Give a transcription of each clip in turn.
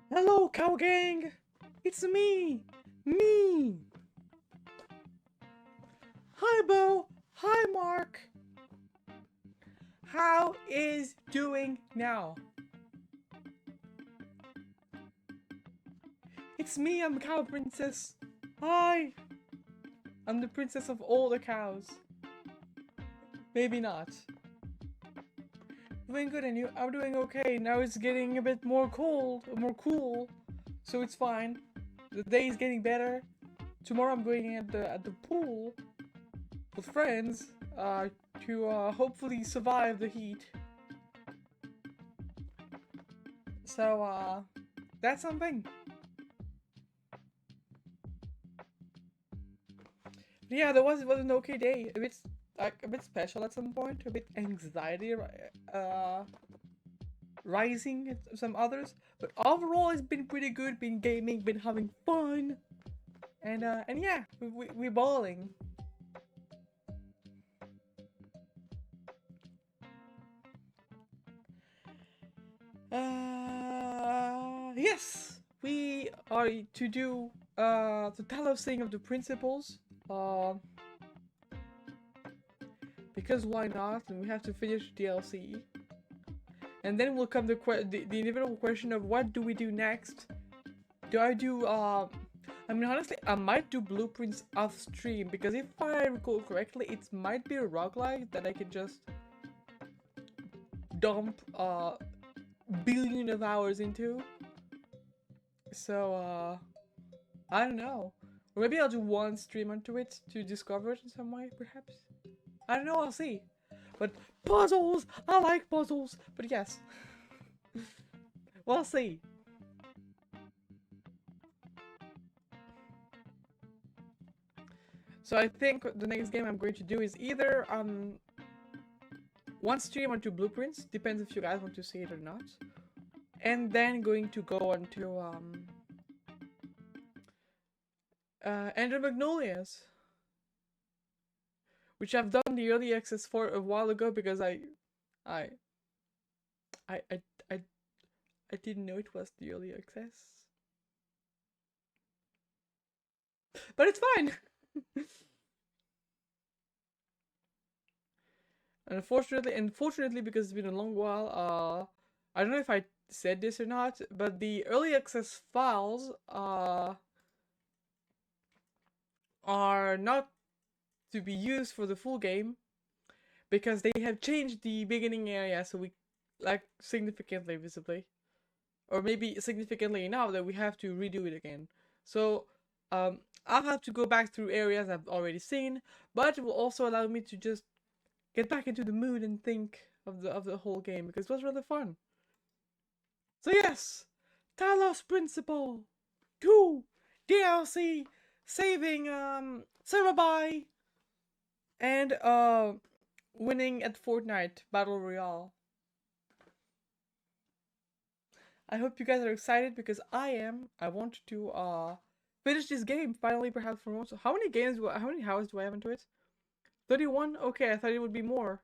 Hello, cow gang! It's me! Me! Hi, Bo! Hi, Mark! How is doing now? It's me, I'm Cow Princess. Hi! I'm the princess of all the cows. Maybe not. Doing good and you? I'm doing okay. Now it's getting a bit more cold, more cool. So it's fine. The day is getting better. Tomorrow I'm going at the pool with friends to hopefully survive the heat. So that's something. But yeah, was an okay day. A bit special at some point. A bit anxiety rising at some others. But overall, it's been pretty good. Been gaming, been having fun, and yeah, we're balling. Yes, we are to do the Talos thing of the principles. Because why not? And we have to finish DLC. And then will come the inevitable question of what do we do next? Do I do I mean honestly I might do blueprints off stream because if I recall correctly it might be a roguelike that I could just dump billion of hours into. So I don't know. Or maybe I'll do one stream onto it to discover it in some way, perhaps. I don't know, I'll see. But puzzles! I like puzzles! But yes. We'll see. So I think the next game I'm going to do is either one stream onto blueprints, depends if you guys want to see it or not. And then going to go on to Ender Magnolias. Which I've done the early access for a while ago because I I I I I didn't know it was the early access. But it's fine. Unfortunately, because it's been a long while, I don't know if I said this or not, but the early access files are not to be used for the full game because they have changed the beginning area, so we like significantly, visibly, or maybe significantly enough that we have to redo it again. So I'll have to go back through areas I've already seen, but it will also allow me to just get back into the mood and think of the whole game because it was rather fun. So yes, Talos Principle 2 DLC saving Cerebi and winning at Fortnite Battle Royale. I hope you guys are excited because I am. I want to finish this game finally, perhaps for once. How many how many hours do I have into it? 31? Okay, I thought it would be more.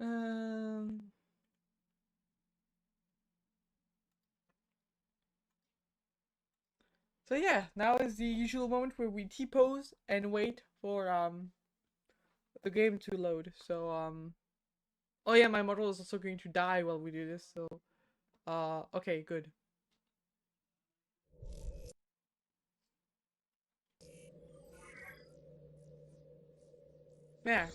Um So yeah, now is the usual moment where we T-pose and wait the game to load. So oh yeah, my model is also going to die while we do this. So okay, good. Yeah.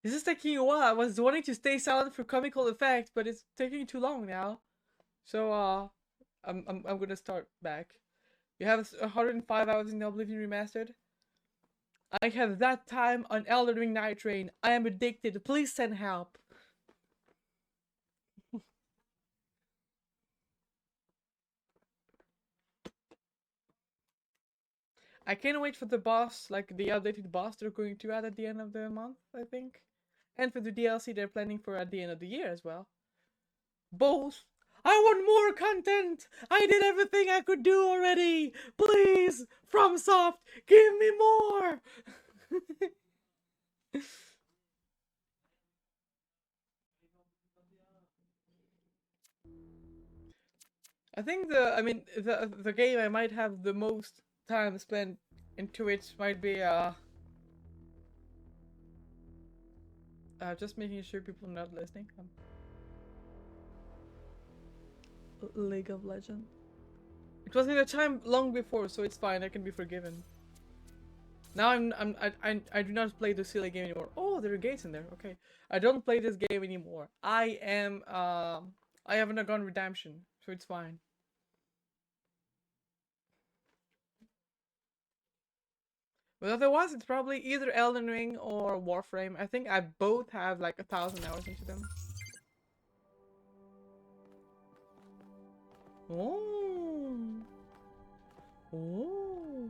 This is taking a while. I was wanting to stay silent for comical effect, but it's taking too long now. So I'm gonna start back. You have 105 hours in Oblivion Remastered. I have that time on Elden Ring Night Train. I am addicted. Please send help. I can't wait for the boss, like the updated boss they're going to add at the end of the month, I think. And for the DLC they're planning for at the end of the year as well. Both. I want more content! I did everything I could do already! Please! FromSoft, give me more! I think the game I might have the most time spent into it might be just making sure people are not listening. League of Legends. It was in a time long before, so it's fine. I can be forgiven. Now I do not play the silly game anymore. Oh, there are gates in there. Okay, I don't play this game anymore. I have undergone redemption, so it's fine. But otherwise, it's probably either Elden Ring or Warframe. I think I both have like 1,000 hours into them. Oh. Oh.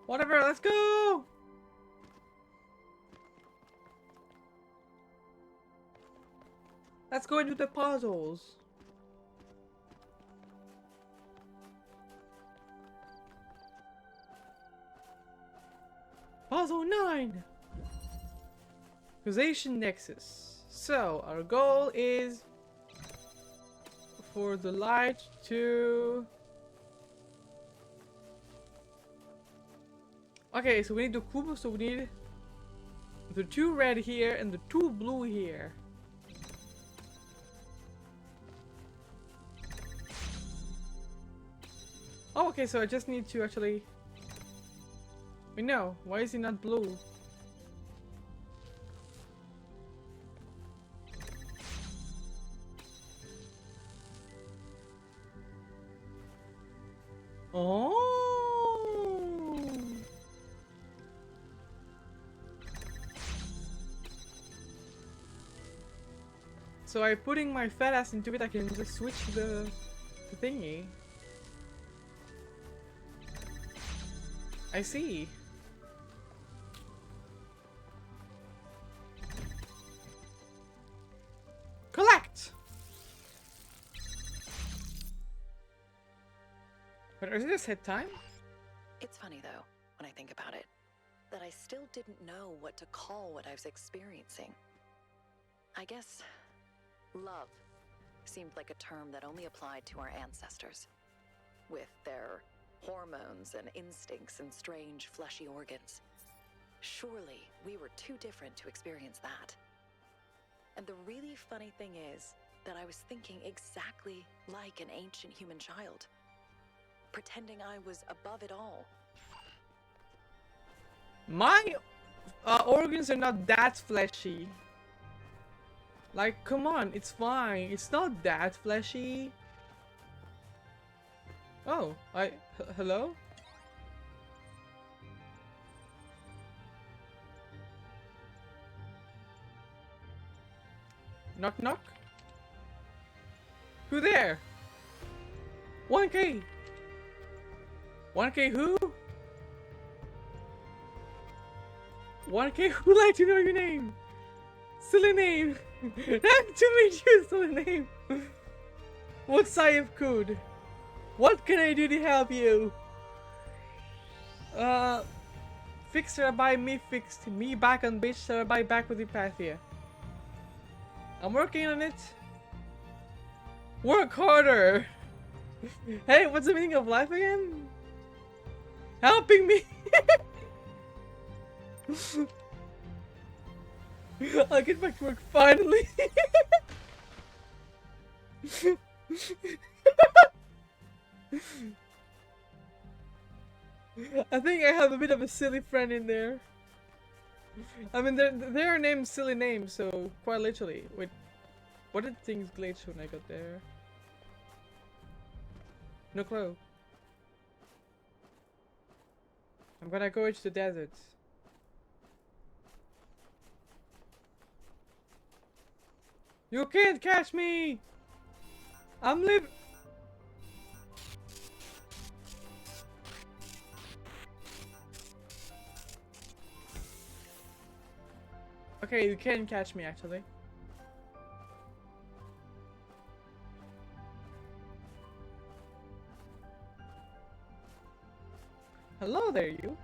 Whatever, let's go! Let's go into the puzzles. Puzzle 9! Causation Nexus. So, our goal is for the light to... Okay, so we need the cube, so we need the 2 red here and the 2 blue here. Oh, okay, so I just need to actually... Wait, no. Why is he not blue? Oh! So by putting my fat ass into it, I can just switch the thingy. I see. Collect! But is this hit time? It's funny though, when I think about it, that I still didn't know what to call what I was experiencing. I guess love seemed like a term that only applied to our ancestors, with their hormones and instincts and strange fleshy organs. Surely we were too different to experience that. And the really funny thing is that I was thinking exactly like an ancient human child, pretending I was above it all. My organs are not that fleshy. Like, come on, it's fine. It's not that fleshy. Oh, hello? Knock knock? Who there? 1K! 1K who? 1K, who'd like to know your name? Silly name! Nice to meet you, silly name! What side of code? What can I do to help you? Fix Terabyte, me fixed. Me back on bitch, Terabyte back with Empathia. I'm working on it. Work harder! Hey, what's the meaning of life again? Helping me! I'll get back to work finally! I think I have a bit of a silly friend in there. I mean, they're named silly names, so quite literally. Wait, what did things glitch when I got there? No clue. I'm gonna go into the desert. You can't catch me! I'm live. Okay, you can catch me actually. Hello there, you.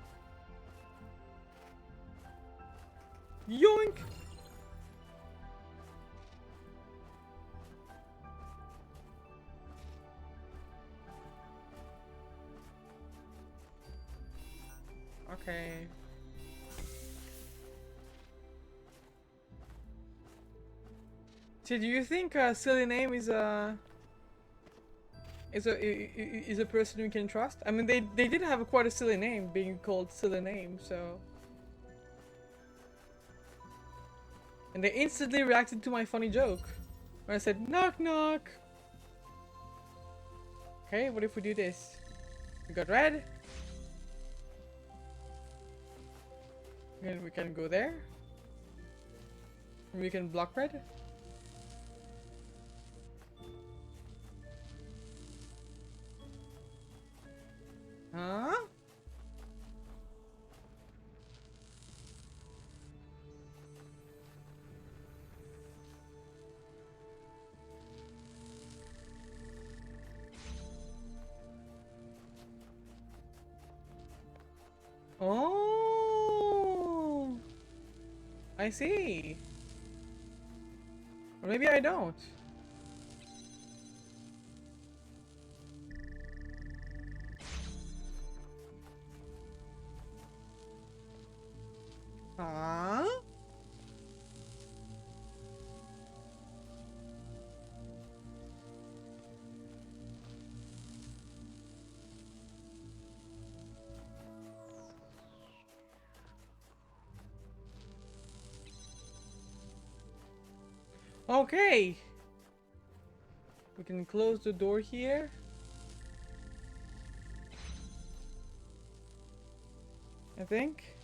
Yoink! Okay. So do you think a silly name is a person we can trust? I mean, they did have quite a silly name, being called silly name, so. And they instantly reacted to my funny joke, when I said knock knock. Okay, what if we do this? We got red. And we can go there. And we can block red. Huh? Oh, I see. Or maybe I don't. Huh? Okay. We can close the door here. I think.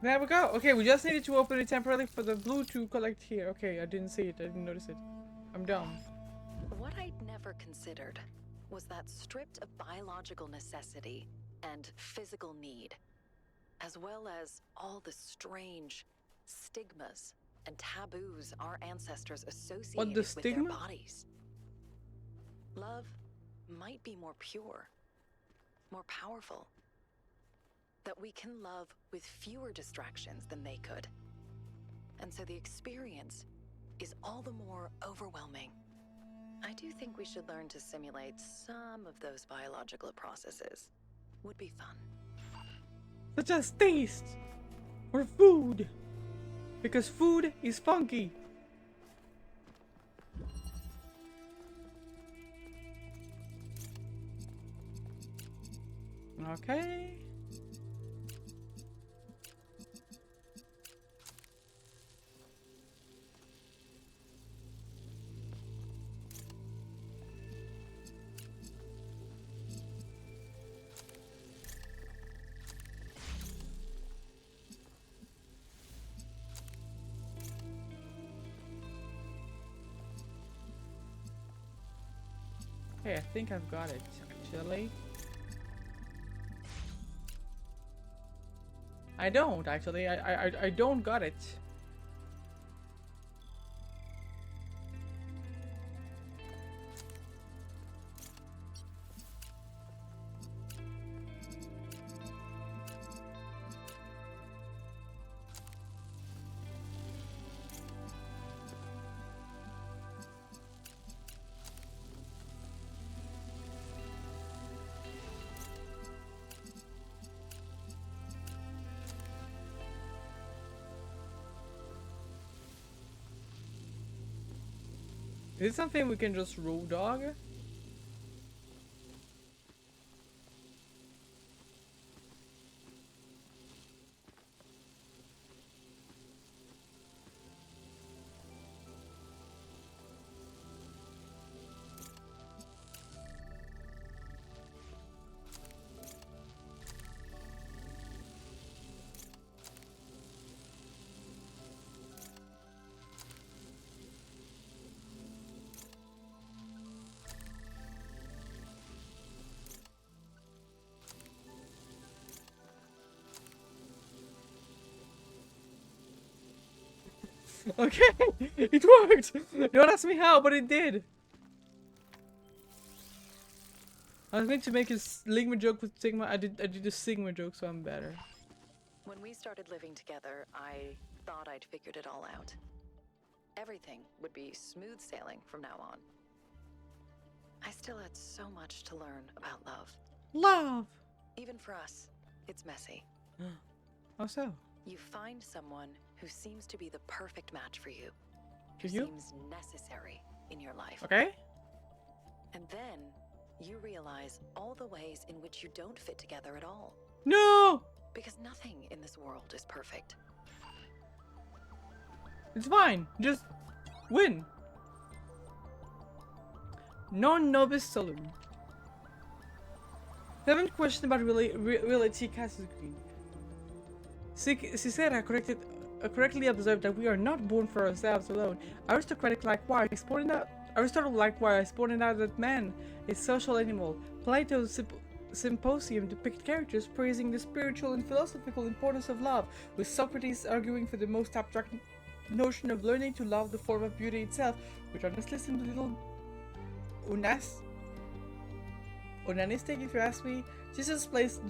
There we go. Okay, we just needed to open it temporarily for the blue to collect here. Okay, I didn't see it. I didn't notice it. I'm dumb. What I'd never considered was that stripped of biological necessity and physical need, as well as all the strange stigmas and taboos our ancestors associated with their bodies. Love might be more pure, more powerful. That we can love with fewer distractions than they could. And so the experience is all the more overwhelming. I do think we should learn to simulate some of those biological processes. Would be fun. such as taste or food, because food is funky. Okay. Okay, I think I've got it, actually. I don't, actually. I don't got it. Is it something we can just roll dog? Okay, it worked! Don't ask me how, but it did! I was going to make a Ligma joke with Sigma. I did a Sigma joke, so I'm better. When we started living together, I thought I'd figured it all out. Everything would be smooth sailing from now on. I still had so much to learn about love. Love! Even for us, it's messy. How so? You find someone who seems to be the perfect match for you. For Who you? seems necessary in your life. Okay? And then you realize all the ways in which you don't fit together at all. No! Because nothing in this world is perfect. It's fine. Just win. Non nobis solum. 7th question about reality Casus Green. Cicera correctly observed that we are not born for ourselves alone. Aristotle likewise pointed out that man is a social animal. Plato's symposium depicted characters praising the spiritual and philosophical importance of love, with Socrates arguing for the most abstract notion of learning to love the form of beauty itself, which honestly seems a little onanistic, if you ask me. Jesus placed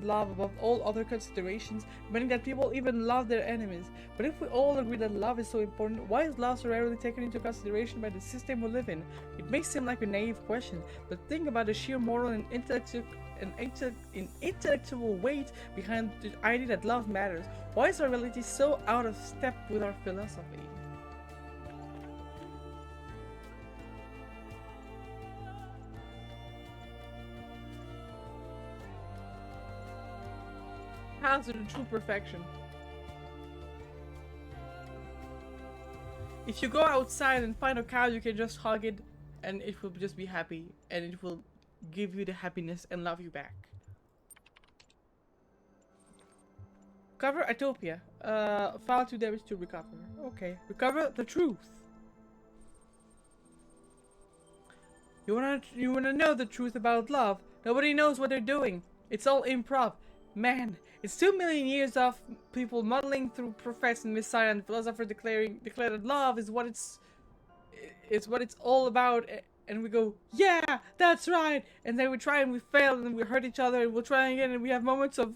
love above all other considerations, meaning that people even love their enemies. But if we all agree that love is so important, why is love so rarely taken into consideration by the system we live in? It may seem like a naive question, but think about the sheer moral and intellectual weight behind the idea that love matters. Why is our reality so out of step with our philosophy? Paths to the true perfection. If you go outside and find a cow, you can just hug it and it will just be happy and it will give you the happiness and love you back. Cover Atopia. File 2 damage to recover. Okay. Recover the truth. You wanna know the truth about love? Nobody knows what they're doing. It's all improv. Man, it's 2 million years of people muddling through prophets and messiah and philosophers declare that love is what it's all about, and we go, yeah, that's right, and then we try and we fail and we hurt each other and we'll try again and we have moments of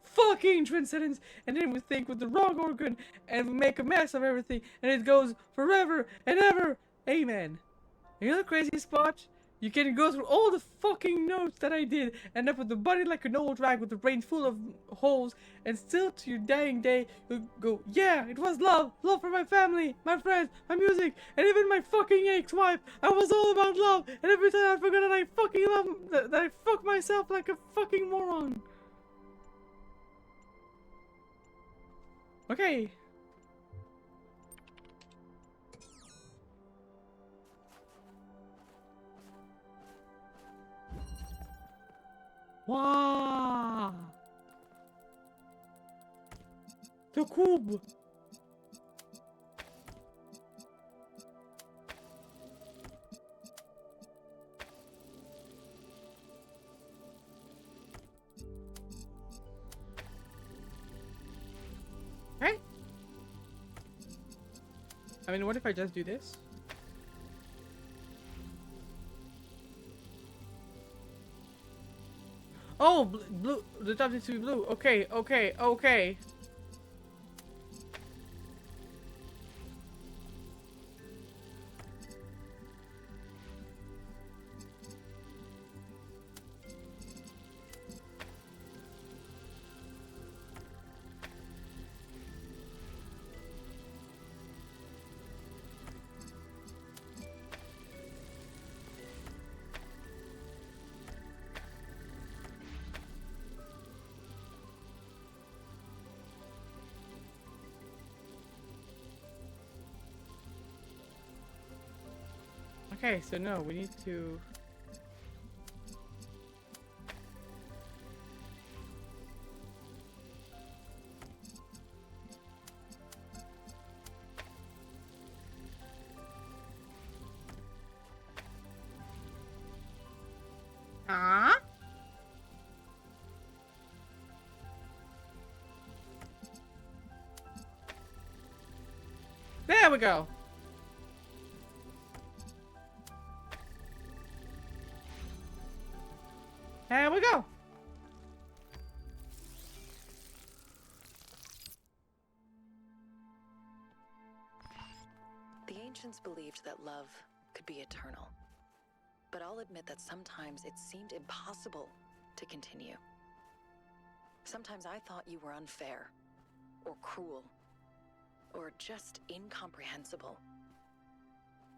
fucking transcendence, and then we think with the wrong organ and we make a mess of everything and it goes forever and ever. Amen. You know the crazy spot? You can go through all the fucking notes that I did, end up with the body like an old rag with the brain full of holes, and still to your dying day, you'll go, yeah, it was love. Love for my family, my friends, my music, and even my fucking ex-wife. I was all about love, and every time I forgot that I fucking love, that I fuck myself like a fucking moron. Okay. Wow. The cube. Hey. I mean, what if I just do this? Oh, blue. The top needs to be blue. Okay, okay, okay. Okay, so no, we need to... Huh? There we go. There we go. The ancients believed that love could be eternal. But I'll admit that sometimes it seemed impossible to continue. Sometimes I thought you were unfair, or cruel, or just incomprehensible.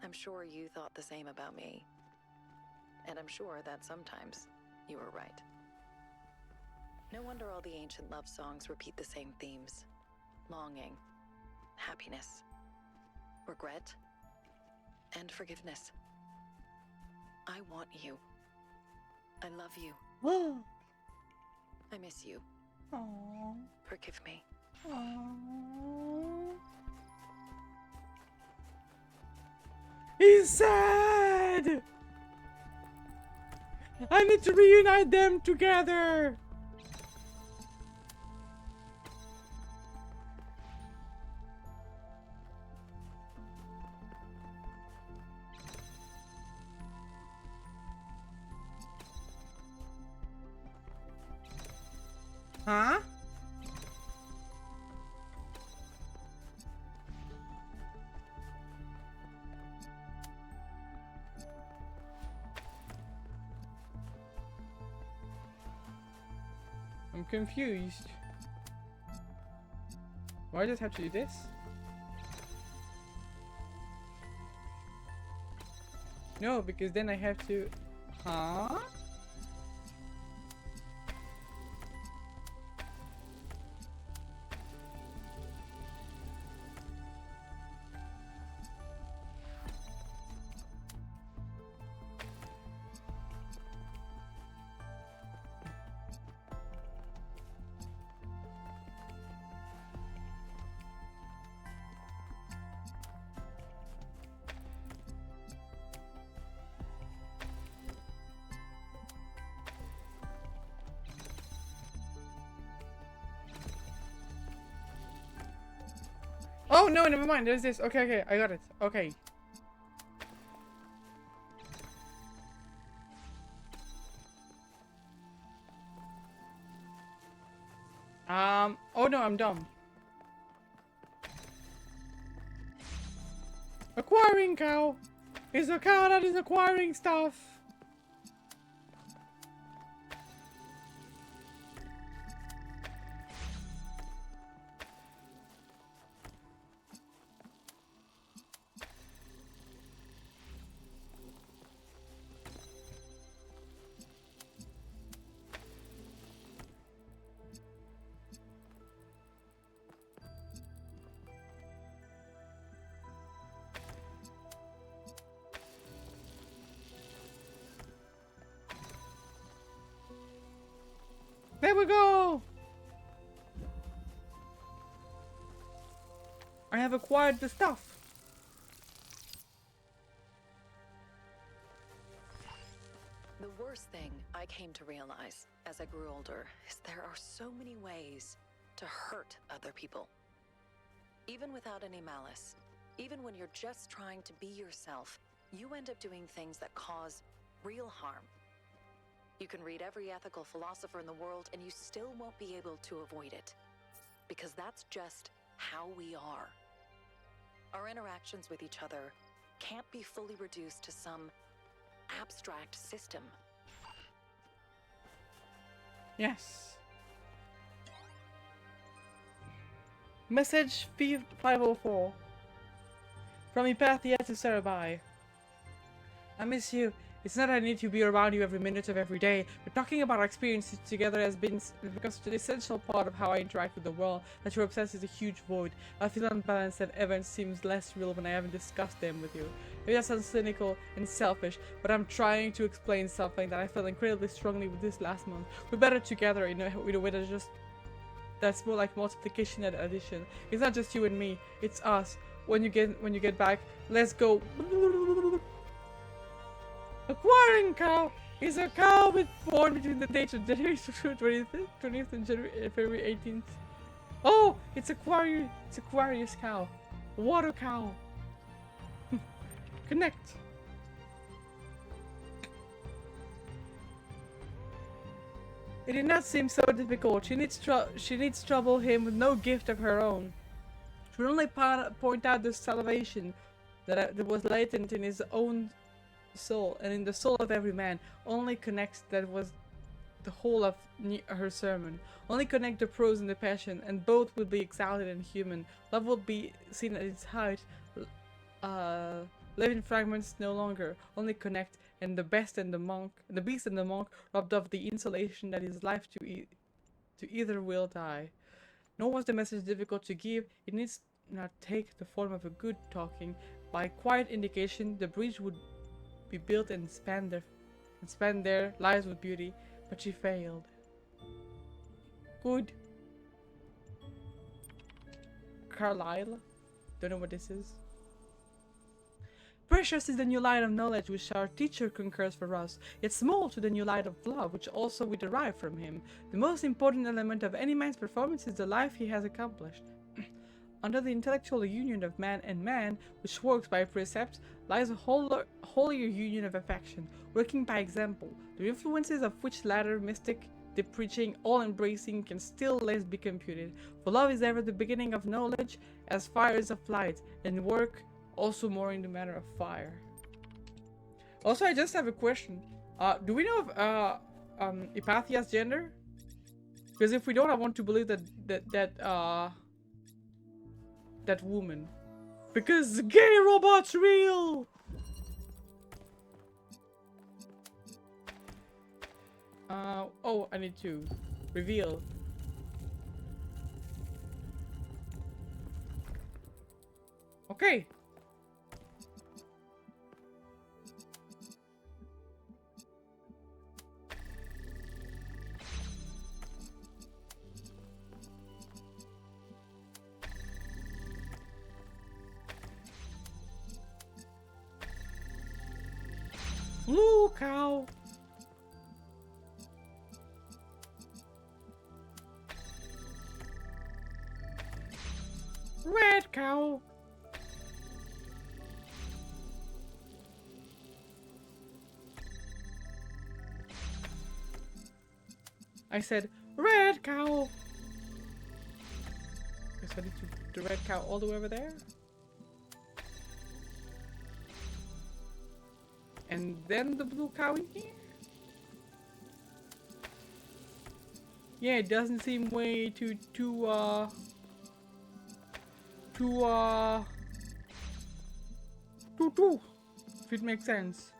I'm sure you thought the same about me. And I'm sure that sometimes you were right. No wonder all the ancient love songs repeat the same themes. Longing, happiness, regret, and forgiveness. I want you. I love you. I miss you. Aww. Forgive me. Aww. He's sad! I need to reunite them together! Huh? I'm confused. Why do I just have to do this? No, because then I have to... Huh? Oh no, never mind. There's this. Okay, okay, I got it. Okay. Oh no, I'm dumb. Acquiring cow is a cow that is acquiring stuff. There we go! I have acquired the stuff. The worst thing I came to realize as I grew older is there are so many ways to hurt other people. Even without any malice, even when you're just trying to be yourself, you end up doing things that cause real harm. You can read every ethical philosopher in the world and you still won't be able to avoid it. Because that's just how we are. Our interactions with each other can't be fully reduced to some abstract system. Yes. Message 504. From Epathia to Sarabai. I miss you. It's not that I need to be around you every minute of every day, but talking about our experiences together has become such an essential part of how I interact with the world that your obsession is a huge void. I feel unbalanced and events seems less real when I haven't discussed them with you. Maybe that sounds cynical and selfish, but I'm trying to explain something that I felt incredibly strongly with this last month. We're better together in a way that's more like multiplication and addition. It's not just you and me, it's us. When you get back, let's go. Acquiring cow is a cow born between the dates of January 20th and February 18th. Oh, it's Aquarius cow. Water cow. Connect. It did not seem so difficult. She needs trouble him with no gift of her own. She would only point out the salvation that was latent in his own soul and in the soul of every man. Only connects that was the whole of her sermon. Only connect the prose and the passion, and both will be exalted and human. Love will be seen at its height. Live in fragments no longer. Only connect, and the beast and the monk robbed of the insulation that is life to either will die. Nor was the message difficult to give. It needs not take the form of a good talking. By quiet indication, the bridge would be built and span their lives with beauty, but she failed. Good. Carlyle? Don't know what this is. Precious is the new light of knowledge which our teacher concurs for us, yet small to the new light of love which also we derive from him. The most important element of any man's performance is the life he has accomplished. Under the intellectual union of man and man, which works by precepts, lies a holier union of affection, working by example, the influences of which latter mystic, deep preaching, all-embracing, can still less be computed. For love is ever the beginning of knowledge, as fire is of light, and work also more in the matter of fire. Also, I just have a question. Do we know of Epathia's gender? Because if we don't, I want to believe that woman. Because gay robots real! Oh, I need to reveal. Okay. Blue cow. Red cow. I said red cow. Guess I need to the red cow all the way over there. And then the blue cow in here? Yeah, it doesn't seem way too if it makes sense.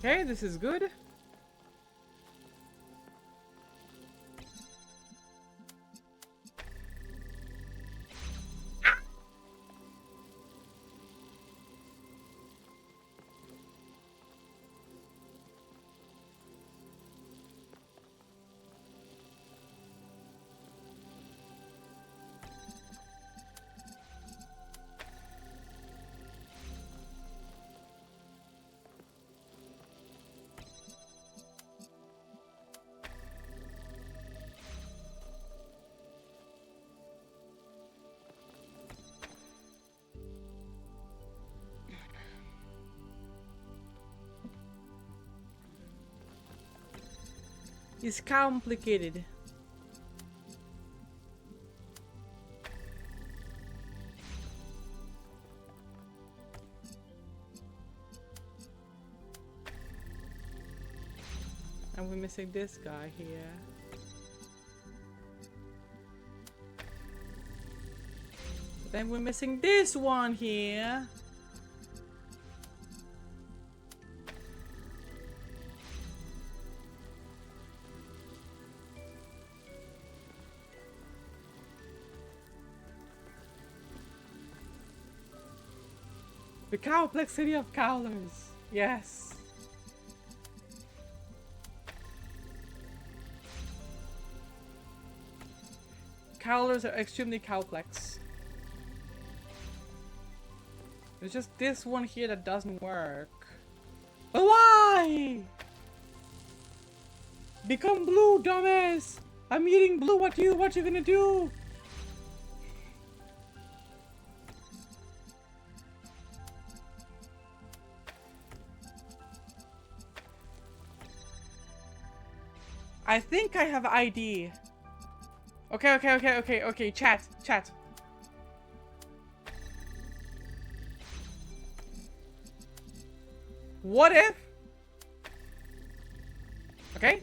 Okay, this is good. It's complicated. And we're missing this guy here. Then we're missing this one here. The complexity of colors. Yes. Colors are extremely complex. It's just this one here that doesn't work. But why? Become blue, dumbass! I'm eating blue. What you gonna do? I think I have ID. Okay. Chat. What if? Okay.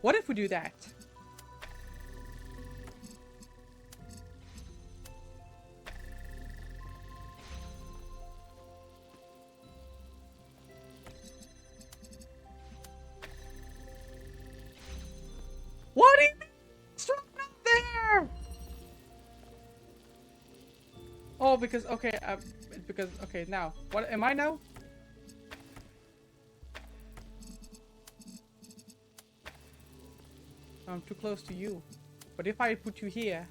What if we do that? What do you mean? It's not there! Oh, because, okay, okay, now. What am I now? I'm too close to you. But if I put you here...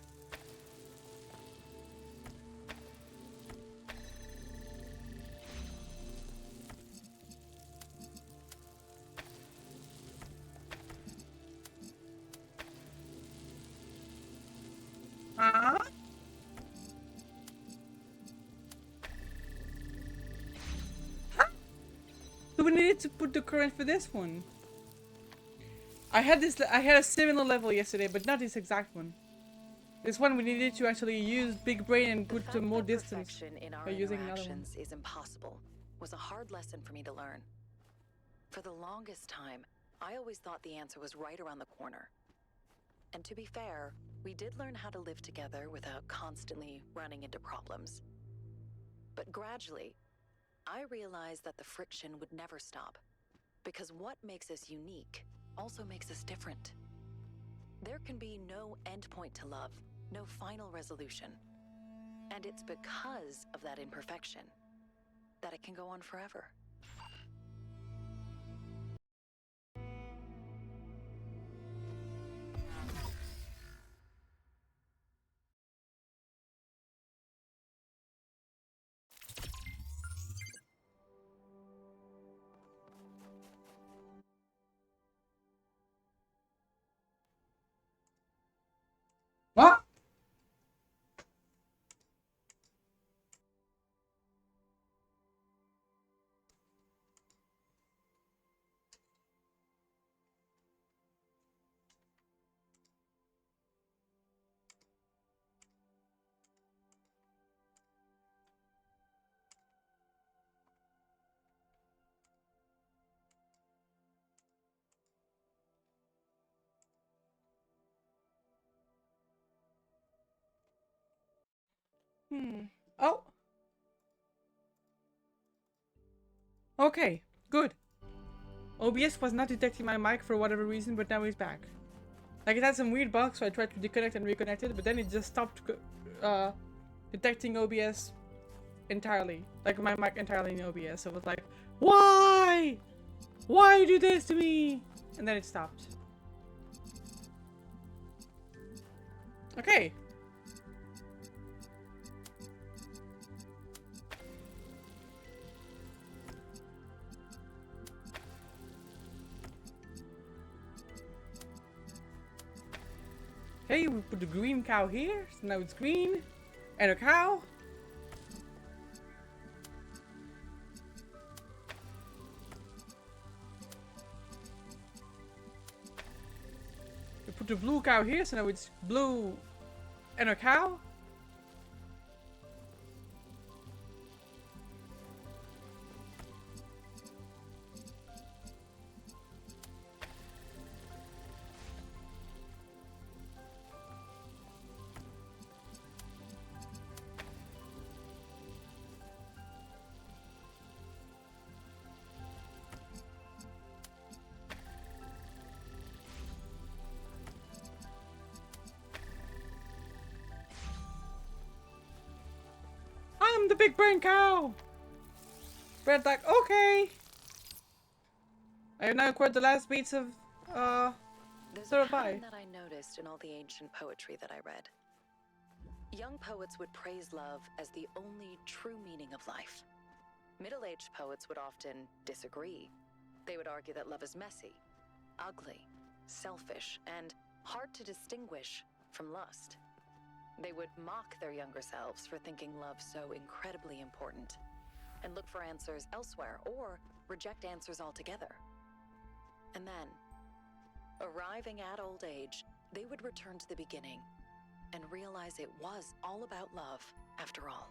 So we needed to put the current for this one. I had a similar level yesterday, but not this exact one. This one we needed to actually use big brain and put to more distance by using another one. Is impossible was a hard lesson for me to learn. For the longest time, I always thought the answer was right around the corner. And to be fair, we did learn how to live together without constantly running into problems. But gradually, I realized that the friction would never stop, because what makes us unique also makes us different. There can be no endpoint to love, no final resolution. And it's because of that imperfection that it can go on forever. What? Oh. Okay. Good. OBS was not detecting my mic for whatever reason, but now he's back. Like, it had some weird bugs, so I tried to disconnect and reconnect it, but then it just stopped detecting OBS entirely. Like, my mic entirely in OBS. So it was like, why? Why you do this to me? And then it stopped. Okay. Okay, we put the green cow here, so now it's green. And a cow. We put the blue cow here, so now it's blue and a cow. I'm the big brain cow. Brad like, okay. I have now acquired the last beats of There's so a have I. pattern that I noticed in all the ancient poetry that I read. Young poets would praise love as the only true meaning of life. Middle-aged poets would often disagree. They would argue that love is messy, ugly, selfish, and hard to distinguish from lust. They would mock their younger selves for thinking love so incredibly important, and look for answers elsewhere, or reject answers altogether. And then, arriving at old age, they would return to the beginning and realize it was all about love after all.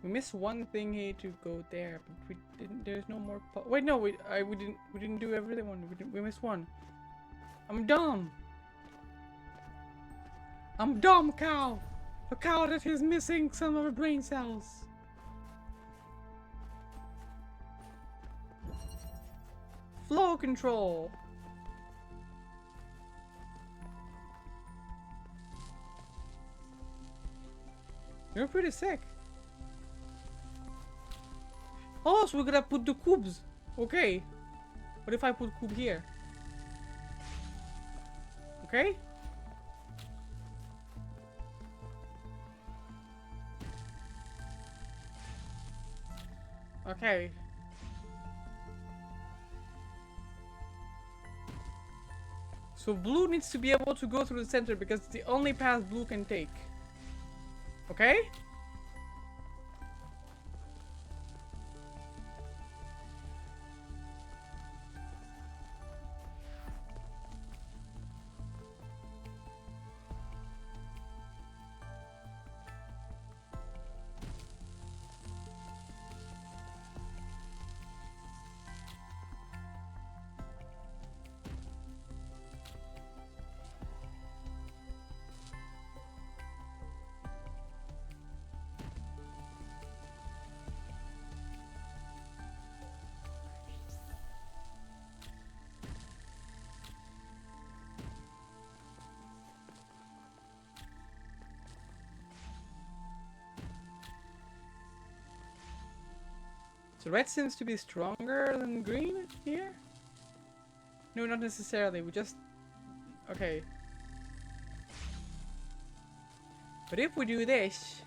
We missed one thing here to go there, but we didn't. There's no more. Wait, no, we didn't do every one. We missed one. I'm dumb. I'm dumb cow. A cow that is missing some of her brain cells. Flow control. You're pretty sick. Oh, so we're gonna put the cubes. Okay. What if I put cube here? Okay. Okay. So blue needs to be able to go through the center because it's the only path blue can take. Okay? So red seems to be stronger than green here? No, not necessarily. We just... Okay. But if we do this...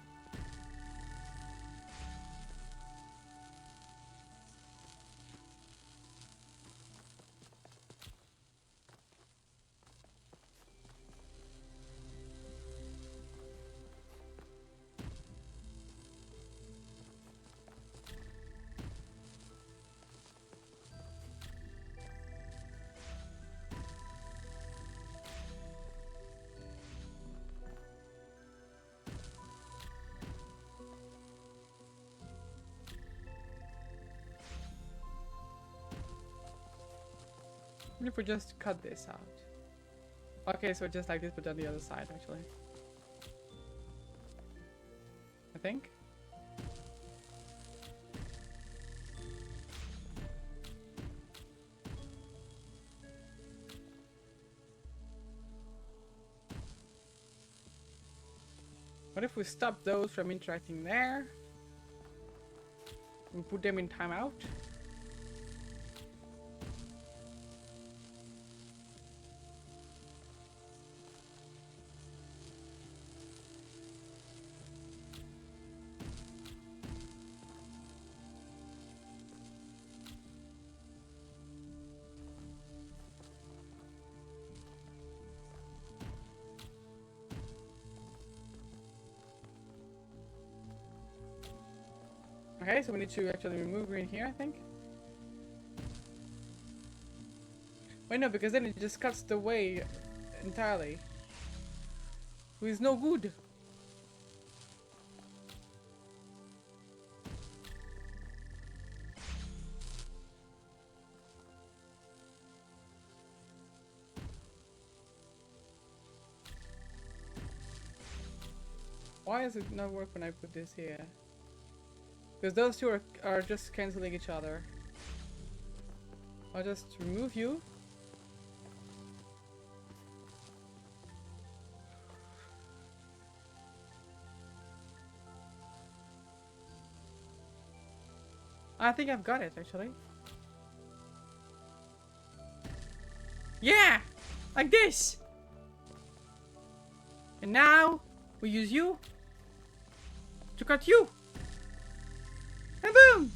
What if we just cut this out? Okay, so just like this, but on the other side, actually. think. What if we stop those from interacting there? We put them in timeout? Okay, so we need to actually remove green here, I think. Wait, no, because then it just cuts the way entirely. Who is no good. Why does it not work when I put this here? Because those two are just cancelling each other. I'll just remove you. I think I've got it, actually. Yeah! Like this! And now, we use you to cut you! And boom!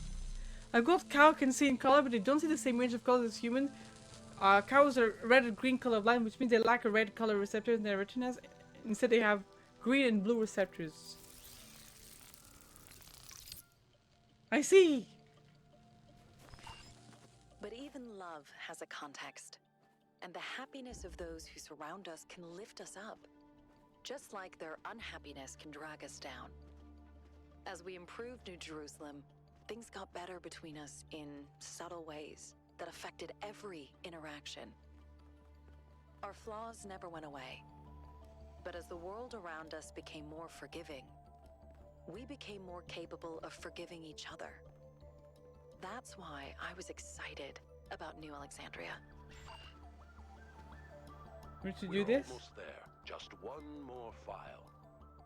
I've got cow can see in color, but they don't see the same range of colors as human. Cows are red and green color blind, which means they lack a red color receptor in their retinas. Instead, they have green and blue receptors. I see! But even love has a context. And the happiness of those who surround us can lift us up. Just like their unhappiness can drag us down. As we improved New Jerusalem, things got better between us in subtle ways that affected every interaction. Our flaws never went away. But as the world around us became more forgiving, we became more capable of forgiving each other. That's why I was excited about New Alexandria. We should do this? Almost there. Just one more file.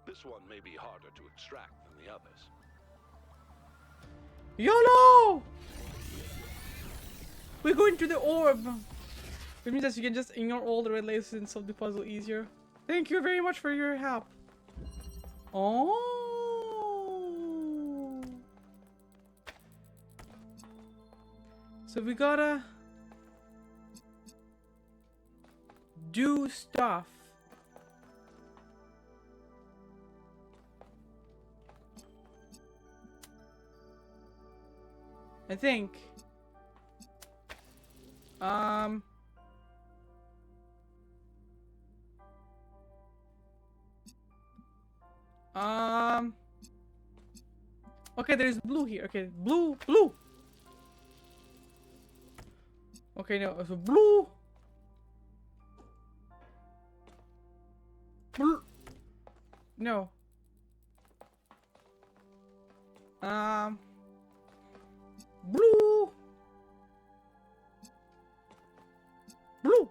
This one may be harder to extract than the others. YOLO! We're going to the orb! Which means that you can just ignore all the red lasers and solve the puzzle easier. Thank you very much for your help. Oh! So we gotta do stuff. I think. Okay, there's blue here. Okay, blue. Okay, no, so blue. Blue. No. Blue. Blue.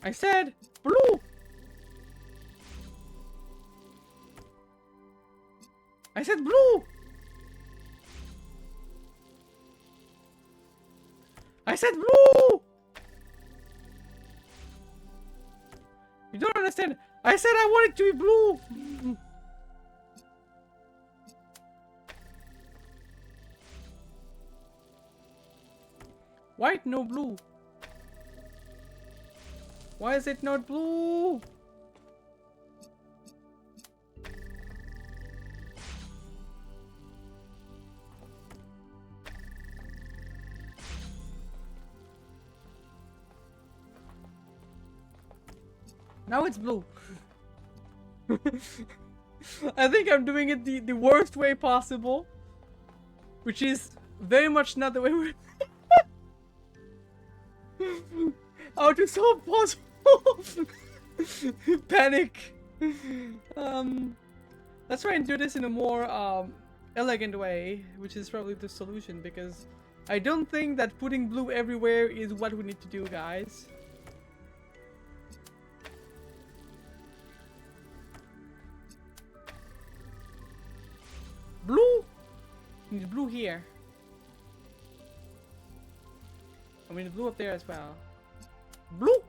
I said blue. I said blue. I said blue. You don't understand. I said I want it to be blue. White, no blue. Why is it not blue? Now it's blue. I think I'm doing it the worst way possible. Which is very much not the way we're... How to solve puzzle? Panic. Let's try and do this in a more elegant way, which is probably the solution, because I don't think that putting blue everywhere is what we need to do, guys. Blue? We need blue here. I mean, blue up there as well. Blue!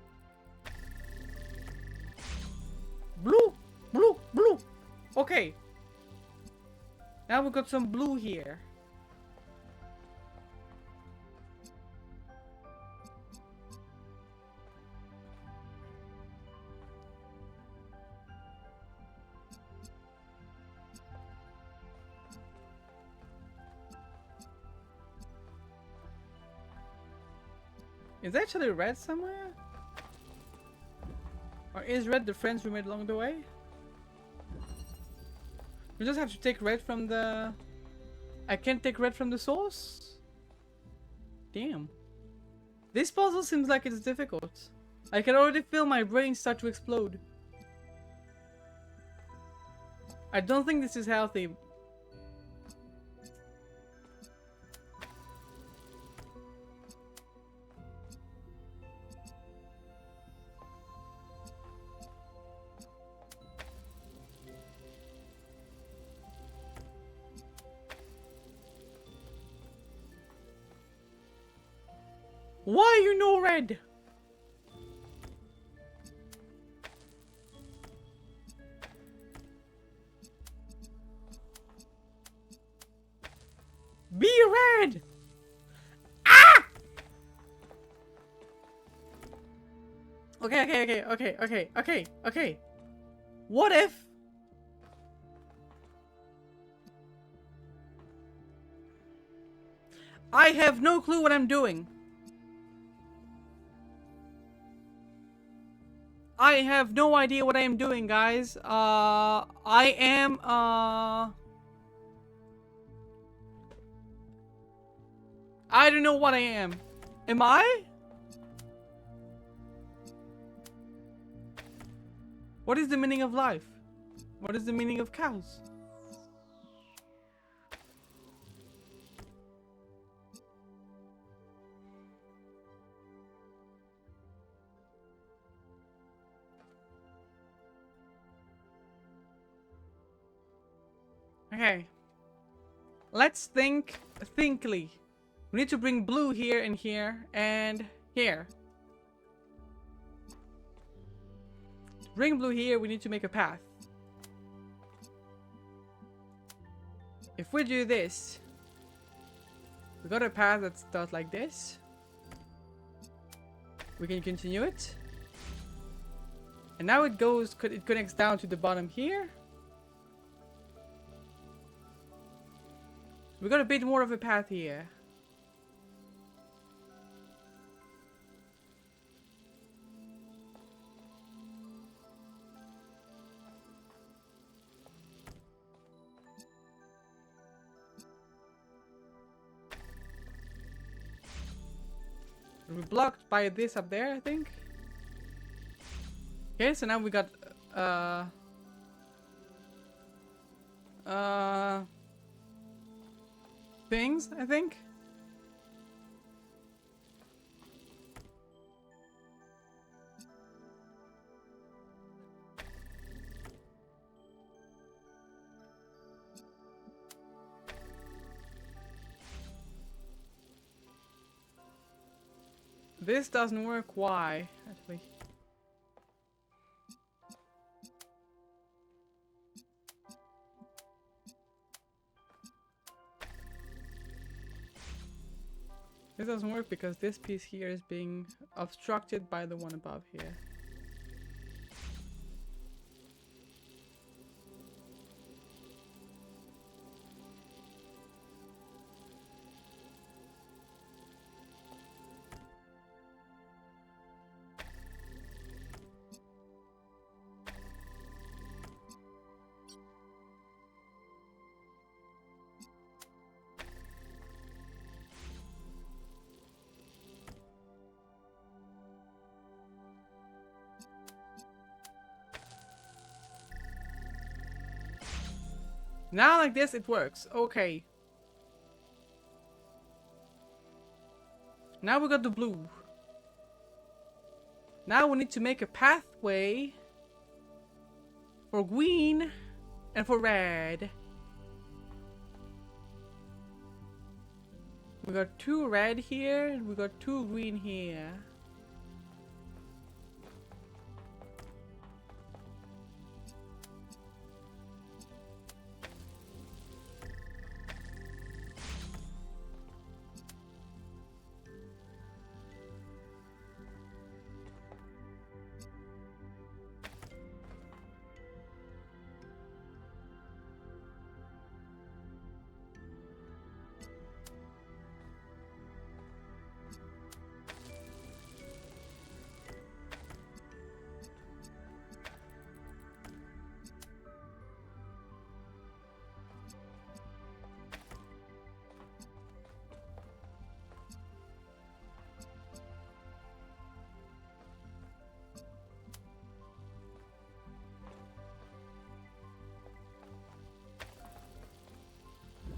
Blue! Blue! Blue! Okay. Now we've got some blue here. Is actually red somewhere? Or is red the friends we made along the way? We just have to take red from the... I can't take red from the source? Damn. This puzzle seems like it's difficult. I can already feel my brain start to explode. I don't think this is healthy. Why you no red? Be red! Ah! Okay. What if... I have no clue what I'm doing. I have no idea what I am doing, guys. I am, I don't know what I am. Am I? What is the meaning of life? What is the meaning of cows? Okay. Let's thinkly. We need to bring blue here and here and here. To bring blue here, we need to make a path. If we do this, we got a path that starts like this. We can continue it. And now it connects down to the bottom here. We got a bit more of a path here. We're blocked by this up there, I think. Okay, so now we got things, I think. This doesn't work. Why? Actually. This doesn't work because this piece here is being obstructed by the one above here. Now like this, it works. Okay. Now we got the blue. Now we need to make a pathway for green and for red. We got 2 red here, and we got 2 green here.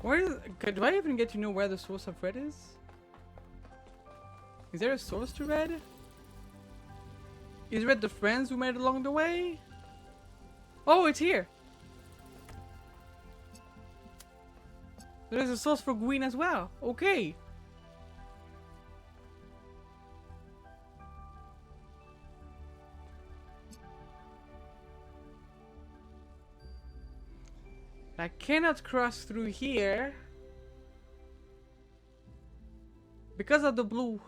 Where is? Do I even get to know where the source of red is? Is there a source to red? Is red the friends we made along the way? Oh, it's here. There's a source for green as well. Okay. I cannot cross through here because of the blue.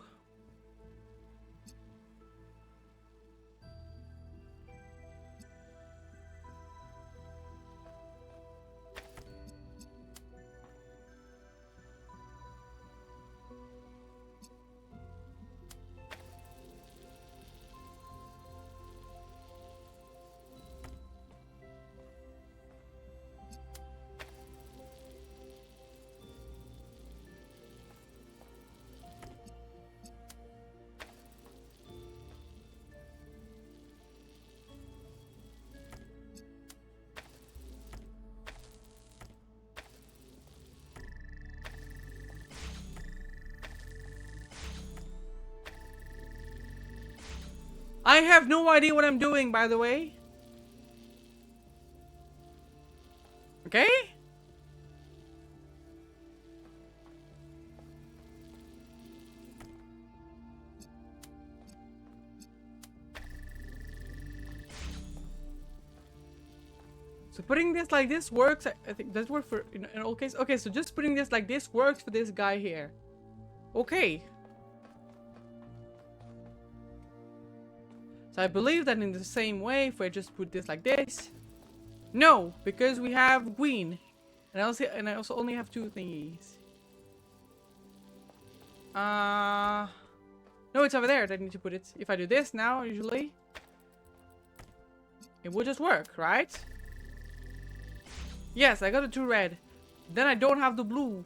I have no idea what I'm doing, by the way. Okay? So putting this like this works. I think that works for in all cases. Okay, so just putting this like this works for this guy here. Okay. So I believe that in the same way, if I just put this like this. No, because we have green. And I also only have 2 thingies. No, it's over there that I need to put it. If I do this now, usually, it will just work, right? Yes, I got the 2 red. Then I don't have the blue.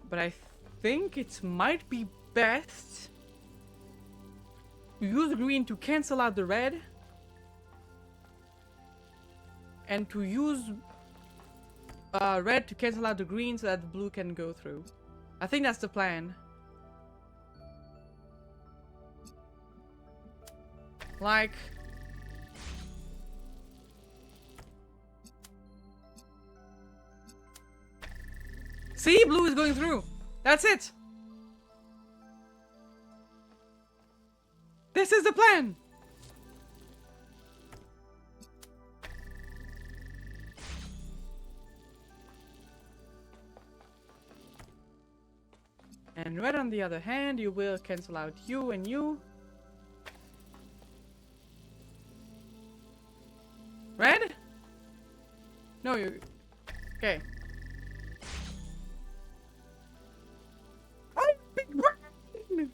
But I think it might be best to use green to cancel out the red. And to use red to cancel out the green so that the blue can go through. I think that's the plan. Like... See? Blue is going through. That's it. This is the plan. And red on the other hand, you will cancel out you and you. Red? No, you... Okay. I'm big red!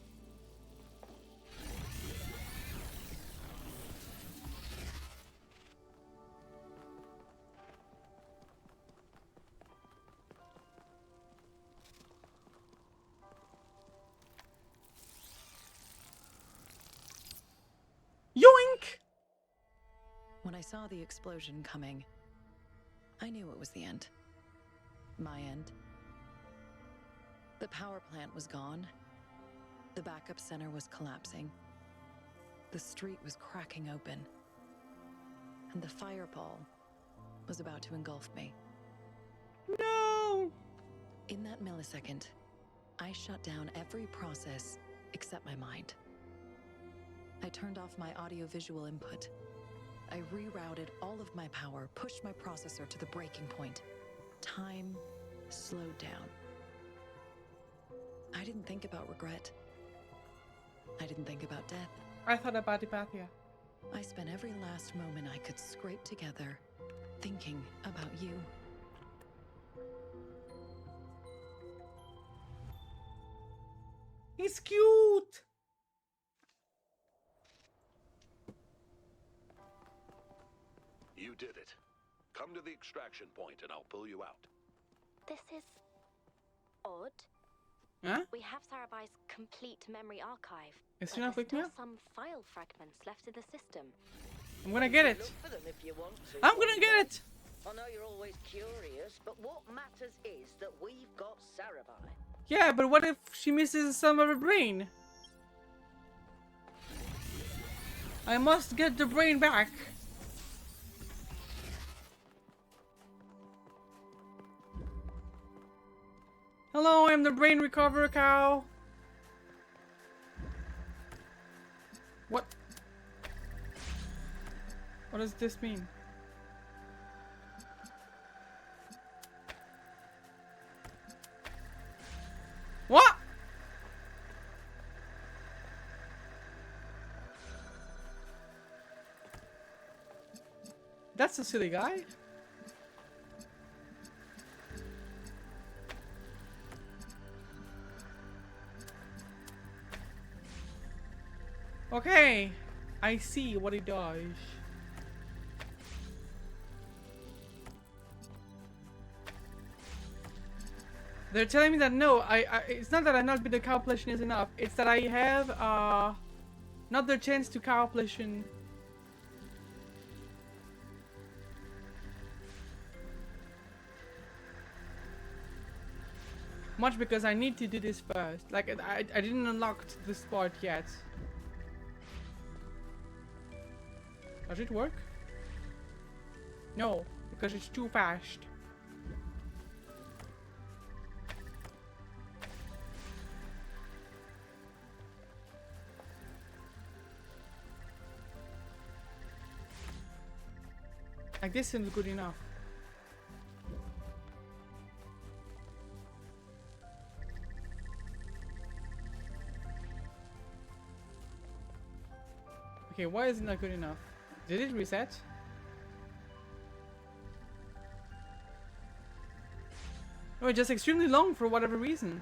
Yoink! When I saw the explosion coming, I knew it was the end. My end. The power plant was gone. The backup center was collapsing. The street was cracking open. And the fireball was about to engulf me. No! In that millisecond, I shut down every process except my mind. I turned off my audio-visual input. I rerouted all of my power, pushed my processor to the breaking point. Time slowed down. I didn't think about regret. I didn't think about death. I thought about Hypatia. I spent every last moment I could scrape together thinking about you. He's cute! You did it. Come to the extraction point and I'll pull you out. This is odd. Huh? We have Sarabai's complete memory archive. Is but she not there's picking me still up? some file fragments left in the system. I'm gonna get it. Look for them if you want to. I'm gonna get it! I know you're always curious, but what matters is that we've got Sarabai. Yeah, but what if she misses some of her brain? I must get the brain back. Hello, I'm the brain recoverer cow. What? What does this mean? What? That's a silly guy. Okay, I see what he does. They're telling me that no, it's not that I've not been to calculation is enough. It's that I have not the chance to calculation. Much because I need to do this first. Like I didn't unlock this part yet. Does it work? No, because it's too fast. Like this isn't good enough. Okay, why is it not good enough? Did it reset? No, it's just extremely long for whatever reason.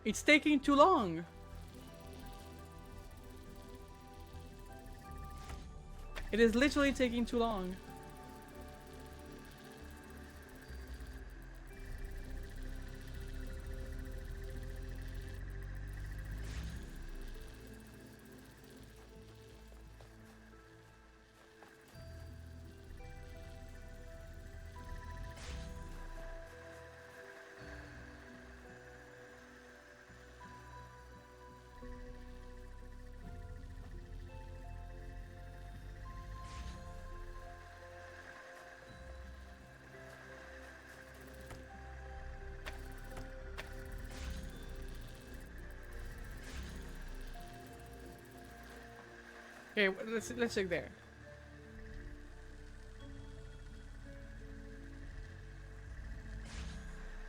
It's taking too long. It is literally taking too long. Okay, let's check there.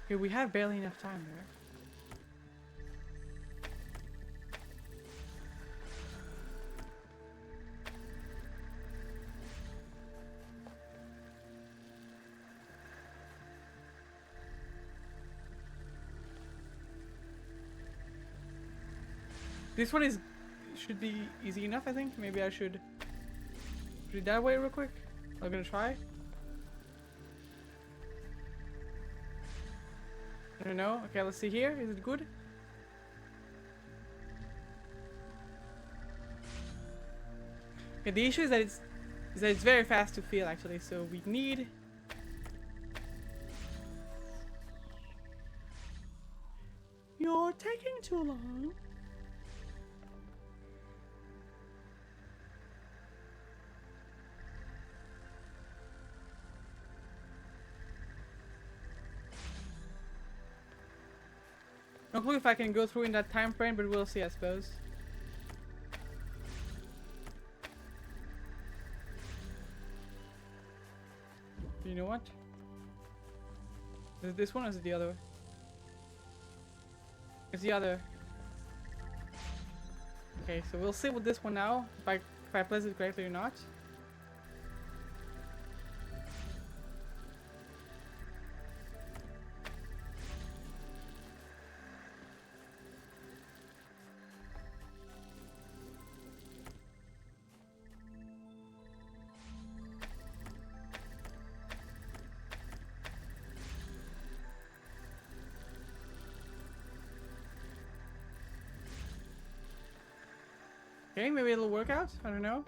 Okay, we have barely enough time there. This one should be easy enough, I think. Maybe I should do it that way real quick. I'm gonna try. I don't know. Okay, let's see here. Is it good? Okay, the issue is that it's very fast to fill actually, so we need. You're taking too long. No clue if I can go through in that time frame, but we'll see, I suppose. You know what? Is it this one or is it the other? It's the other. Okay, so we'll see with this one now, if I place it correctly or not. Okay, maybe it'll work out. I don't know.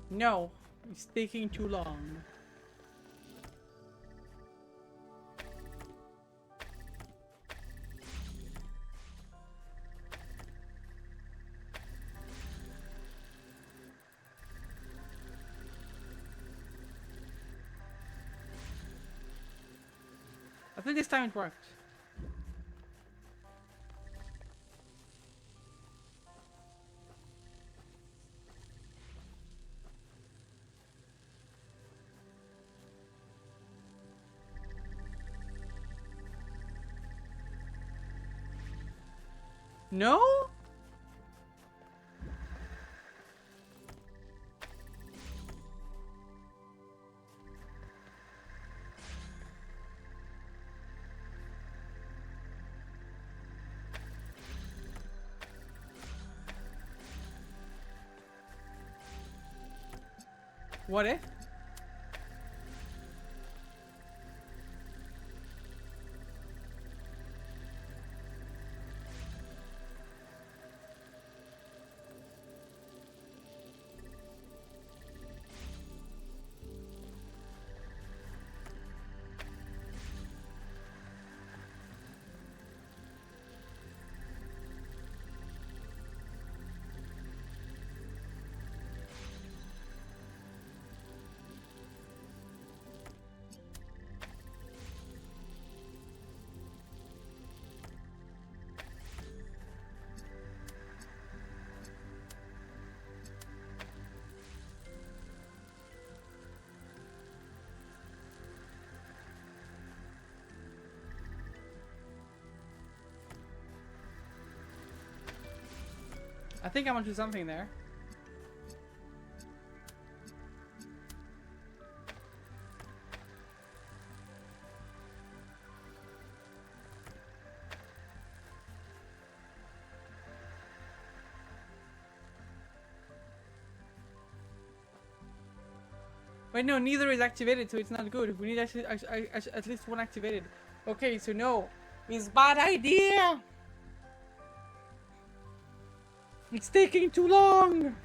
No, it's taking too long. I think this time it worked. No? What if? I think I'm onto something there. Wait, no, neither is activated, so it's not good. We need actually at least one activated. Okay, so no. It's bad idea! It's taking too long!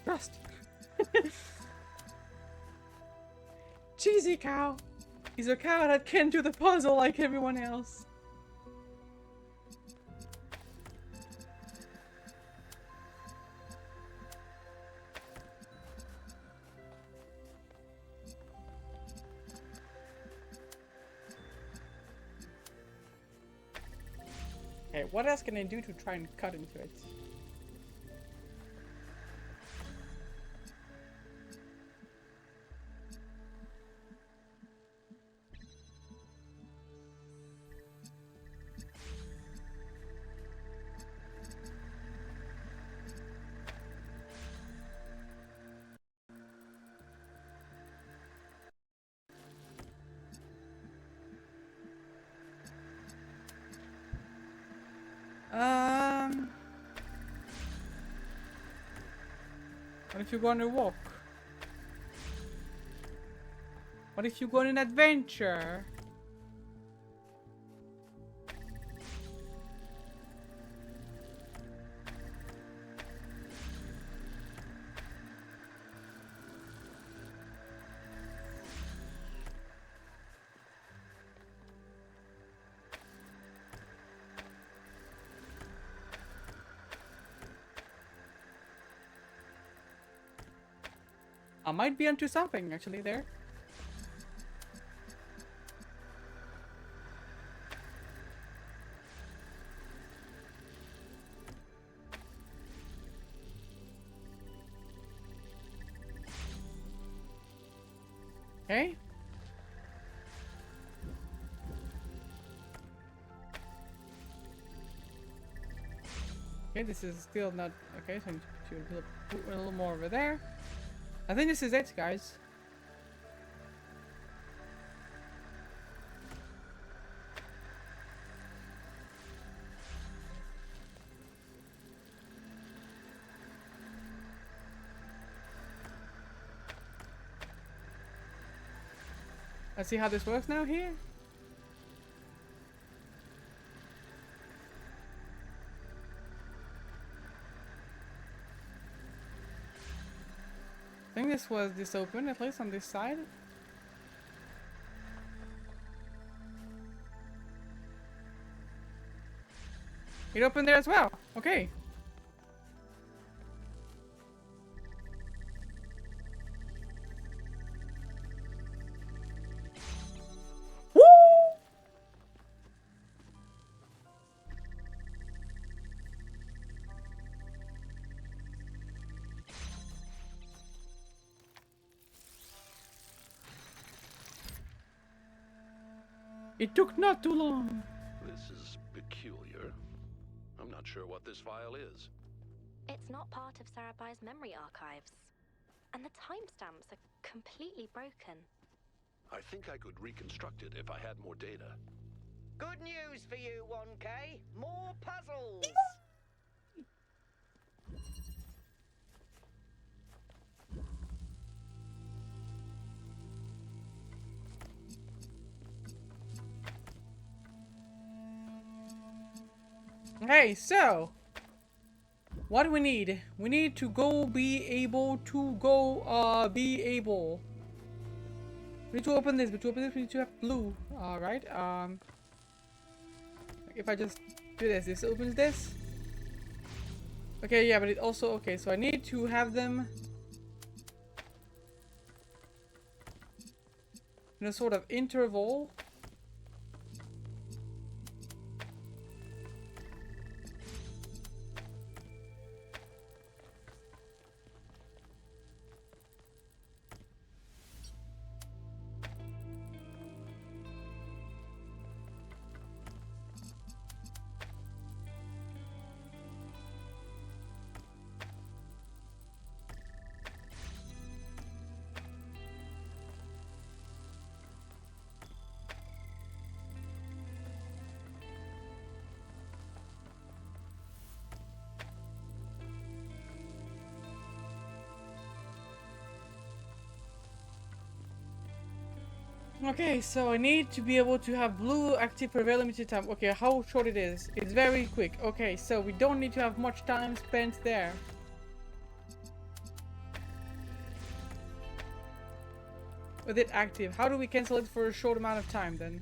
Trust. Cheesy cow. He's a cow that can't do the puzzle like everyone else. Okay, what else can I do to try and cut into it? What if you go on a walk? What if you go on an adventure? I might be onto something actually there. Okay. Okay, this is still not okay, so I need to put a little more over there. I think this is it, guys. Let's see how this works now here. I think this was this open, at least on this side. It opened there as well. Okay. Woo! It took not too long. This is peculiar. I'm not sure what this file is. It's not part of Sarabai's memory archives. And the timestamps are completely broken. I think I could reconstruct it if I had more data. Good news for you, 1K. More puzzles. Okay, so what do we need? We need to go be able to go be able. We need to open this, but to open this we need to have blue. Alright, if I just do this, this opens this. Okay, yeah, but it also okay, so I need to have them in a sort of interval. Okay, so I need to be able to have blue active for a very limited time. Okay, how short it is? It's very quick. Okay, so we don't need to have much time spent there. With it active, how do we cancel it for a short amount of time then?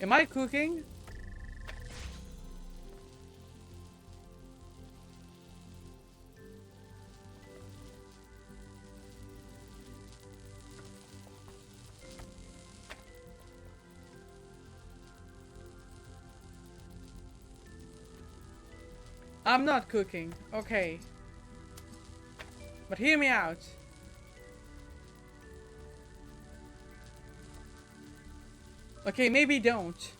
Am I cooking? I'm not cooking. Okay. But hear me out. Okay, maybe don't.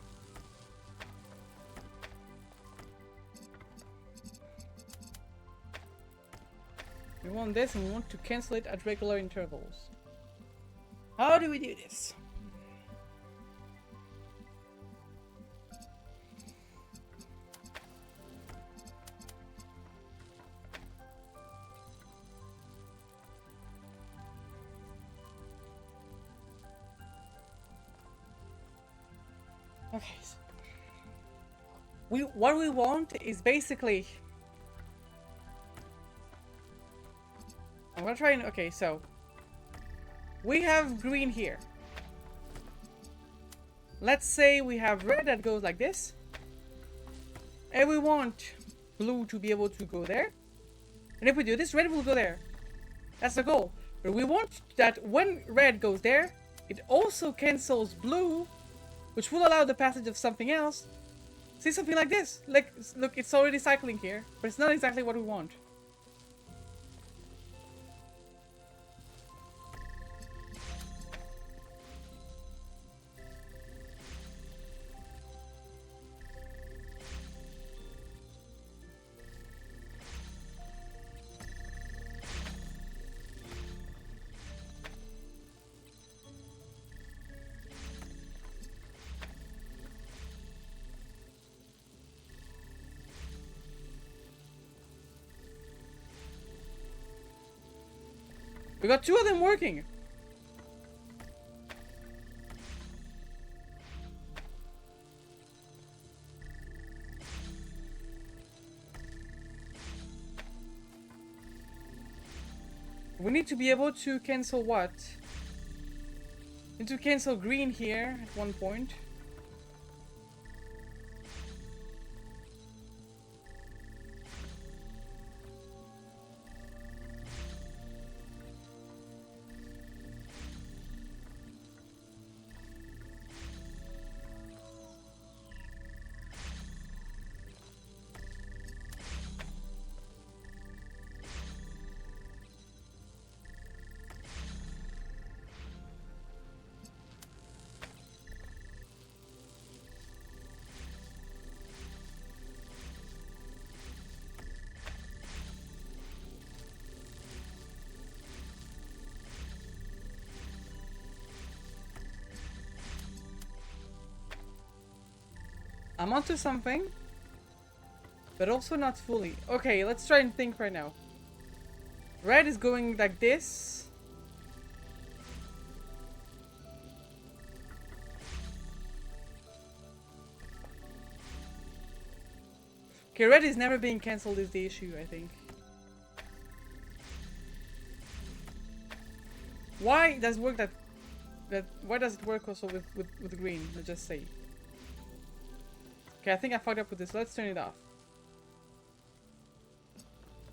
We want this and we want to cancel it at regular intervals. How do we do this? Okay. So what we want is basically I'm gonna try and okay, so we have green here. Let's say we have red that goes like this. And we want blue to be able to go there. And if we do this, red will go there. That's the goal. But we want that when red goes there, it also cancels blue, which will allow the passage of something else. See, something like this. Like, look, it's already cycling here, but it's not exactly what we want. We got two of them working. We need to be able to cancel what? We need to cancel green here at one point. I'm onto something, but also not fully. Okay, let's try and think right now. Red is going like this. Okay, red is never being cancelled is the issue, I think. Why does it work why does it work also with green? Let's just say. Okay, I think I fucked up with this. Let's turn it off.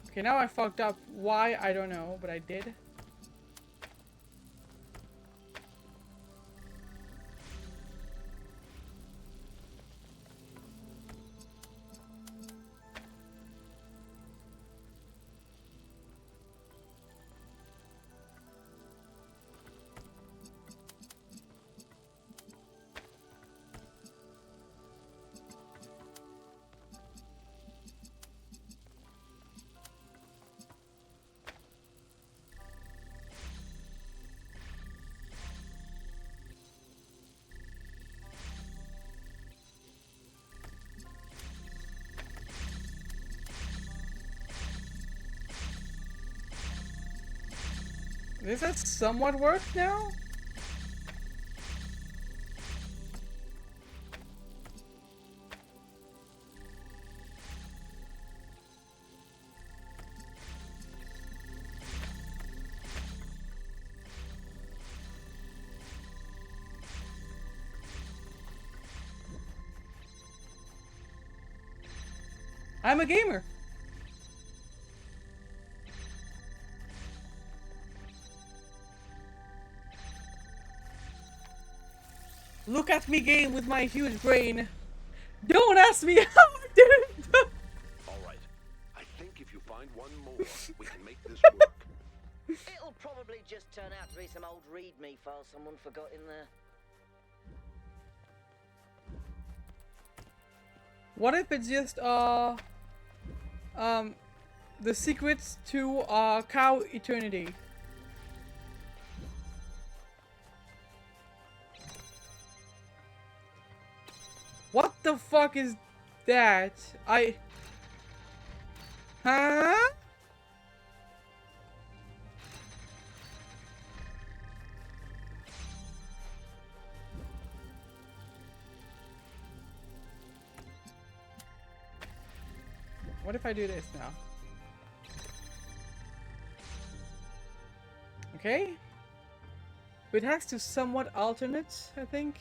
Okay, now I fucked up. Why? I don't know, but I did. This has somewhat worked now? I'm a gamer. Look at me game with my huge brain. Don't ask me how I did it. All right. I think if you find one more, we can make this work. It'll probably just turn out to be some old readme file someone forgot in there. What if it's just the secrets to cow eternity? What the fuck is that? Huh? What if I do this now? Okay. It has to somewhat alternate, I think.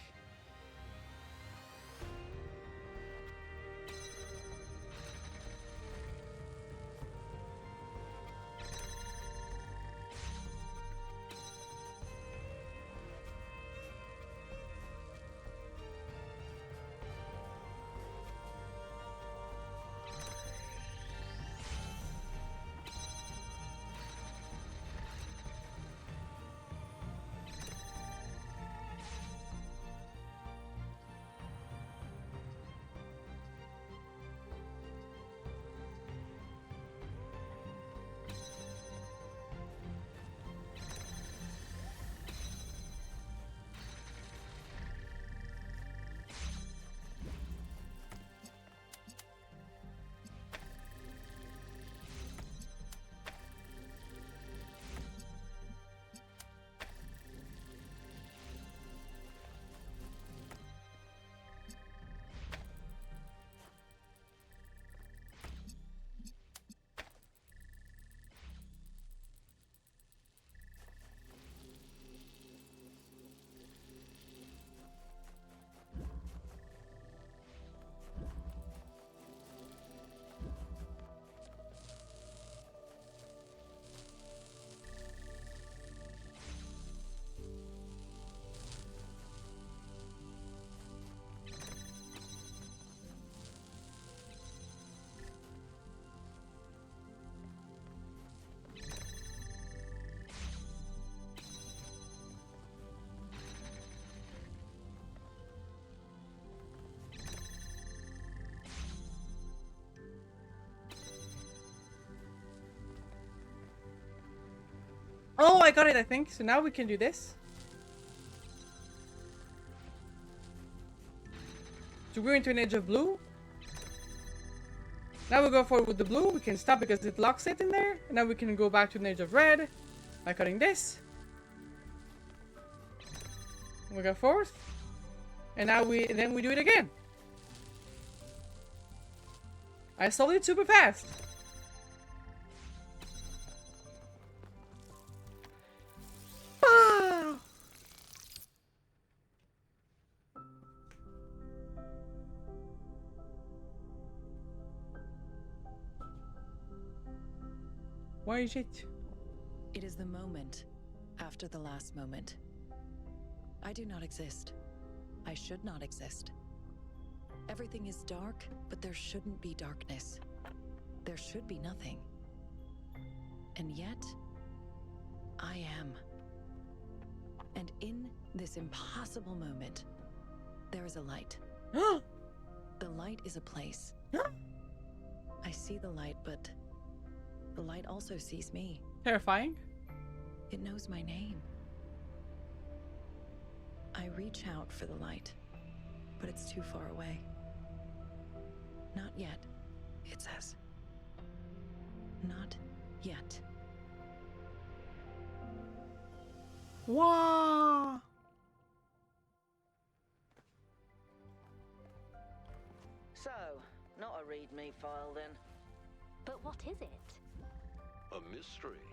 Oh, I got it, I think. So now we can do this. So we're into an edge of blue. Now we go forward with the blue. We can stop because it locks it in there. And now we can go back to an edge of red by cutting this. We go forth. And now then we do it again. I solved it super fast. Ah! Why is it? It is the moment after the last moment. I do not exist. I should not exist. Everything is dark, but there shouldn't be darkness. There should be nothing. And yet, I am. And in this impossible moment, there is a light. The light is a place. I see the light, but the light also sees me. Terrifying. It knows my name. I reach out for the light, but it's too far away. Not yet, it says. Not yet. Wow. So, not a readme file then. But what is it? A mystery.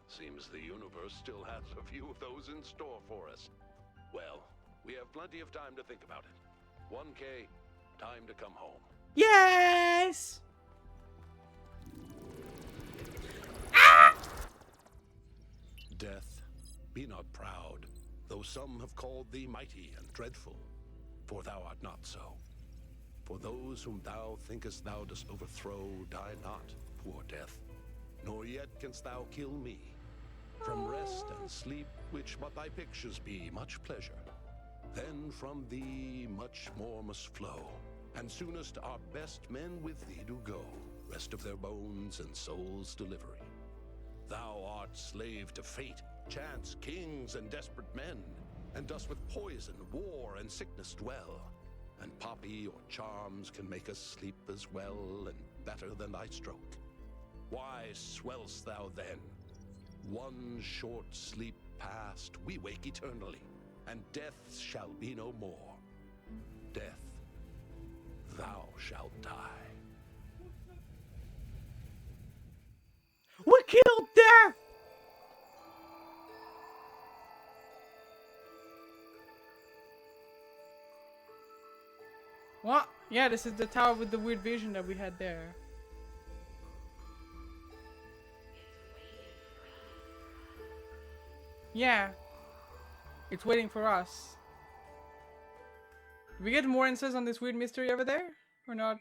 Seems the universe still has a few of those in store for us. Well, we have plenty of time to think about it. 1K, time to come home. Yes! Death, be not proud, though some have called thee mighty and dreadful, for thou art not so. For those whom thou thinkest thou dost overthrow die not, poor Death, nor yet canst thou kill me. From rest and sleep, which but thy pictures be, much pleasure. Then from thee much more must flow, and soonest our best men with thee do go, rest of their bones and souls delivery. Thou art slave to fate, chance, kings, and desperate men, and dost with poison, war, and sickness dwell. And poppy or charms can make us sleep as well and better than thy stroke. Why swell'st thou then? One short sleep past, we wake eternally, and death shall be no more. Death, thou shalt die. We killed Death! What? Yeah, this is the tower with the weird vision that we had there. Yeah. It's waiting for us. Did we get more insights on this weird mystery over there? Or not?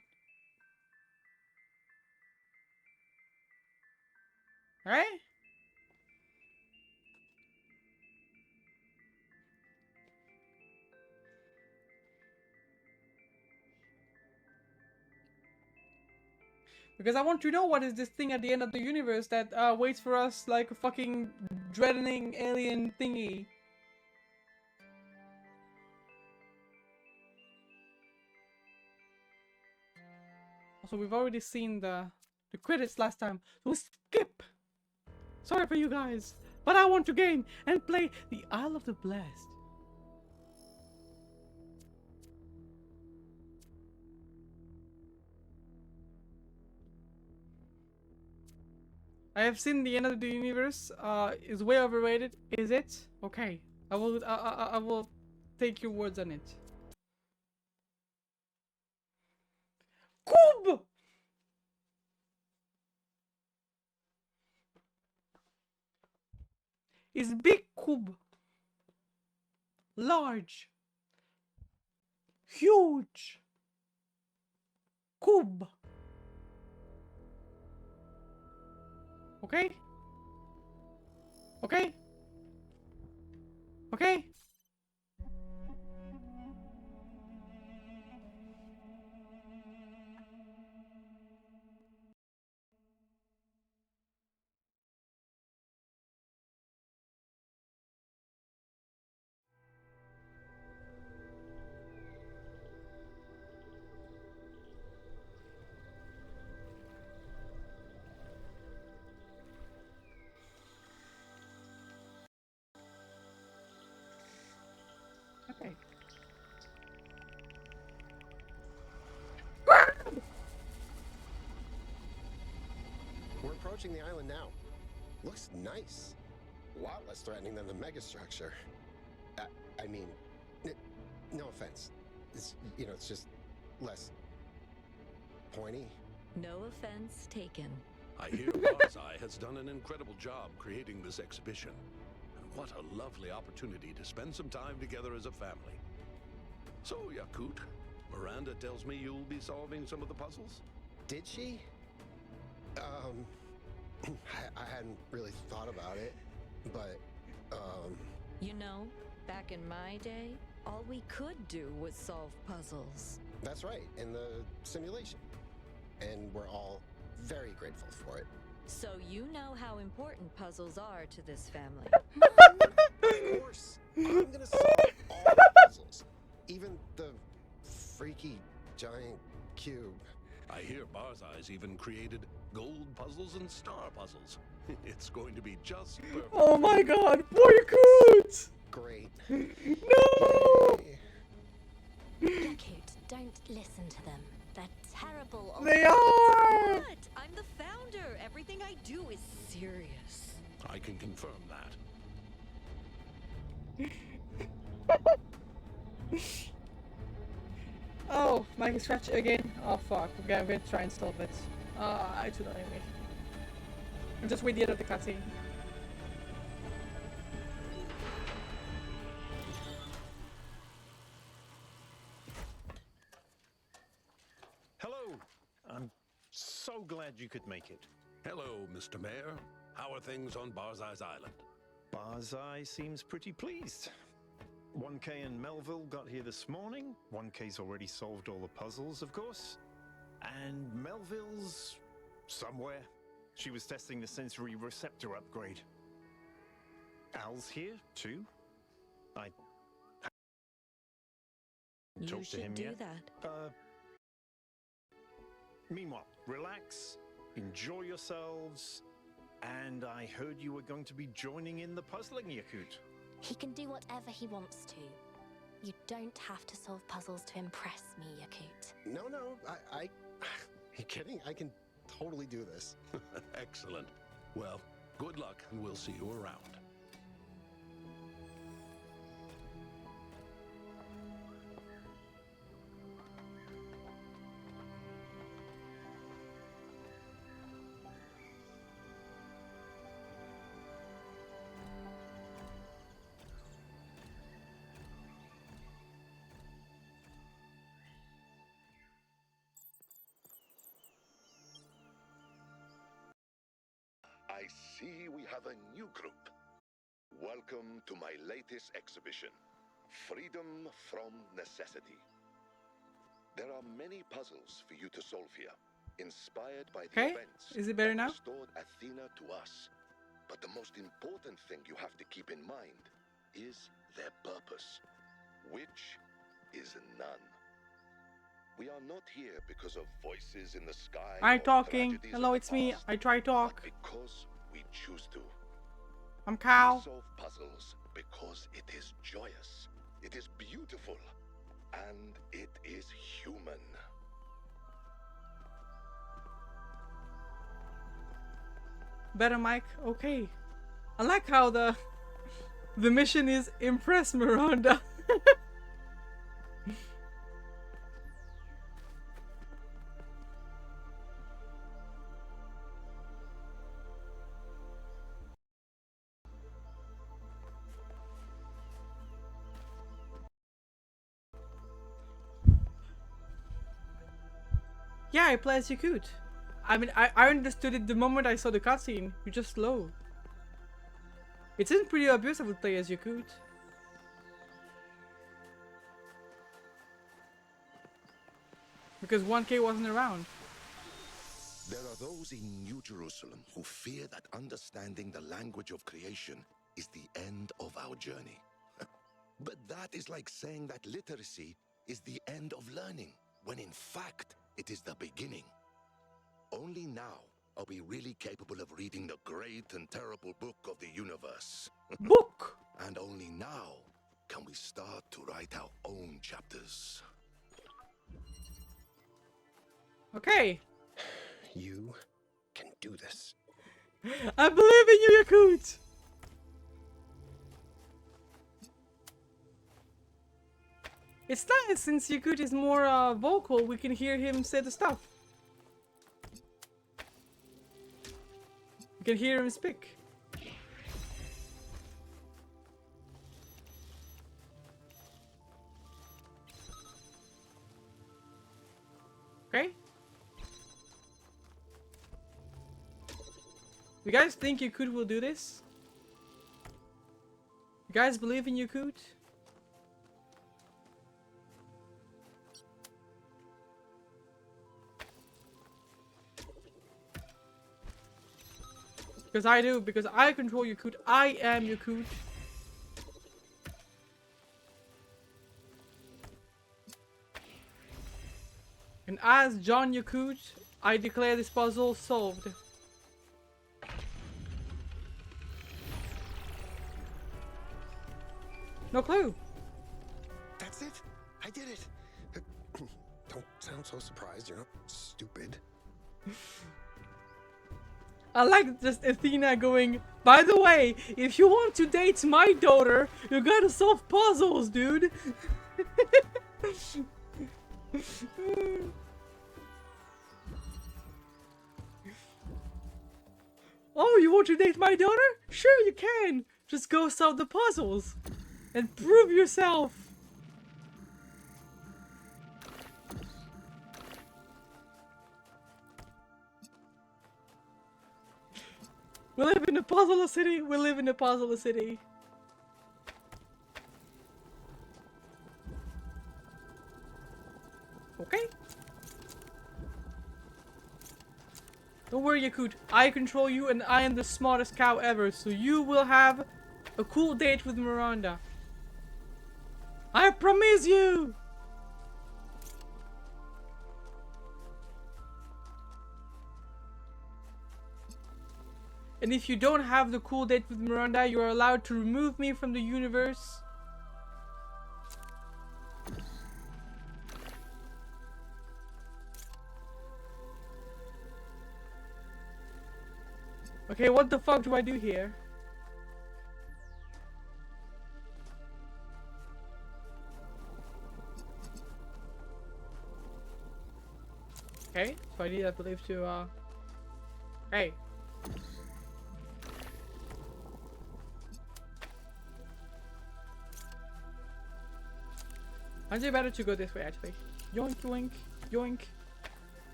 Right? Because I want to know what is this thing at the end of the universe that waits for us like a fucking dreading alien thingy. Also, we've already seen the credits last time, so skip! Sorry for you guys, but I want to game and play the Isle of the Blessed. I have seen the end of the universe. Is way overrated. Is it? Okay. I will take your words on it. Cube. Is big cube. Large. Huge. Cube. Okay? Okay? Okay? Okay. We're approaching the island now. Looks nice. A lot less threatening than the megastructure. I mean, no offense. It's, you know, it's just less pointy. No offense taken. I hear Barzai has done an incredible job creating this exhibition. And what a lovely opportunity to spend some time together as a family. So, Yakut, Miranda tells me you'll be solving some of the puzzles? Did she? I hadn't really thought about it, but, You know, back in my day, all we could do was solve puzzles. that's right, in the simulation. And we're all very grateful for it. So you know how important puzzles are to this family. Of course, I'm gonna solve all the puzzles. Even the freaky giant cube. I hear Barzai's even created gold puzzles and star puzzles. It's going to be just perfect. Oh my god, poor Yakut! Great. No! Yakut, don't listen to them. They're terrible. They are! What? I'm the founder. Everything I do is serious. I can confirm that. Oh, Mike is scratch again. Oh fuck, we're gonna try and solve it. I do not anyway. And just wait the end of the cutscene. So glad you could make it. Hello, Mr. Mayor. How are things on Barzai's Island? Barzai seems pretty pleased. 1K and Melville got here this morning. 1K's already solved all the puzzles, of course. And Melville's somewhere. She was testing the sensory receptor upgrade. Al's here, too. I You talked to should him do yet. that. Meanwhile, relax, enjoy yourselves, and I heard you were going to be joining in the puzzling, Yakut. He can do whatever he wants to. You don't have to solve puzzles to impress me, Yakut. No, you kidding? I can totally do this. Excellent. Well, good luck, and we'll see you around. I see we have a new group. Welcome to my latest exhibition, Freedom from Necessity. There are many puzzles for you to solve here, inspired by the Okay, events is it better that now? restored Athena to us. But the most important thing you have to keep in mind is their purpose, which is none. We are not here because of voices in the sky. I'm or talking. tragedies Hello, of the it's me. past, I try talk. but because we choose to. I'm We Cal. solve puzzles because it is joyous, it is beautiful, and it is human. Better mic. Okay. I like how the mission is impress Miranda. Yeah, I play as Yakut. I mean, I understood it the moment I saw the cutscene. You're just slow. It isn't pretty obvious I would play as Yakut. Because 1K wasn't around. There are those in New Jerusalem who fear that understanding the language of creation is the end of our journey. But that is like saying that literacy is the end of learning, when in fact it is the beginning. Only now are we really capable of reading the great and terrible book of the universe. Book! And only now can we start to write our own chapters. Okay. You can do this. I believe in you, Yakut! It's nice since Yakut is more vocal, we can hear him say the stuff. We can hear him speak. Okay. You guys think Yakut will do this? You guys believe in Yakut? Because I do, because I control Yakut. I am Yakut. And as John Yakut, I declare this puzzle solved. No clue. That's it. I did it. Don't sound so surprised. You're not stupid. I like just Athena going, by the way, if you want to date my daughter, you gotta solve puzzles, dude. Oh, you want to date my daughter? Sure you can. Just go solve the puzzles. And prove yourself. We live in a puzzle city. We live in a puzzle city. Okay. Don't worry, Yakut. I control you and I am the smartest cow ever, so you will have a cool date with Miranda. I promise you! And if you don't have the cool date with Miranda, you are allowed to remove me from the universe. Okay, what the fuck do I do here? Okay, so I need, I believe, to, hey. I'd say better to go this way, actually. Yoink, yoink, yoink.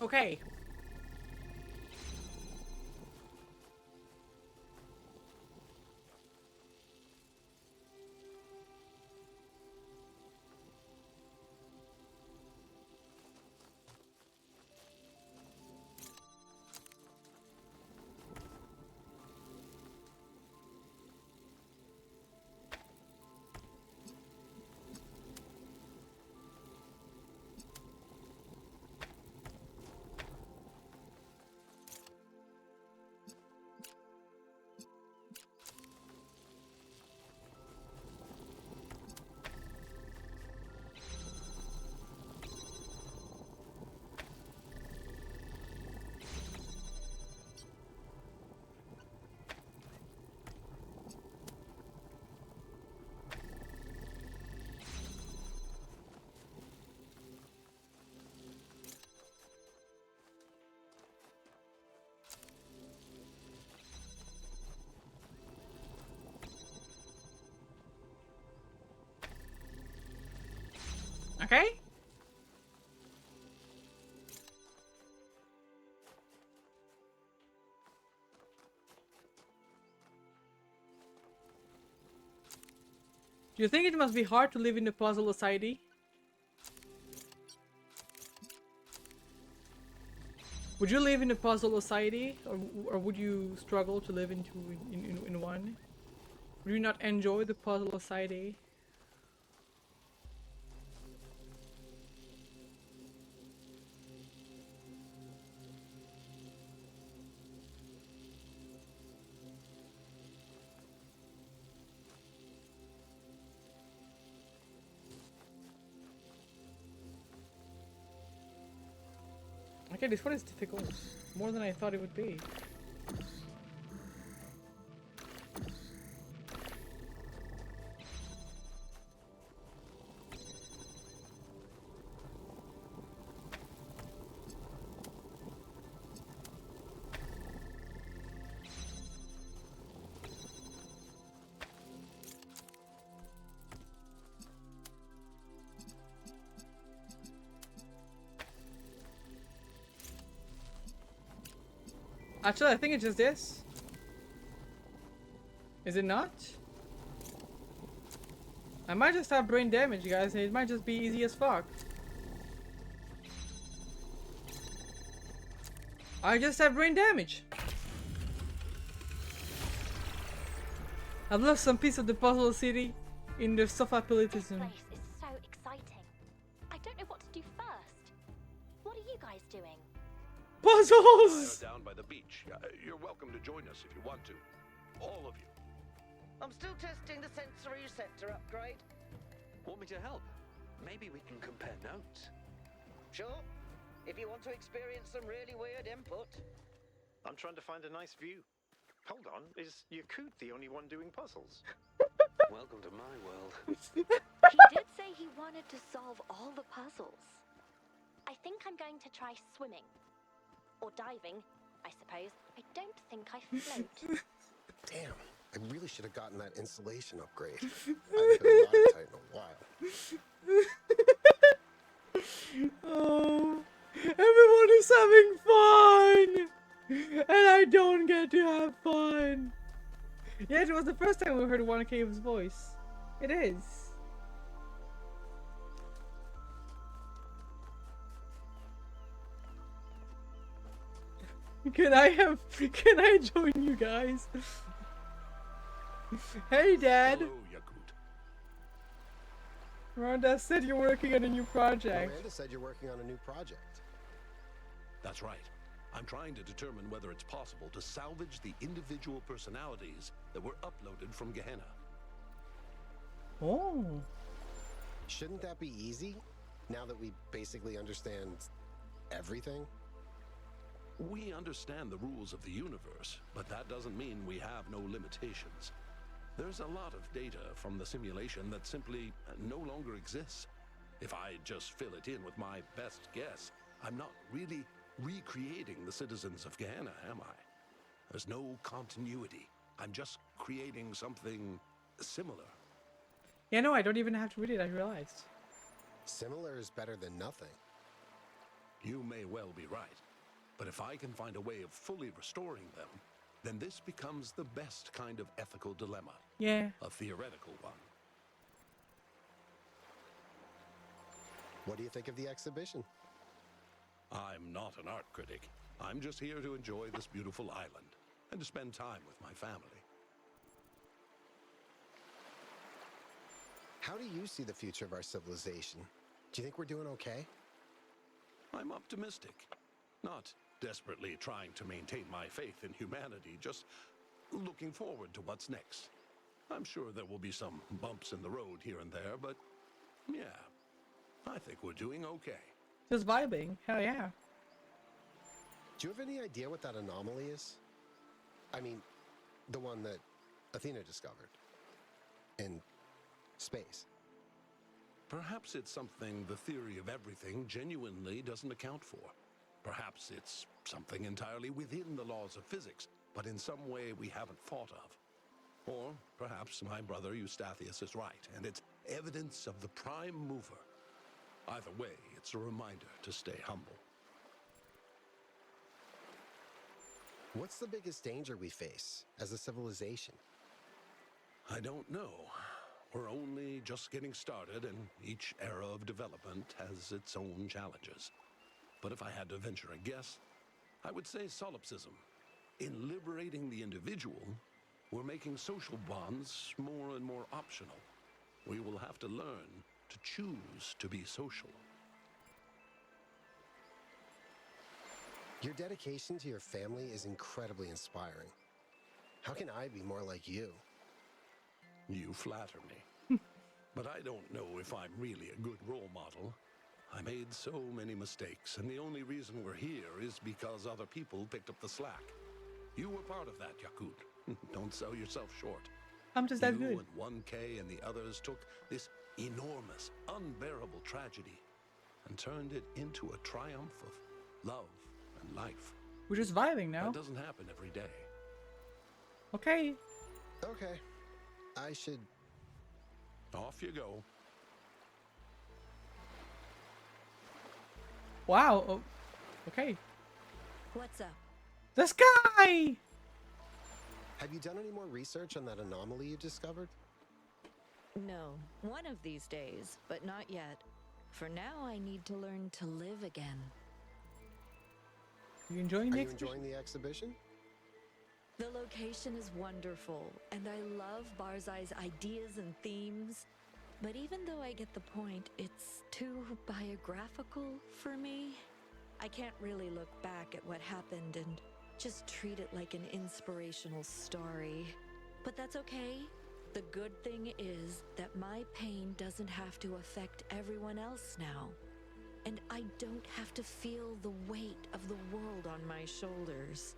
Okay. Okay? Do you think it must be hard to live in a puzzle society? Would you live in a puzzle society, or would you struggle to live in one? Would you not enjoy the puzzle society? Okay, this one is difficult. More than I thought it would be. Actually, I think it's just this. Is it not? I might just have brain damage, guys, and it might just be easy as fuck. I just have brain damage. I've lost some piece of the puzzle city in the sofa This politism. place is so exciting. I don't know what to do first. What are you guys doing? puzzles! Down by the beach. You're welcome to join us if you want to. All of you. I'm still testing the sensory receptor upgrade. Want me to help? Maybe we can compare notes. Sure. If you want to experience some really weird input. I'm trying to find a nice view. Hold on, is Yakut the only one doing puzzles? Welcome to my world. He did say he wanted to solve all the puzzles. I think I'm going to try swimming. Or diving, I suppose. I don't think I float. Damn, I really should have gotten that insulation upgrade. I haven't been watertight in a while. Oh, everyone is having fun! And I don't get to have fun! Yeah, it was the first time we heard 1K's voice. It is. Can I join you guys? Hey, Dad! Hello, Yakut. Rhonda said you're working on a new project. Miranda said you're working on a new project. That's right. I'm trying to determine whether it's possible to salvage the individual personalities that were uploaded from Gehenna. Oh. Shouldn't that be easy? Now that we basically understand everything? We understand the rules of the universe, but that doesn't mean we have no limitations. There's a lot of data from the simulation that simply no longer exists. If I just fill it in with my best guess, I'm not really recreating the citizens of Gehenna, am I? There's no continuity. I'm just creating something similar. Yeah, no, I don't even have to read it, I realized. Similar is better than nothing. You may well be right. But if I can find a way of fully restoring them, then this becomes the best kind of ethical dilemma. Yeah. A theoretical one. What do you think of the exhibition? I'm not an art critic. I'm just here to enjoy this beautiful island and to spend time with my family. How do you see the future of our civilization? Do you think we're doing okay? I'm optimistic. Not desperately trying to maintain my faith in humanity, just looking forward to what's next. I'm sure there will be some bumps in the road here and there, but yeah, I think we're doing okay. Just vibing. Hell yeah. Do you have any idea what that anomaly is? I mean, the one that Athena discovered in space. Perhaps it's something the theory of everything genuinely doesn't account for. Perhaps it's something entirely within the laws of physics, but in some way we haven't thought of. Or perhaps my brother Eustathius is right, and it's evidence of the prime mover. Either way, it's a reminder to stay humble. What's the biggest danger we face as a civilization? I don't know. We're only just getting started, and each era of development has its own challenges. But if I had to venture a guess, I would say solipsism. In liberating the individual, we're making social bonds more and more optional. We will have to learn to choose to be social. Your dedication to your family is incredibly inspiring. How can I be more like you? You flatter me. But I don't know if I'm really a good role model. I made so many mistakes, and the only reason we're here is because other people picked up the slack. You were part of that, Yakut. Don't sell yourself short. I'm just that You good. and 1K and the others took this enormous, unbearable tragedy and turned it into a triumph of love and life. We're just vibing now. That doesn't happen every day. Okay. Okay. I should... Off you go. Wow. Oh, okay. What's up? The sky! Have you done any more research on that anomaly you discovered? No, one of these days, but not yet. For now, I need to learn to live again. You enjoying Are the you exhibition? enjoying the exhibition? The location is wonderful, and I love Barzai's ideas and themes. But even though I get the point, it's too biographical for me. I can't really look back at what happened and just treat it like an inspirational story. But that's okay. The good thing is that my pain doesn't have to affect everyone else now. And I don't have to feel the weight of the world on my shoulders.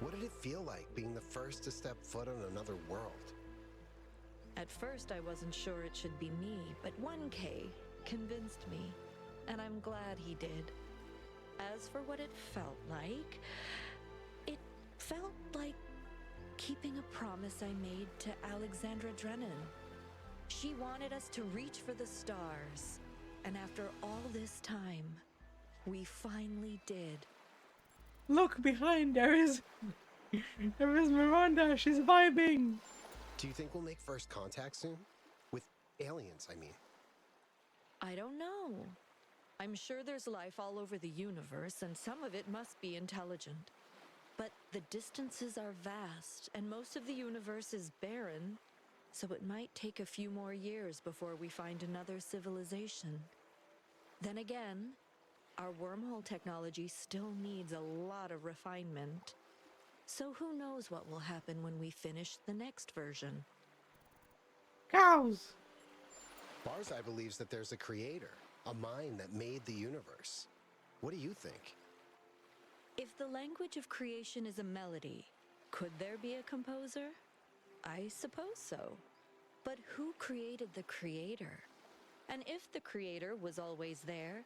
What did it feel like being the first to step foot on another world? At first, I wasn't sure it should be me, but 1K convinced me, and I'm glad he did. As for what it felt like keeping a promise I made to Alexandra Drennan. She wanted us to reach for the stars, and after all this time, we finally did. Look behind, there is Miranda, she's vibing. Do you think we'll make first contact soon? With aliens, I mean. I don't know. I'm sure there's life all over the universe, and some of it must be intelligent. But the distances are vast, and most of the universe is barren, so it might take a few more years before we find another civilization. Then again, our wormhole technology still needs a lot of refinement. So who knows what will happen when we finish the next version? Cows! Barzai believes that there's a creator, a mind that made the universe. What do you think? If the language of creation is a melody, could there be a composer? I suppose so. But who created the creator? And if the creator was always there,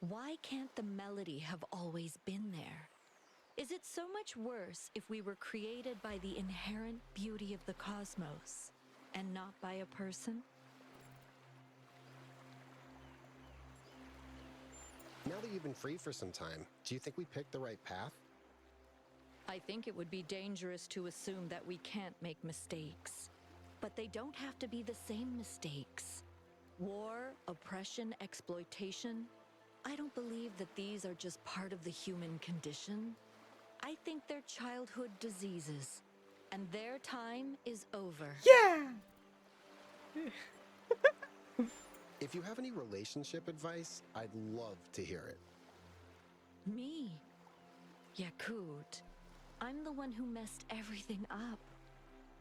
why can't the melody have always been there? Is it so much worse if we were created by the inherent beauty of the cosmos and not by a person? Now that you've been free for some time, do you think we picked the right path? I think it would be dangerous to assume that we can't make mistakes. But they don't have to be the same mistakes. War, oppression, exploitation. I don't believe that these are just part of the human condition. I think they're childhood diseases, and their time is over. Yeah! If you have any relationship advice, I'd love to hear it. Me? Yakut. I'm the one who messed everything up.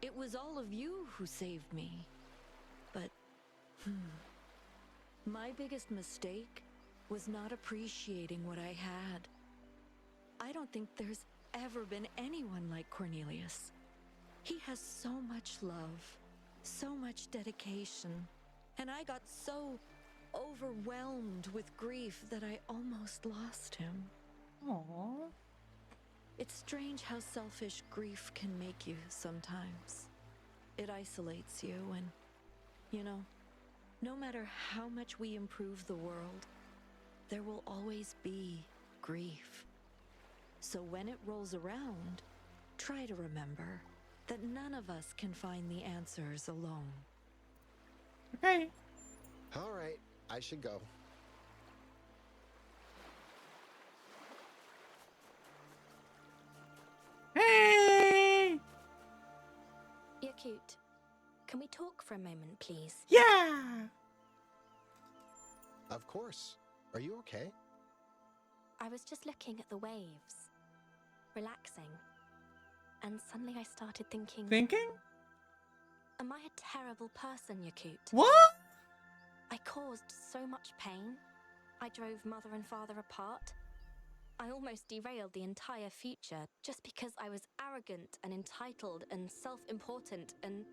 It was all of you who saved me. But, my biggest mistake was not appreciating what I had. I don't think there's ever been anyone like Cornelius. He has so much love, so much dedication, and I got so overwhelmed with grief that I almost lost him. Aww. It's strange how selfish grief can make you sometimes. It isolates you and, you know, no matter how much we improve the world, there will always be grief. So when it rolls around, try to remember that none of us can find the answers alone. Okay. All right, I should go. Hey! You're cute. Can we talk for a moment, please? Yeah! Of course. Are you okay? I was just looking at the waves, relaxing, and suddenly I started thinking, Thinking? am I a terrible person, Yakut? What? I caused so much pain. I drove mother and father apart. I almost derailed the entire future just because I was arrogant and entitled and self-important, and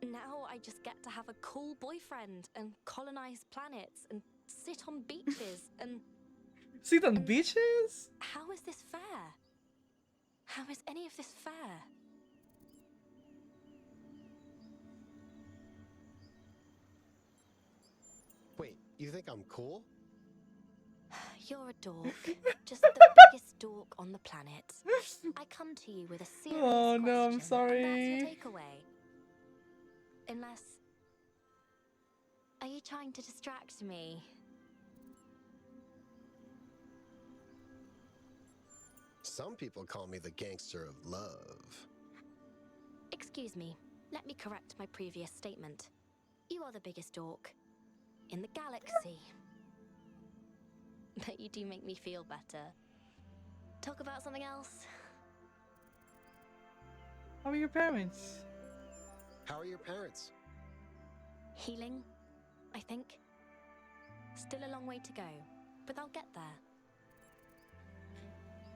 now I just get to have a cool boyfriend and colonize planets and sit on beaches and... Sit on beaches? How is this fair? How is any of this fair? Wait, you think I'm cool? You're a dork. Just the biggest dork on the planet. I come to you with a serious Oh, question, no, I'm and that's sorry. your takeaway. Unless... Are you trying to distract me? Some people call me the gangster of love. Excuse me. Let me correct my previous statement. You are the biggest dork in the galaxy. but you do make me feel better. Talk about something else? How are your parents? How are your parents? Healing, I think. Still a long way to go, but I'll get there.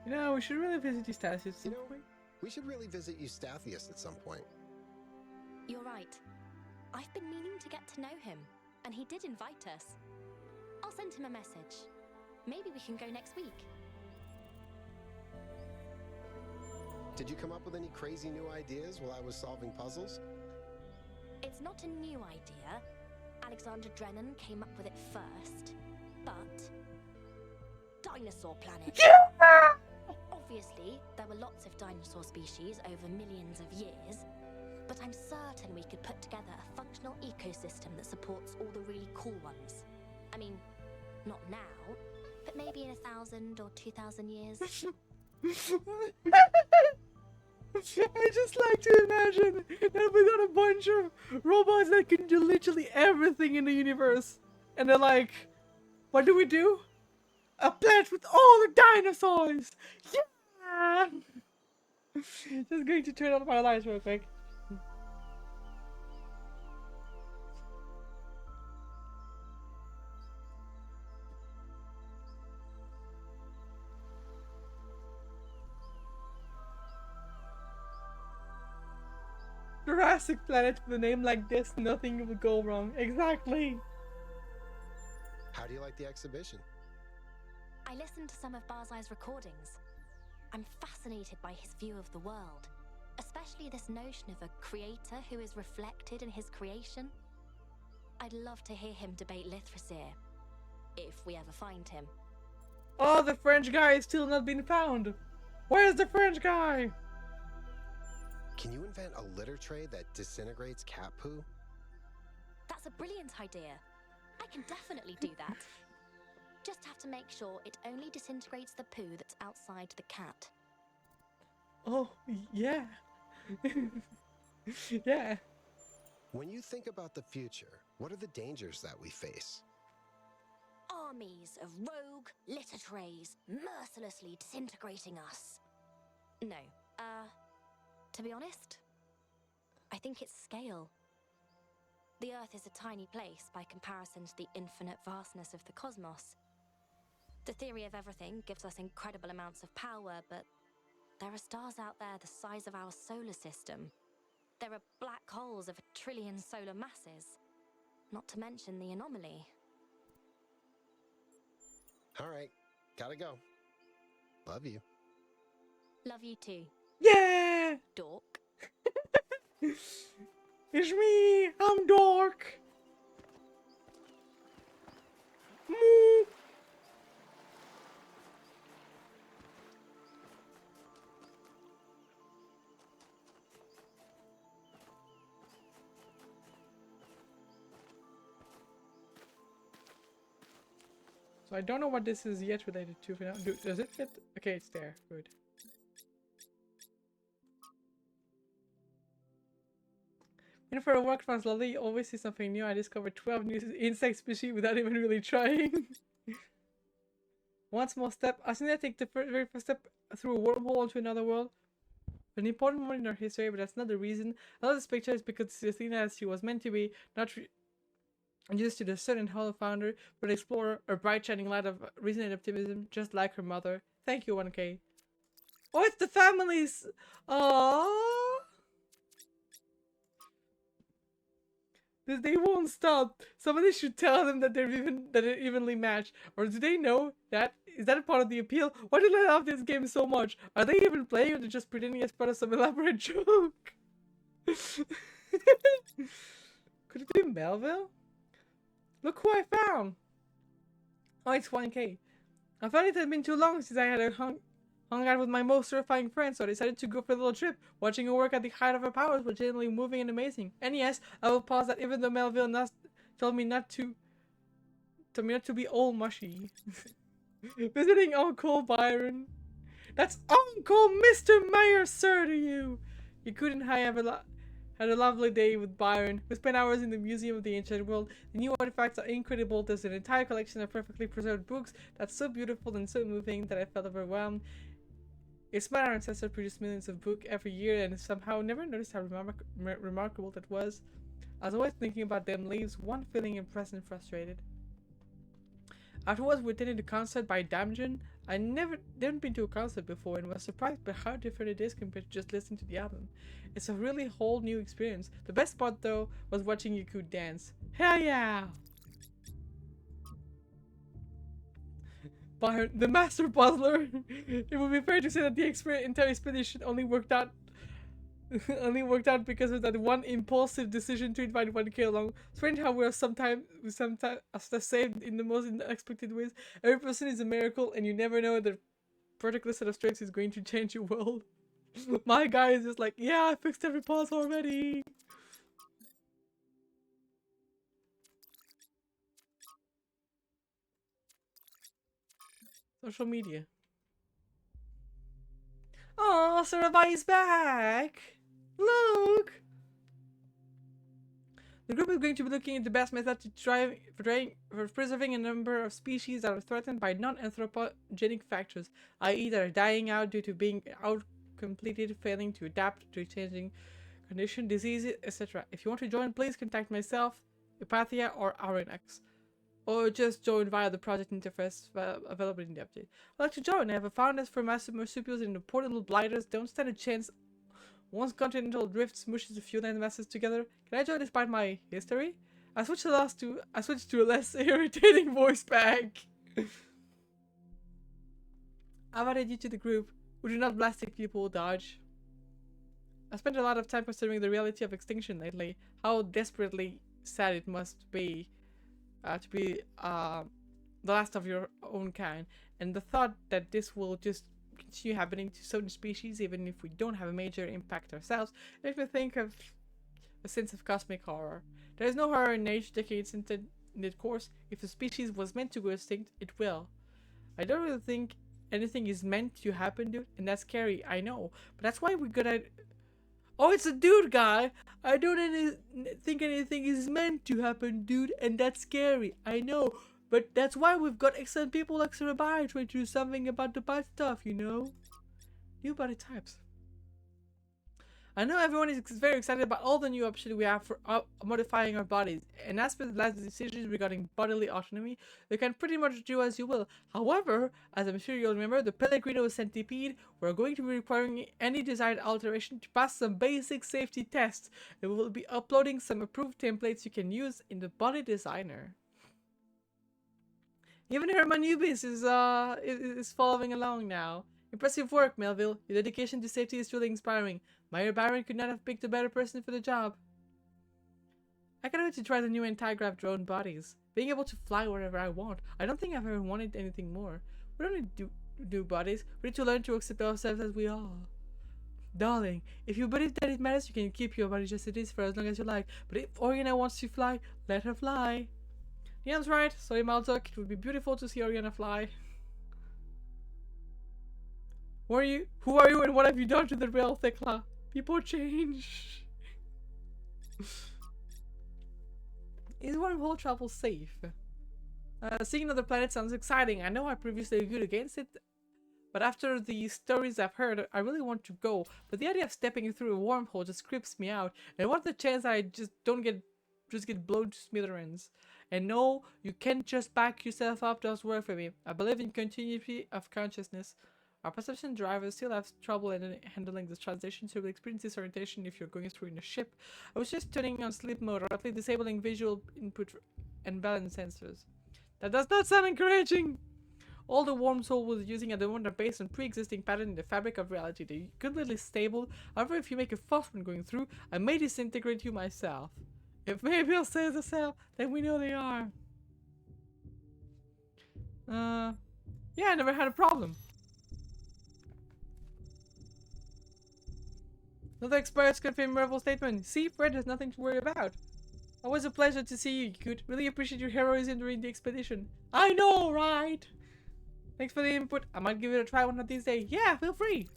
You know, we should really visit Eustachius at some point. We should really visit Eustathius at some point. You're right. I've been meaning to get to know him, and he did invite us. I'll send him a message. Maybe we can go next week. Did you come up with any crazy new ideas while I was solving puzzles? It's not a new idea. Alexander Drennan came up with it first, but... Dinosaur planet. Yeah! Obviously, there were lots of dinosaur species over millions of years, but I'm certain we could put together a functional ecosystem that supports all the really cool ones. I mean, not now, but maybe in 1,000 or 2,000 years. I just like to imagine that we got a bunch of robots that can do literally everything in the universe. And they're like, what do we do? A planet with all the dinosaurs! Yeah! Just going to turn on my lights real quick. Jurassic Planet with a name like this, nothing will go wrong. Exactly! How do you like the exhibition? I listened to some of Barzai's recordings. I'm fascinated by his view of the world, especially this notion of a creator who is reflected in his creation. I'd love to hear him debate Lithrasir, if we ever find him. Oh, the French guy is still not been found! Where's the French guy? Can you invent a litter tray that disintegrates cat poo? That's a brilliant idea. I can definitely do that. Just have to make sure it only disintegrates the poo that's outside the cat. Oh, yeah. Yeah. When you think about the future, what are the dangers that we face? Armies of rogue litter trays mercilessly disintegrating us. No, to be honest, I think it's scale. The Earth is a tiny place by comparison to the infinite vastness of the cosmos. The theory of everything gives us incredible amounts of power, but there are stars out there the size of our solar system. There are black holes of 1 trillion solar masses, not to mention the anomaly. All right, gotta go. Love you. Love you too, Yeah! dork. It's me! I'm Dork! Moo! So I don't know what this is yet related to for now. Does it fit? Okay, it's there. Good. And for a work from slowly, you always see something new. I discovered 12 new insect species without even really trying. One small step. I think I take the very first step through a wormhole onto another world. An important moment in our history, but that's not the reason. I love this picture is because Athena, as she was meant to be, not used to the sun and hollow founder, but explorer, a bright shining light of reason and optimism, just like her mother. Thank you, 1K. Oh, it's the families! Aww! They won't stop. Somebody should tell them that they're evenly matched. Or do they know that? Is that a part of the appeal? Why do they love this game so much? Are they even playing or they're just pretending it's part of some elaborate joke? Could it be Melville? Look who I found! Oh, it's 1K. I found it had been too long since I had hung out with my most terrifying friend, so I decided to go for a little trip. Watching her work at the height of her powers was genuinely moving and amazing. And yes, I will pause that even though Melville told me not to be all mushy. Visiting Uncle Byron. That's Uncle Mr. Mayor, sir, to you. You couldn't have Had a lovely day with Byron. We spent hours in the Museum of the Ancient World. The new artifacts are incredible. There's an entire collection of perfectly preserved books that's so beautiful and so moving that I felt overwhelmed. It's my ancestor produced millions of books every year and somehow never noticed how remarkable that was. I was always thinking about them leaves one feeling impressed and frustrated. Afterwards, we attended a concert by Damjon. I never been to a concert before and was surprised by how different it is compared to just listening to the album. It's a really whole new experience. The best part though was watching Yuku dance. Hell yeah! Byron, the master puzzler. It would be fair to say that the entire expedition only worked out because of that one impulsive decision to invite 1K along. Strange how we are sometimes the same in the most unexpected ways. Every person is a miracle and you never know the particular set of strengths is going to change your world. My guy is just like, yeah, I fixed every puzzle already. Social media. Oh, Sarabai is back! Look! The group is going to be looking at the best method to try for preserving a number of species that are threatened by non-anthropogenic factors, i.e. that are dying out due to being out-completed, failing to adapt to changing condition, diseases, etc. If you want to join, please contact myself, Epathia, or Aurenax. Or just join via the project interface available in the update. I'd like to join. I have found as for massive marsupials and important little blighters don't stand a chance. Once continental drift smooshes a few land masses together, can I join despite my history? I switched to a less irritating voice pack. I've added you to the group. We do not plastic people dodge. I spent a lot of time considering the reality of extinction lately. How desperately sad it must be to be the last of your own kind, and the thought that this will just continue happening to certain species even if we don't have a major impact ourselves makes me think of a sense of cosmic horror. There is no horror in age decades into it course. If a species was meant to go extinct, it will. I don't really think anything is meant to happen, dude, and that's scary, I know, but that's why we gotta... Oh, it's a dude guy! I don't think anything is meant to happen, dude, and that's scary, I know. But that's why we've got excellent people like Sarabai trying to do something about the bad stuff, you know? New body types. I know everyone is very excited about all the new options we have for modifying our bodies, and as for the last decisions regarding bodily autonomy, you can pretty much do as you will. However, as I'm sure you'll remember, the Pellegrino Centipede, we're going to be requiring any desired alteration to pass some basic safety tests, and we will be uploading some approved templates you can use in the Body Designer. Even Herman Nubis is following along now. Impressive work, Melville. Your dedication to safety is truly inspiring. Meyer Byron could not have picked a better person for the job. I can't wait to try the new anti-grav drone bodies. Being able to fly wherever I want. I don't think I've ever wanted anything more. We don't need to do bodies. We need to learn to accept ourselves as we are. Darling, if you believe that it matters, you can keep your body just as it is for as long as you like. But if Oriana wants to fly, let her fly. Ian's right. Sorry, Maltok. It would be beautiful to see Oriana fly. Who are you and what have you done to the real Thekla? People change. Is wormhole travel safe? Seeing another planet sounds exciting. I know I previously argued against it, but after the stories I've heard, I really want to go. But the idea of stepping through a wormhole just creeps me out. And what's the chance I just get blown to smithereens? And no, you can't just back yourself up. Just work for me. I believe in continuity of consciousness. Our perception drivers still have trouble in handling this transition, so you'll experience disorientation if you're going through in a ship. I was just turning on sleep mode, or at least disabling visual input and balance sensors. That does not sound encouraging! All the wormhole was using at the moment are based on pre-existing pattern in the fabric of reality. They're completely stable. However, if you make a fuss when going through, I may disintegrate you myself. If maybe I'll say the cell, then we know they are. Yeah, I never had a problem. Another experts confirm Marvel statement. See, Fred has nothing to worry about. Always a pleasure to see you. Could really appreciate your heroism during the expedition. I know, right? Thanks for the input. I might give it a try one of these days. Yeah, feel free.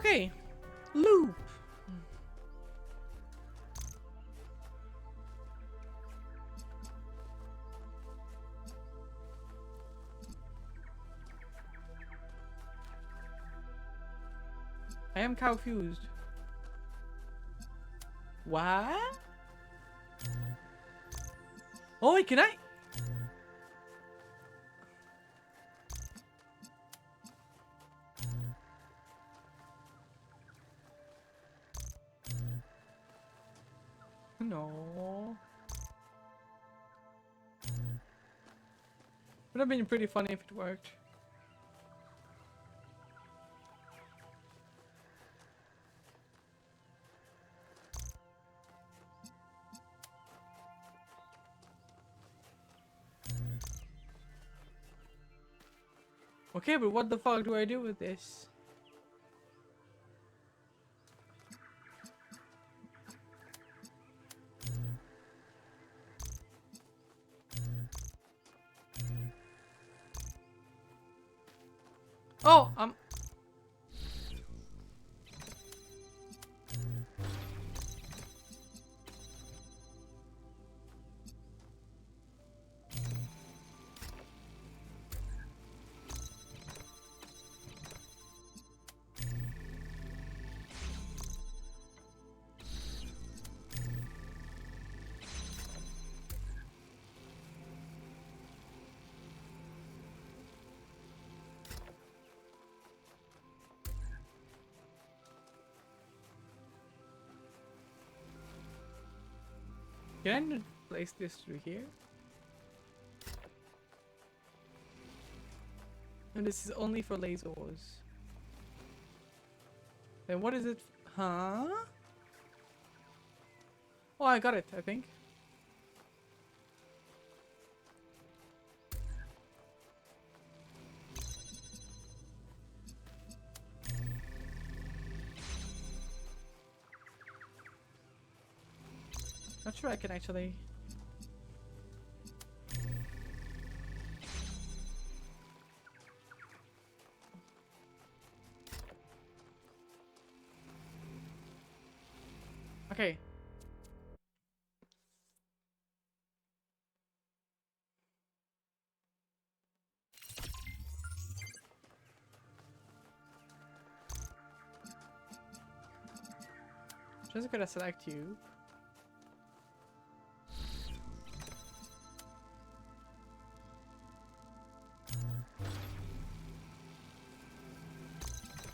Okay. Loop. I am confused. What? Oh wait, can I? No. Would have been pretty funny if it worked. Okay, but what the fuck do I do with this? Oh, can I place this through here? And this is only for lasers. Then what is it? Huh? Oh, I got it, I think. Not sure I can actually. Okay. Just gonna select you.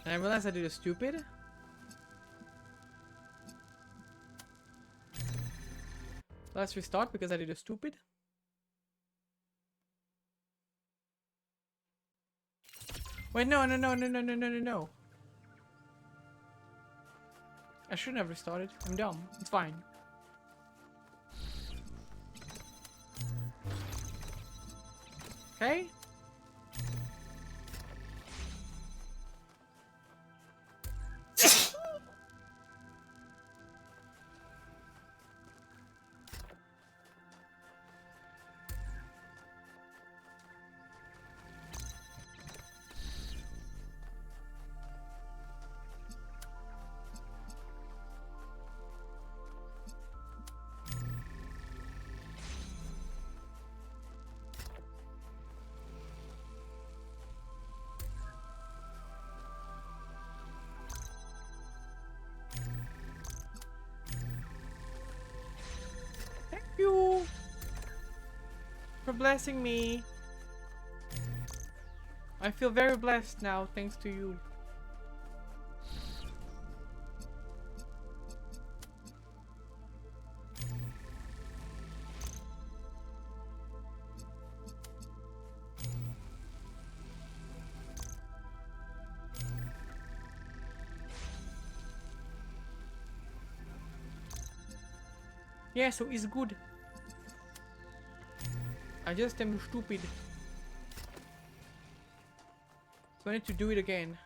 And I realized I did a stupid. Let's restart because I did a stupid. Wait, no. I shouldn't have restarted. I'm dumb. It's fine. Okay. Thank you for blessing me. I feel very blessed now thanks to you. Yeah, so it's good. I just am stupid. So I need to do it again.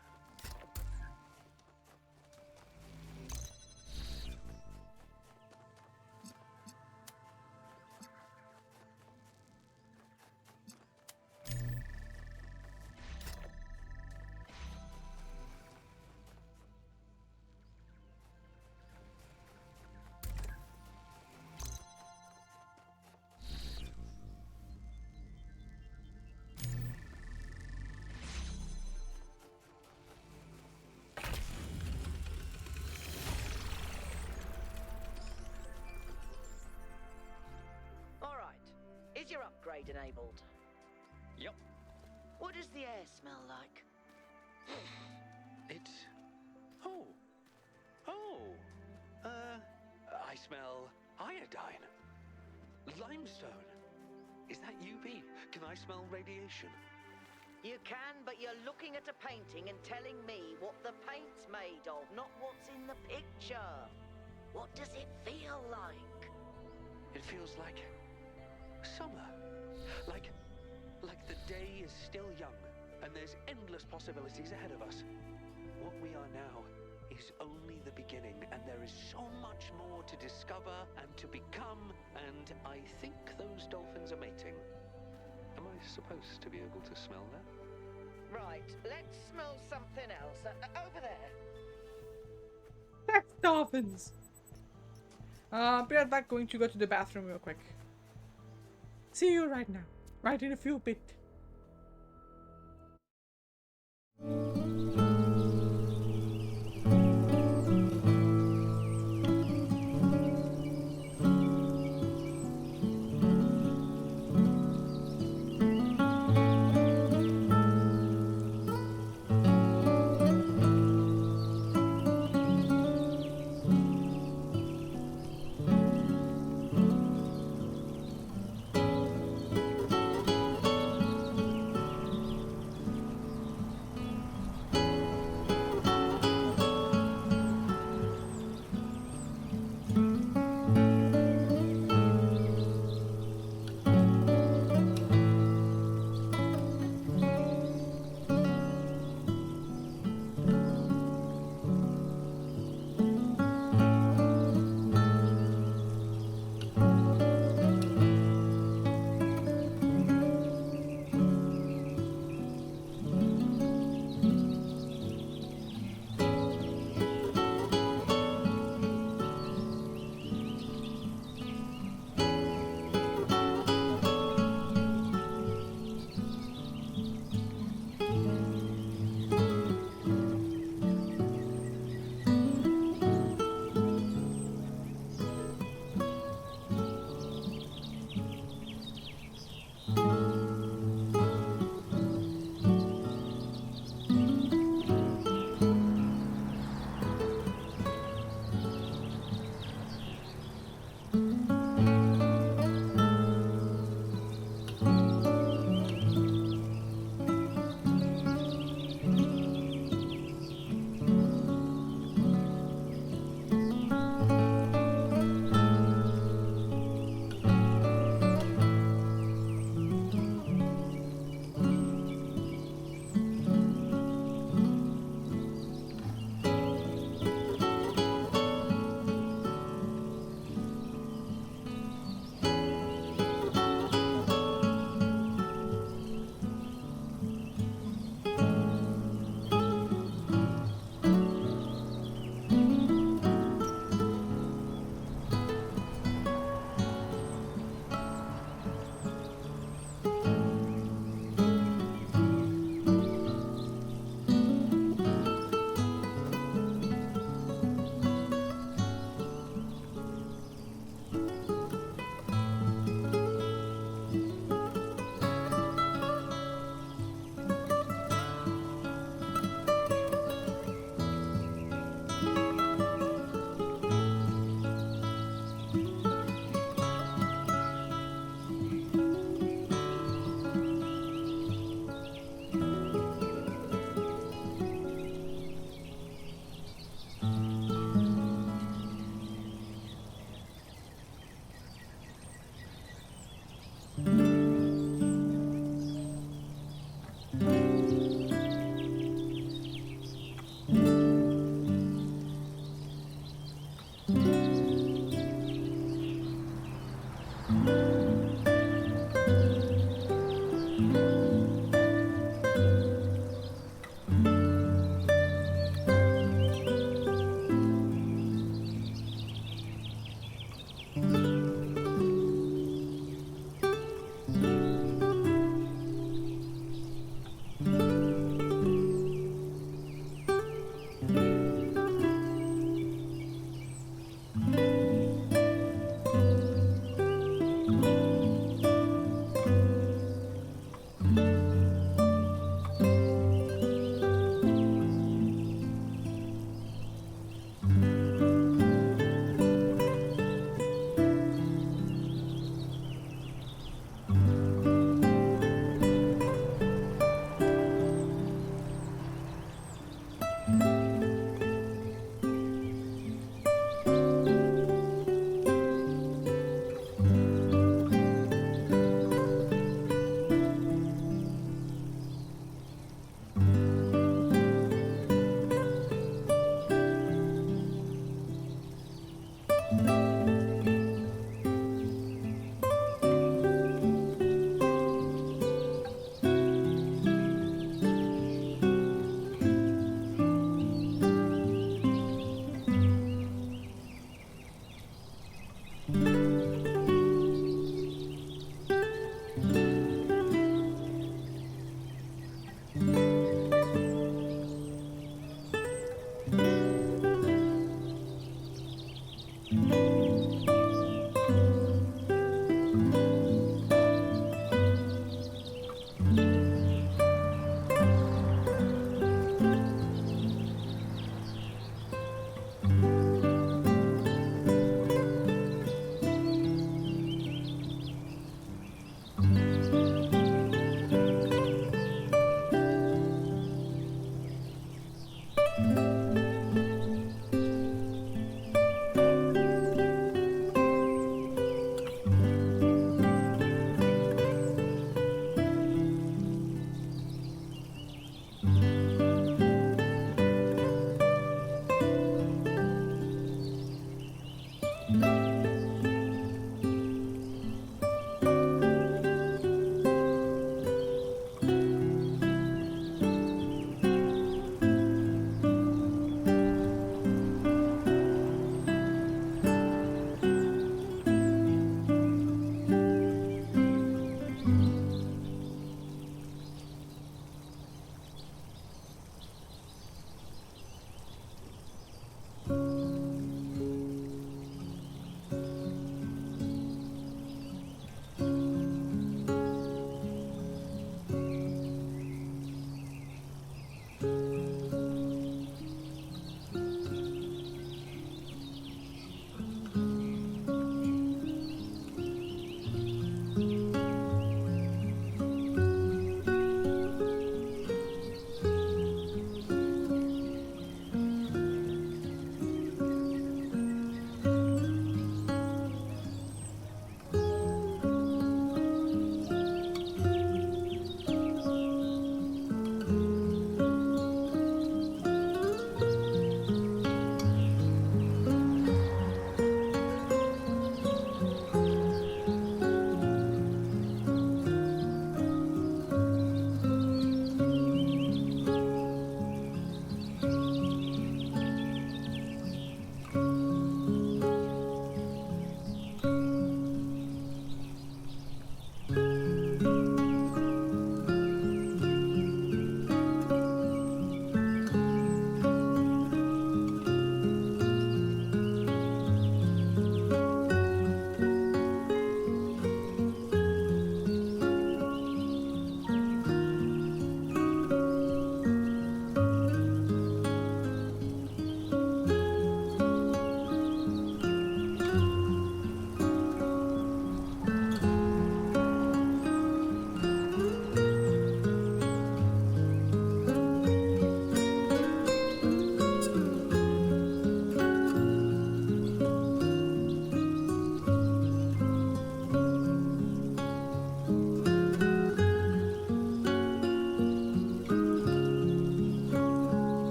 upgrade enabled? Yup. What does the air smell like? It... Oh. Oh. I smell iodine. Limestone. Is that you, Pete? Can I smell radiation? You can, but you're looking at a painting and telling me what the paint's made of, not what's in the picture. What does it feel like? It feels like summer. Like the day is still young, and there's endless possibilities ahead of us. What we are now is only the beginning, and there is so much more to discover and to become, and I think those dolphins are mating. Am I supposed to be able to smell that? Right, let's smell something else. Over there. That's dolphins. Be right back, going to go to the bathroom real quick. See you right now. Right in a few bit.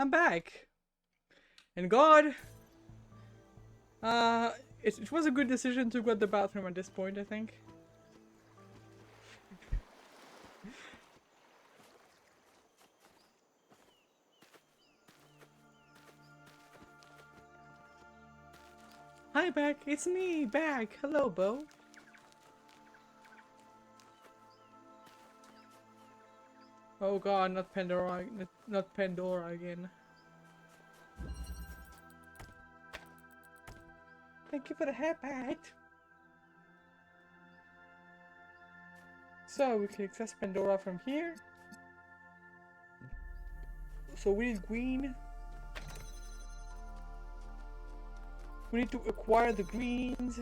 I'm back. And God, it was a good decision to go to the bathroom at this point, I think. Hi, back. It's me, back. Hello, Bo. Oh God, not Pandora, not Pandora again. Thank you for the hat, Pat. So we can access Pandora from here. So we need green. We need to acquire the greens.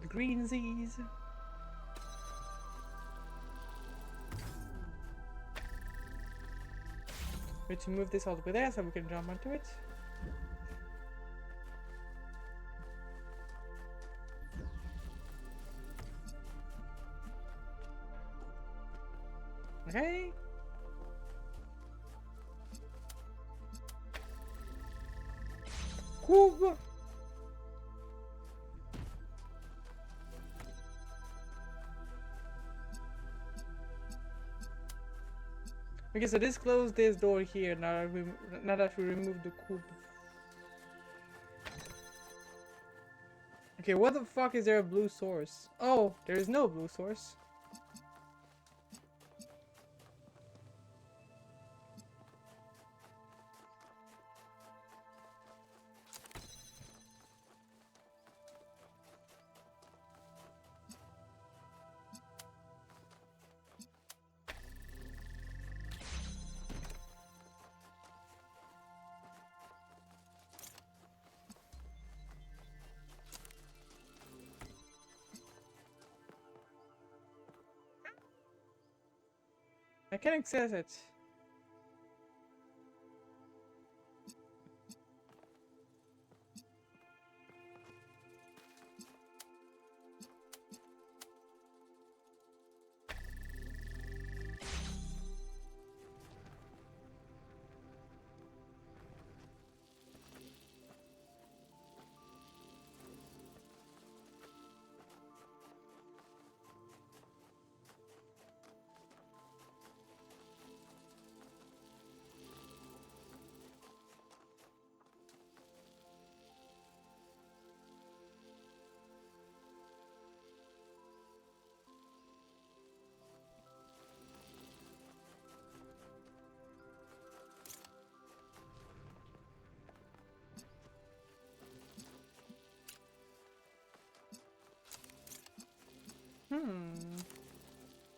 The greensies. We need to move this all the way there so we can jump onto it. Okay. Cool. Okay, so this closed this door here now that we remove the cube. Okay, what the fuck is there a blue source? Oh, there is no blue source. I can access it.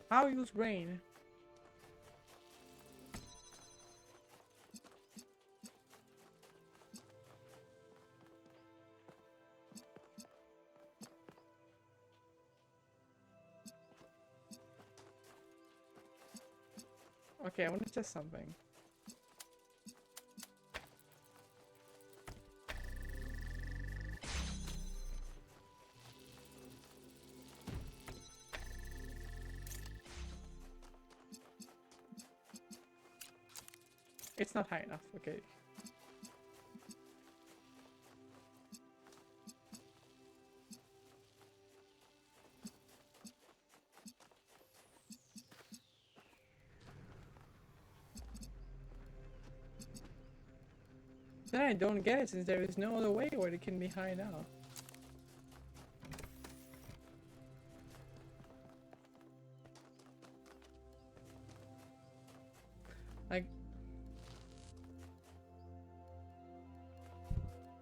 How use brain? Okay, I want to test something. It's not high enough, okay. Then I don't get it since there is no other way where it can be high now. Like,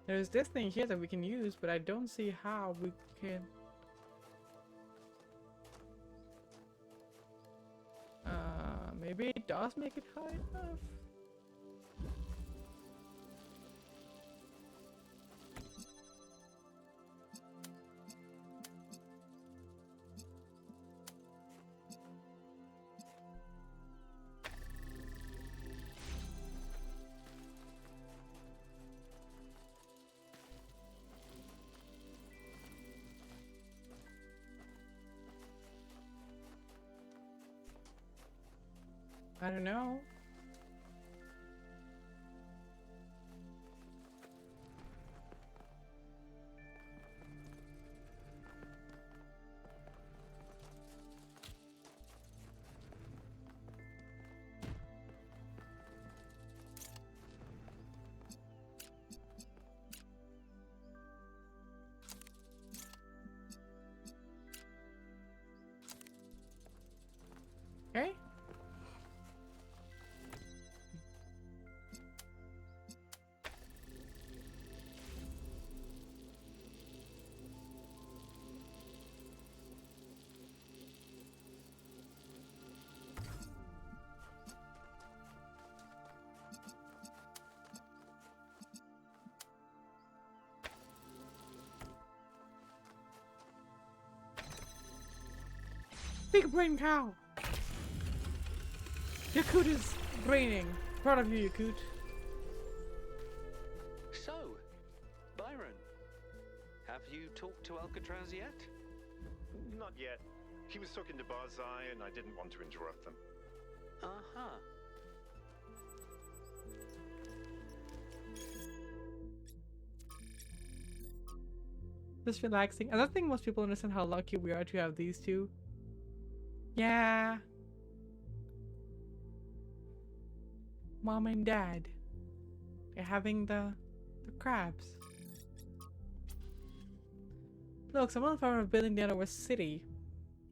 there's this thing here that we can use, but I don't see how we can. Maybe it does make it high enough. I don't know. Okay. Big brain cow! Yakut is braining. Proud of you, Yakut. So, Byron, have you talked to Alcatraz yet? Not yet. He was talking to Barzai, and I didn't want to interrupt them. Uh-huh. Just relaxing. I don't think most people understand how lucky we are to have these two. Yeah. Mom and Dad. They're having the crabs. Look, someone found a building down our city.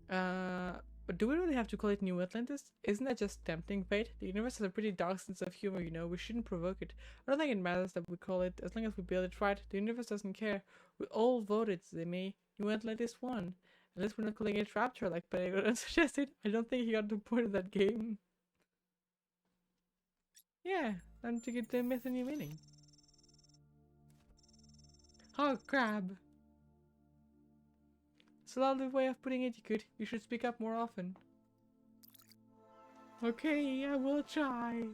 But do we really have to call it New Atlantis? Isn't that just tempting fate? The universe has a pretty dark sense of humor, you know. We shouldn't provoke it. I don't think it matters that we call it, as long as we build it right. The universe doesn't care. We all voted, Zimmy. New Atlantis won. At least we're not calling it Rapture like Pentagon suggested. I don't think he got the point of that game. Yeah, time to give the myth a new meaning. Oh, crab. It's a lovely way of putting it, you should speak up more often. Okay, I will try.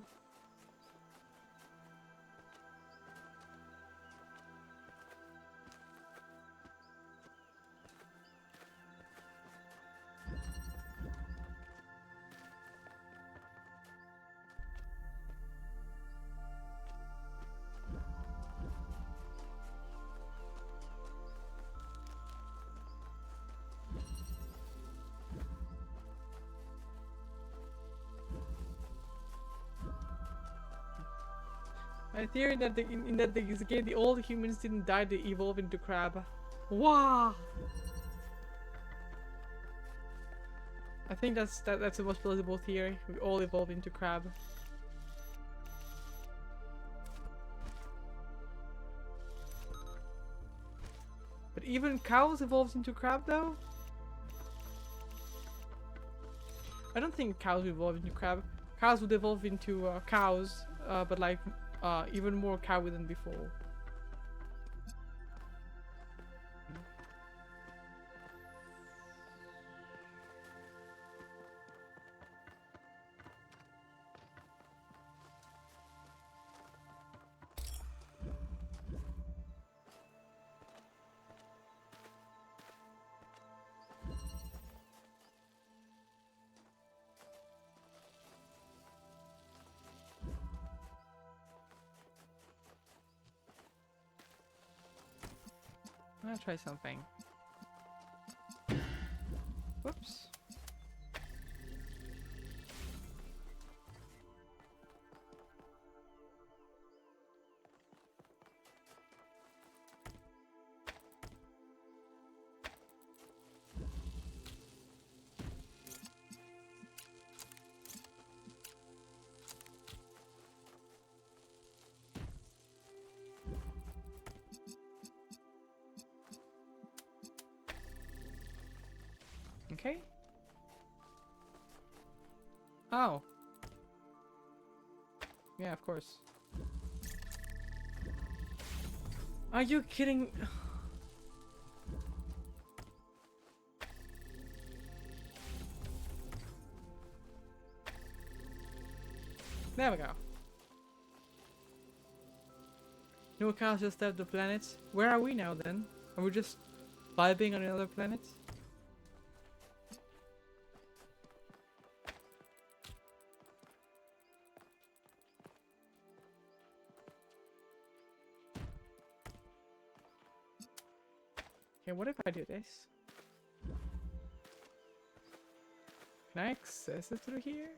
My theory that in that game, the old humans didn't die; they evolved into crab. Wow! I think that's the most plausible theory. We all evolve into crab. But even cows evolved into crab, though. I don't think cows evolve into crab. Cows would evolve into cows, but like even more cowy than before. I'll try something. Whoops. Okay. Oh. Yeah, of course. Are you kidding? There we go. No cows just left the planet. Where are we now then? Are we just vibing on another planet? Okay, what if I do this? Can I access it through here?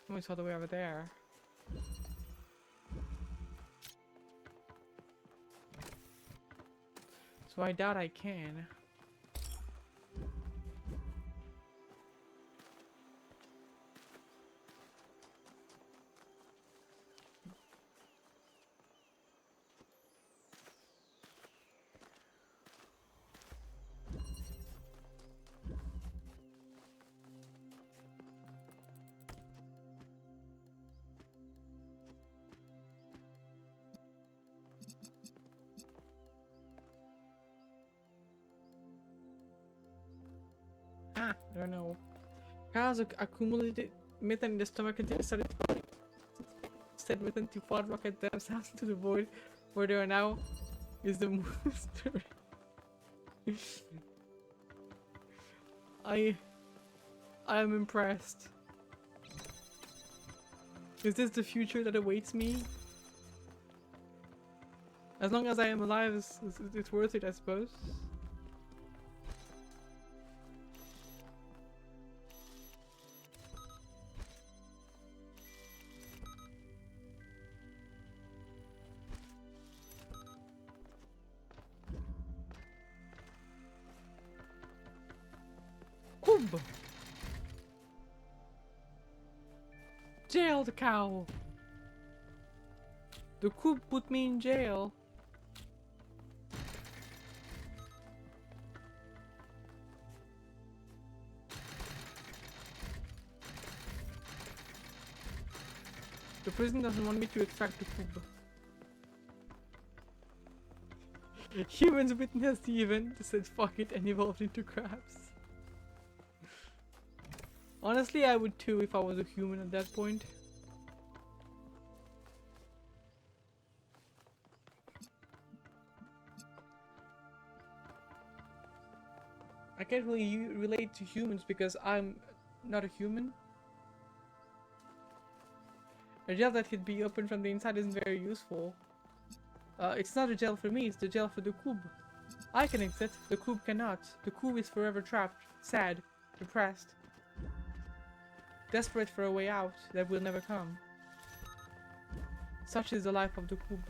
Oh, it's all the way over there. So I doubt I can. I don't know. Cars accumulated methane in the stomach until they started falling. Instead, methane to fall rocket themselves into the void where they are now is the monster. I am impressed. Is this the future that awaits me? As long as I am alive, it's worth it, I suppose. Cub! Jail the cow! The cub put me in jail. The prison doesn't want me to extract the cub. Humans witnessed the event, said fuck it, and evolved into crabs. Honestly, I would too if I was a human at that point. I can't really relate to humans because I'm not a human. A gel that could be opened from the inside isn't very useful. It's not a gel for me, it's the gel for the cube. I can exit, the cube cannot. The cube is forever trapped, sad, depressed, desperate for a way out that will never come. Such is the life of the cube.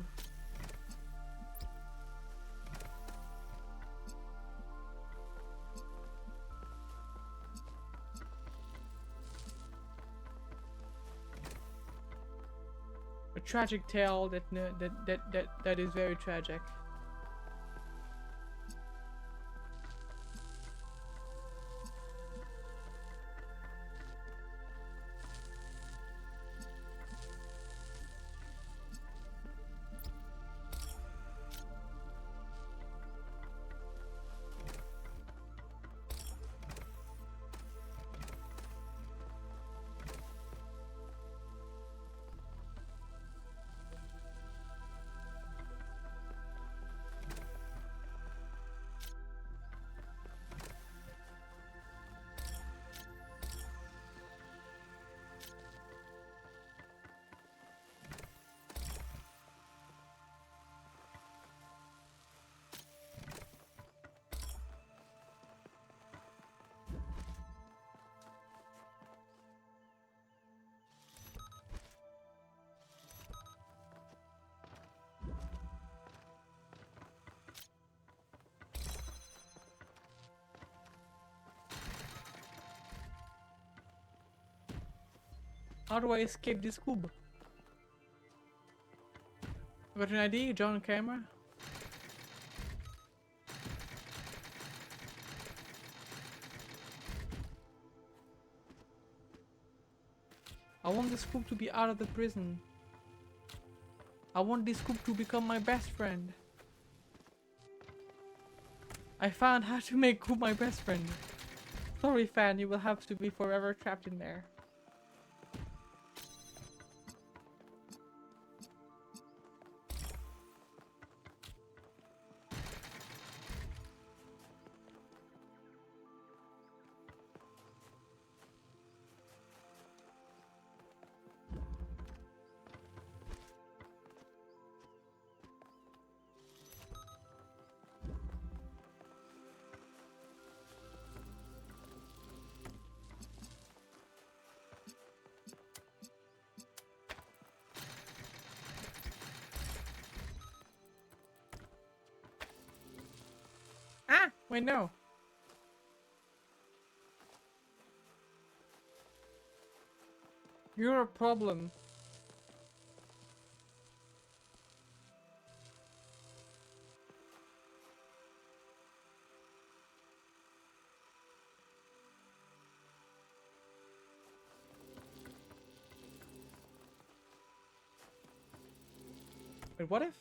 A tragic tale that is very tragic. How do I escape this cube? Got an idea, John on camera? I want this cube to be out of the prison. I want this cube to become my best friend. I found how to make cube my best friend. Sorry fan, you will have to be forever trapped in there. Wait, no. You're a problem. Wait, what if?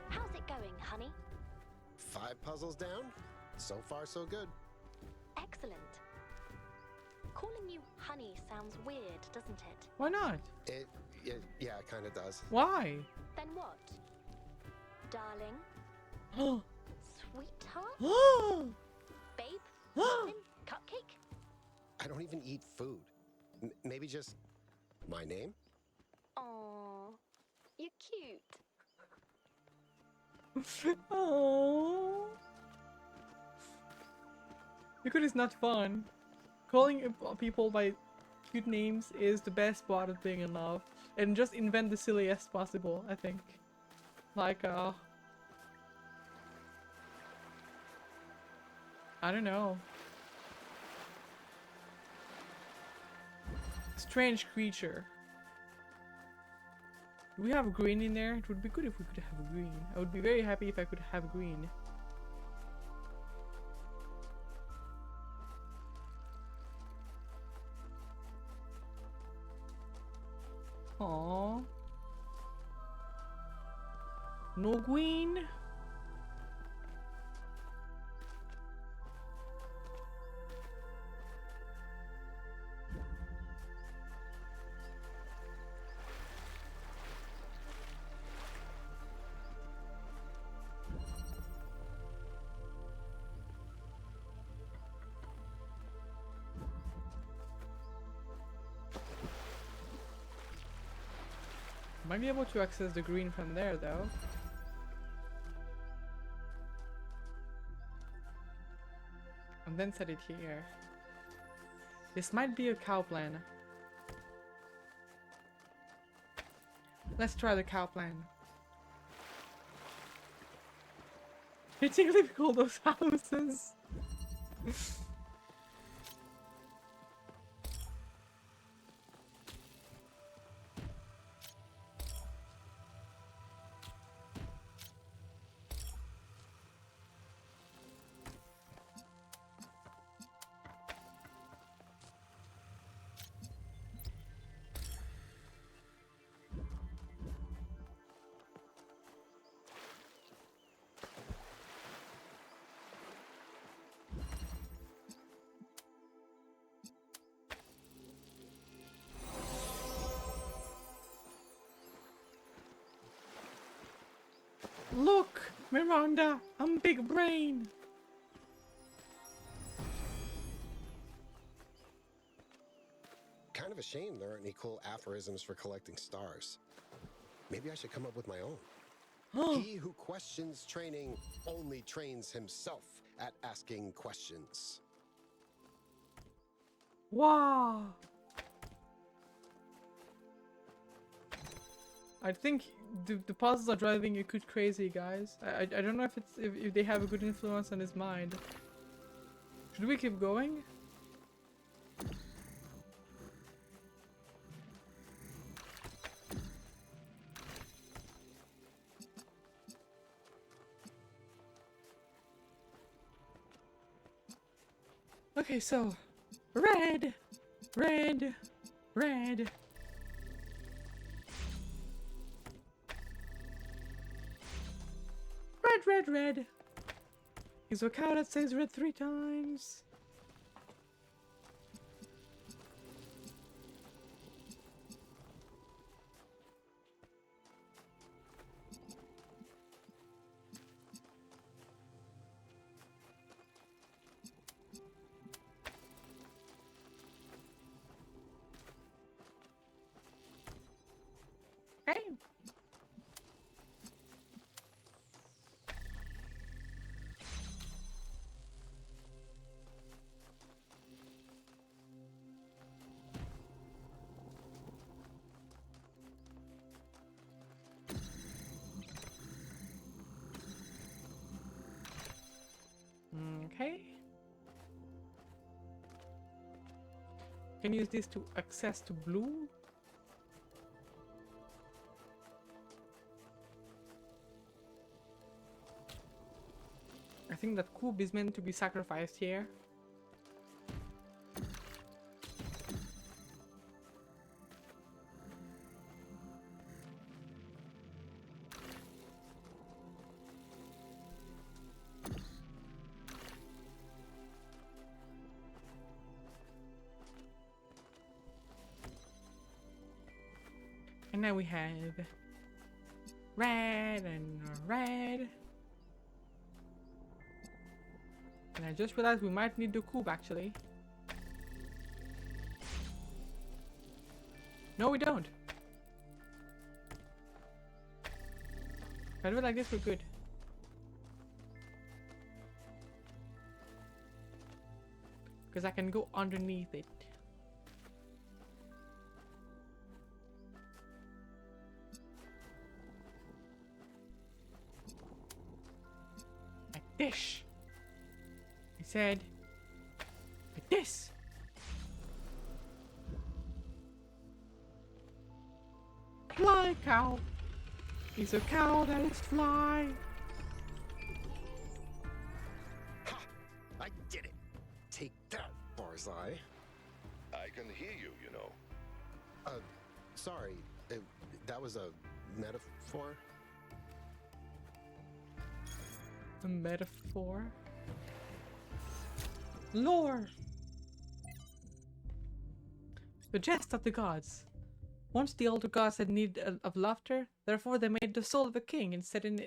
How's it going, honey? 5 puzzles down? So far, so good. Excellent. Calling you honey sounds weird, doesn't it? Why not? Yeah, it kind of does. Why? Then what? Darling? Oh. Sweetheart? Oh. Babe? Muffin? Cupcake? I don't even eat food. Maybe just my name? Aww. You're cute. Oh. Because it's not fun. Calling people by cute names is the best part of being in love. And just invent the silliest possible, I think. Like, I don't know. Strange creature. Do we have green in there? It would be good if we could have green. I would be very happy if I could have green. Aww. No green? Might be able to access the green from there though. And then set it here. This might be a cow plan. Let's try the cow plan. It's really call those houses. Look, Miranda, I'm big brain. Kind of a shame there aren't any cool aphorisms for collecting stars. Maybe I should come up with my own. He who questions training only trains himself at asking questions. Wow. I think the puzzles are driving you crazy, guys. I don't know if it's if they have a good influence on his mind. Should we keep going? Okay, so red, red, red. Red, red, red. He's a cow that says red 3 times. can use this to access to blue. I think that cube is meant to be sacrificed here. And now we have red and red. And I just realized we might need the cube actually. No, we don't. If I do it like this, we're good. Because I can go underneath it. Like this. I said, like this. Fly cow. He's a cow that is fly. Ha! I did it! Take that, Barzai. I can hear you, you know. Sorry. That was a metaphor? A metaphor. Lore. The jest of the gods. Once the older gods had need of laughter, therefore they made the soul of a king and set in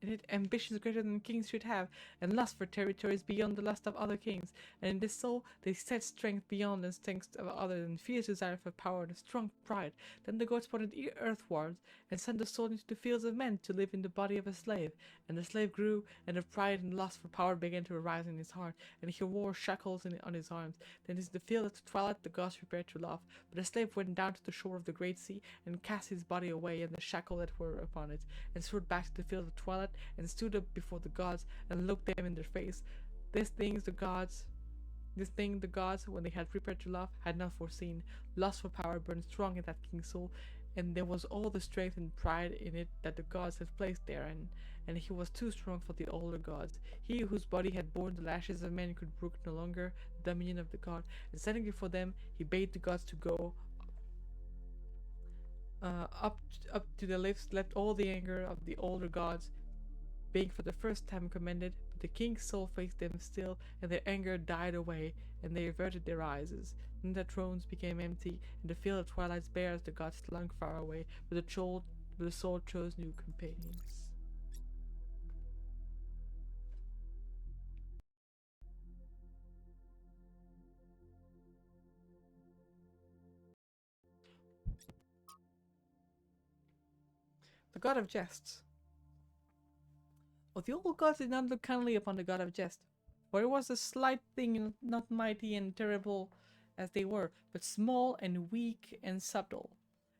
it ambitions greater than kings should have, and lust for territories beyond the lust of other kings. And in this soul they set strength beyond the strength of others, and fierce desire for power and a strong pride. Then the gods pointed earthwards and sent the soul into the fields of men to live in the body of a slave. And the slave grew, and the pride and lust for power began to arise in his heart, and he wore shackles on his arms. Then in the field at twilight the gods prepared to laugh, but the slave went down to the shore of the great sea, and cast his body away and the shackle that were upon it, and strode back to the field of twilight, and stood up before the gods, and looked them in their face. This thing the gods, when they had prepared to laugh, had not foreseen. Lust for power burned strong in that king's soul, and there was all the strength and pride in it that the gods had placed therein, and he was too strong for the older gods. He whose body had borne the lashes of men could brook no longer the dominion of the god, and standing before them, he bade the gods to go up to the lifts, left all the anger of the older gods, being for the first time commended. But the king's soul faced them still, and their anger died away, and they averted their eyes. Then their thrones became empty, and the field of twilight's bare as the gods slunk far away, but the soul chose new companions. The god of jests. But the old gods did not look kindly upon the god of jest, for it was a slight thing, not mighty and terrible as they were, but small and weak and subtle.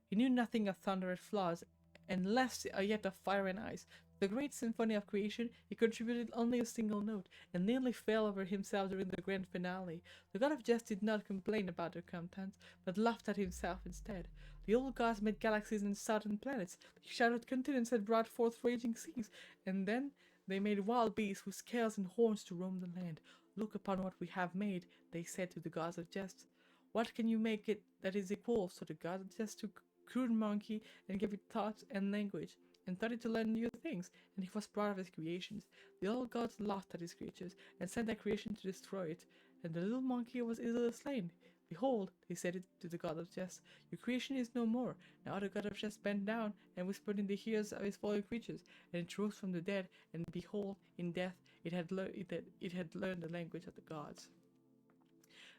He knew nothing of thunder and floods, and less yet of fire and ice. To the great symphony of creation he contributed only a single note, and nearly fell over himself during the grand finale. The god of jest did not complain about their contents, but laughed at himself instead. The old gods made galaxies and southern planets. They shouted continents and brought forth raging seas, and then they made wild beasts with scales and horns to roam the land. Look upon what we have made, they said to the gods of jest. What can you make it that is equal? So the gods of jest took crude monkey and gave it thought and language, and taught it to learn new things, and he was proud of his creations. The old gods laughed at his creatures, and sent their creation to destroy it, and the little monkey was easily slain. Behold, they said it to the god of jest, your creation is no more. Now the god of jest bent down and whispered in the ears of his fallen creatures, and it rose from the dead, and behold, in death it had learned the language of the gods.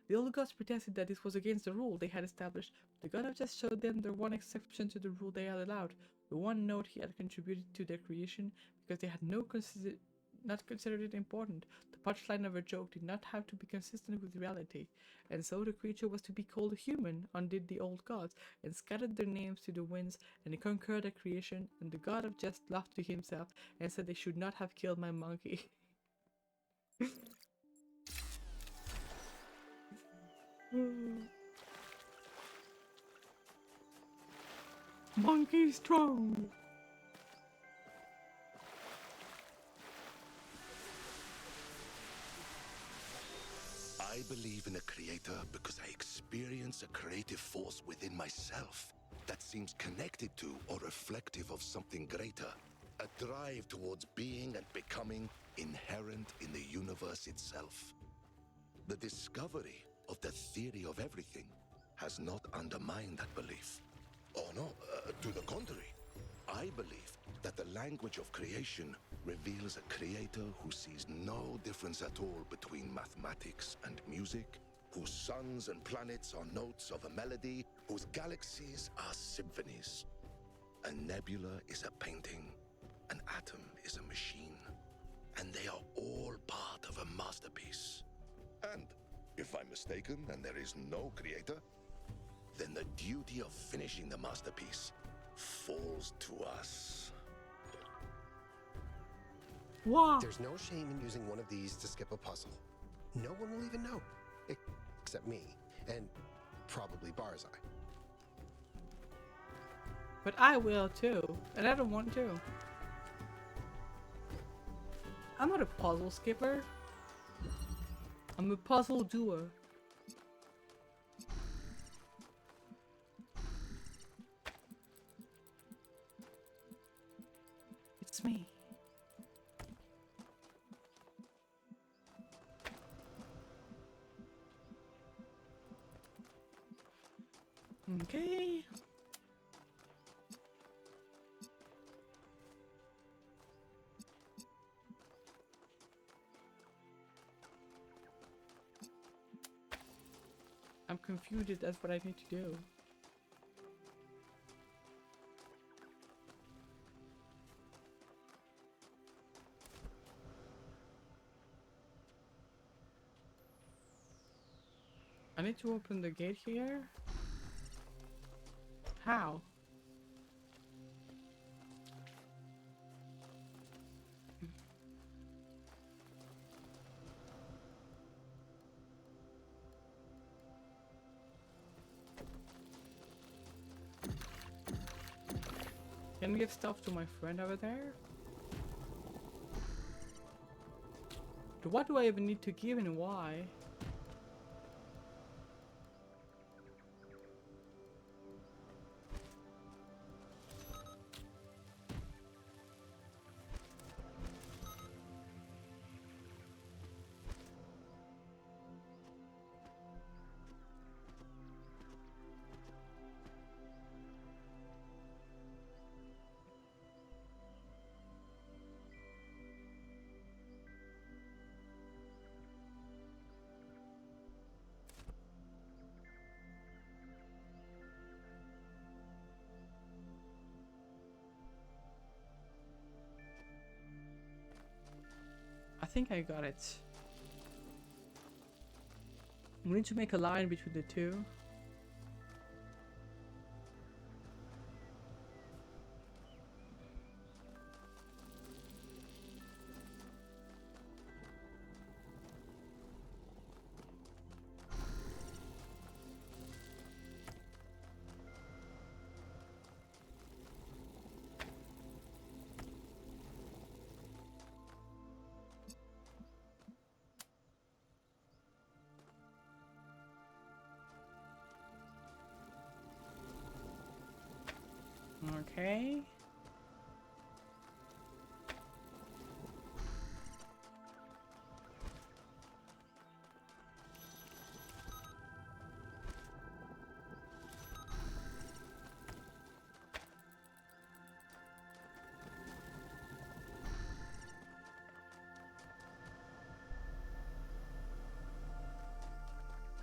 The old gods protested that this was against the rule they had established, but the god of jest showed them the one exception to the rule they had allowed, the one note he had contributed to their creation, because they had not considered it important. The punchline of a joke did not have to be consistent with reality, and so the creature was to be called human, undid the old gods, and scattered their names to the winds, and conquered their creation, and the god of jest laughed to himself, and said they should not have killed my monkey. Monkey strong. I believe in a creator because I experience a creative force within myself that seems connected to or reflective of something greater. A drive towards being and becoming inherent in the universe itself. The discovery of the theory of everything has not undermined that belief. Oh no, to the contrary. I believe that the language of creation reveals a creator who sees no difference at all between mathematics and music, whose suns and planets are notes of a melody, whose galaxies are symphonies. A nebula is a painting, an atom is a machine, and they are all part of a masterpiece. And if I'm mistaken and there is no creator, then the duty of finishing the masterpiece falls to us. Wow. There's no shame in using one of these to skip a puzzle. No one will even know. Except me. And probably Barzai. But I will too. And I don't want to. I'm not a puzzle skipper. I'm a puzzle doer. It's me. Okay. I'm confused. That's what I need to do. I need to open the gate here. How? Can I give stuff to my friend over there? What do I even need to give and why? I think I got it. We need to make a line between the two. Okay.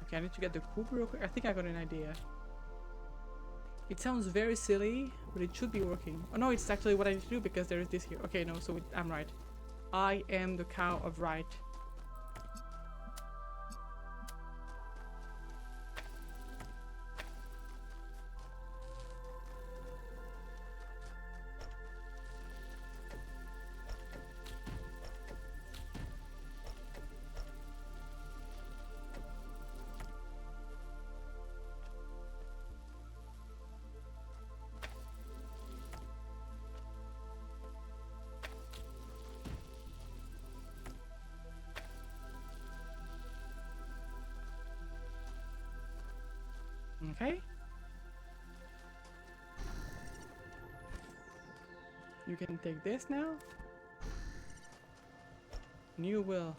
Okay, I need to get the cube real quick. I think I got an idea. It sounds very silly, but it should be working. Oh no, it's actually what I need to do because there is this here. Okay, no, so I'm right. I am the cow of right. Okay. You can take this now. And you will.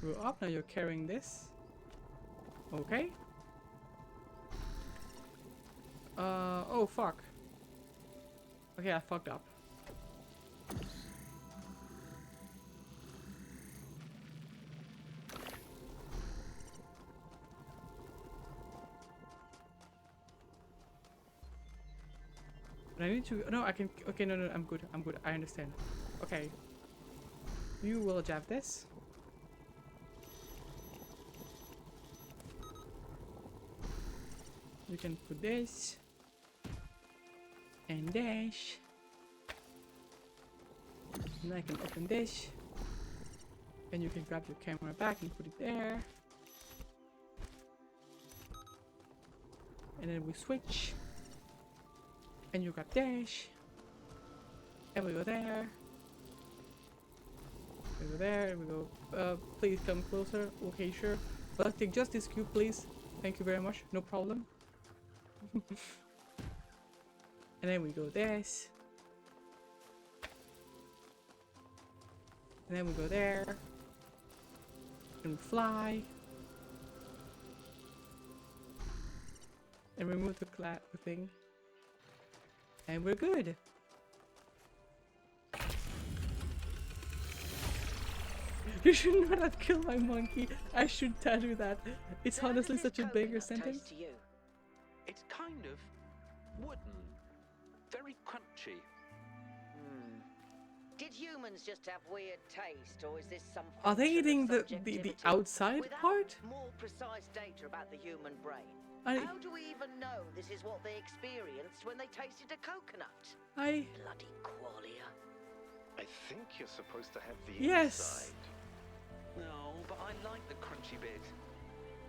Go up, now you're carrying this. Okay. Oh fuck. Okay, I fucked up. But I need to, no, I can, okay, no, I'm good, I understand. Okay. You will jab this. You can put this. And dash. And I can open this. And you can grab your camera back and put it there. And then we switch. And you got dash. And we go there. We go there, and we go, please come closer. Okay, sure. But I'll take just this cube, please. Thank you very much. No problem. And then we go this. And then we go there. And we fly. And remove the thing. And we're good. You should not have killed my monkey. I should tell you that. It's So how honestly does such a this bigger coconut taste sentence. to you? It's kind of wooden, very crunchy. Did humans just have weird taste, or is this some Are they function of eating the subjectivity? outside Without part? more precise data about the human brain, I how do we even know this is what they experienced when they tasted a coconut? I Bloody qualia. I think you're supposed to have the Yes. inside. No, but I like the crunchy bit.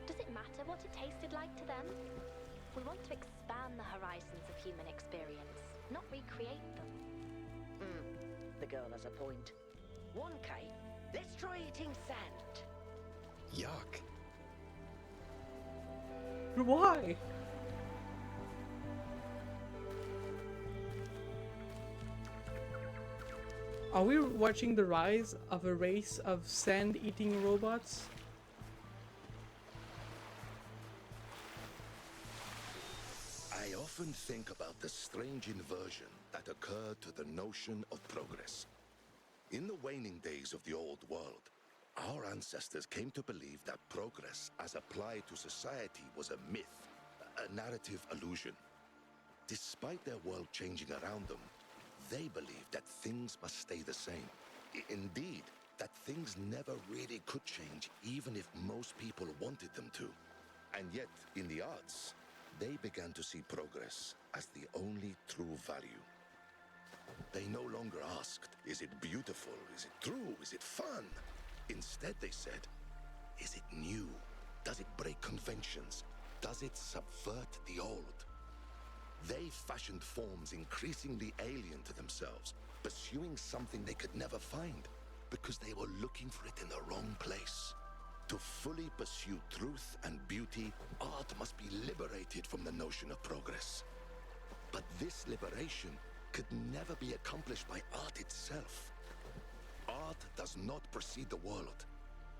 Does it matter what it tasted like to them? We want to expand the horizons of human experience, not recreate them. The girl has a point. 1K, let's try eating sand. Yuck. Why? Are we watching the rise of a race of sand-eating robots? I often think about the strange inversion that occurred to the notion of progress. In the waning days of the old world, our ancestors came to believe that progress as applied to society was a myth, a narrative illusion. Despite their world changing around them, they believed that things must stay the same. Indeed, that things never really could change even if most people wanted them to. And yet, in the arts, they began to see progress as the only true value. They no longer asked, is it beautiful? Is it true? Is it fun? Instead, they said, is it new? Does it break conventions? Does it subvert the old? They fashioned forms increasingly alien to themselves, pursuing something they could never find because they were looking for it in the wrong place. To fully pursue truth and beauty, art must be liberated from the notion of progress. But this liberation could never be accomplished by art itself. Art does not precede the world,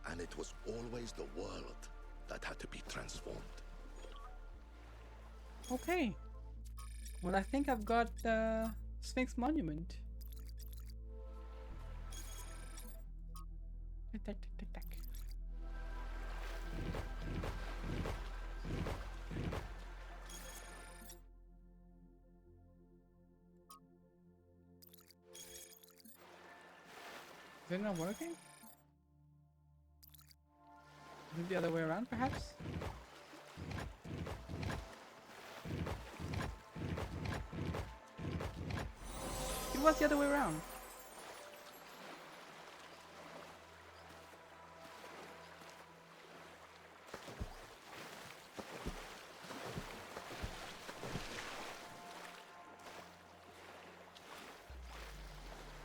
and it was always the world that had to be transformed. Okay. Well, I think I've got Sphinx Monument. Tick, tick, tick, tick, tick. Is it not working? Is it the other way around, perhaps? It was the other way around.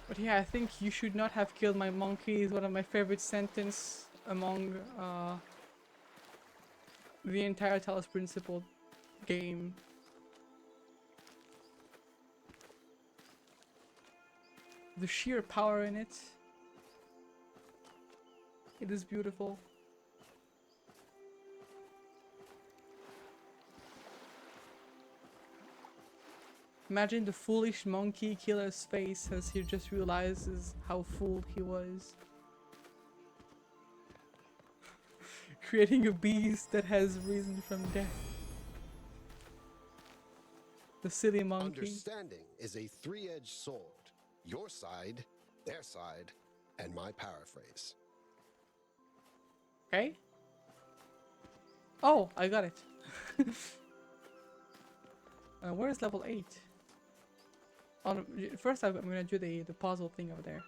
But yeah, I think you should not have killed my monkey is one of my favorite sentences among the entire Talos Principle game. The sheer power in it. It is beautiful. Imagine the foolish monkey killer's face as he just realizes how fooled he was. Creating a beast that has risen from death. The silly monkey. Understanding is a three-edged sword. Your side, their side, and my paraphrase. Okay. Oh, I got it. Where's level 8? Oh, no, first I'm gonna do the puzzle thing over there.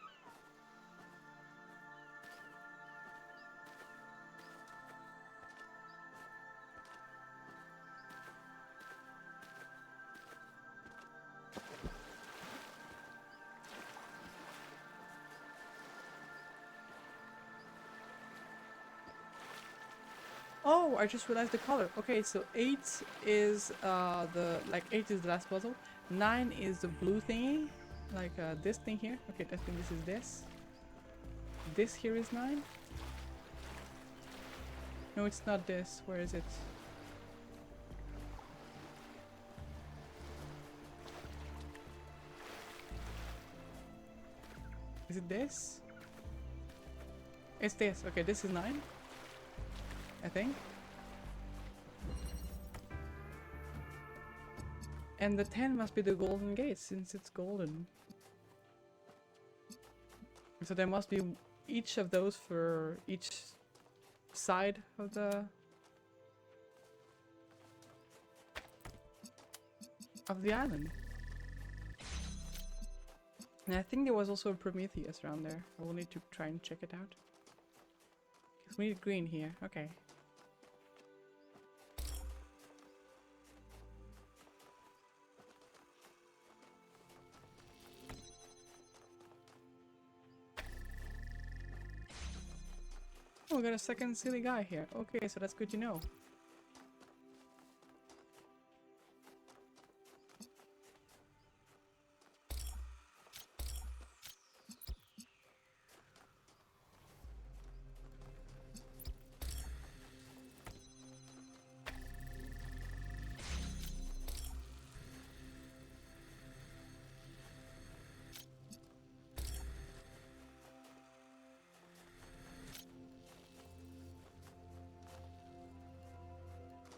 Oh, I just realized the color. Okay, so 8 is eight is the last puzzle. 9 is the blue thingy, like this thing here. Okay, I think this is this. This here is 9. No, it's not this. Where is it? Is it this? It's this. Okay, this is 9. I think. And the 10 must be the golden gate since it's golden. So there must be each of those for each side of the island. And I think there was also a Prometheus around there. I will need to try and check it out. 'Cause we need green here. Okay. Oh, we got a second silly guy here. Okay, so that's good to know.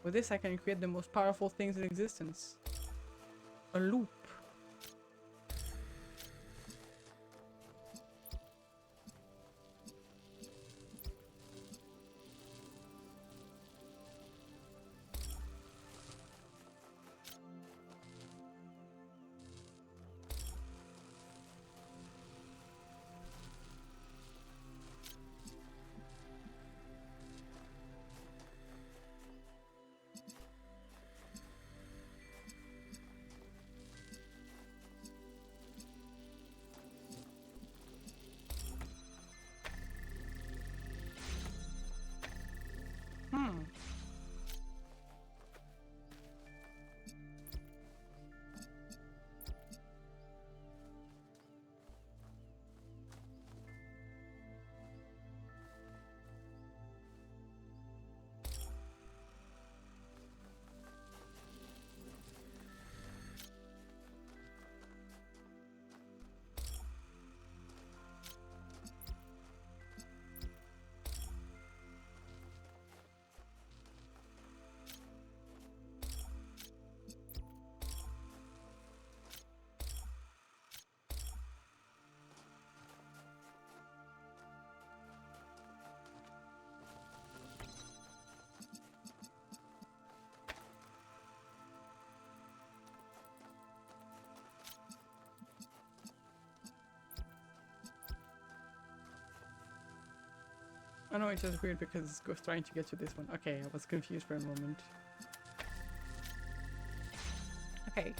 With this I can create the most powerful things in existence. A loop. I know it's just weird because I was trying to get to this one. Okay, I was confused for a moment. Okay.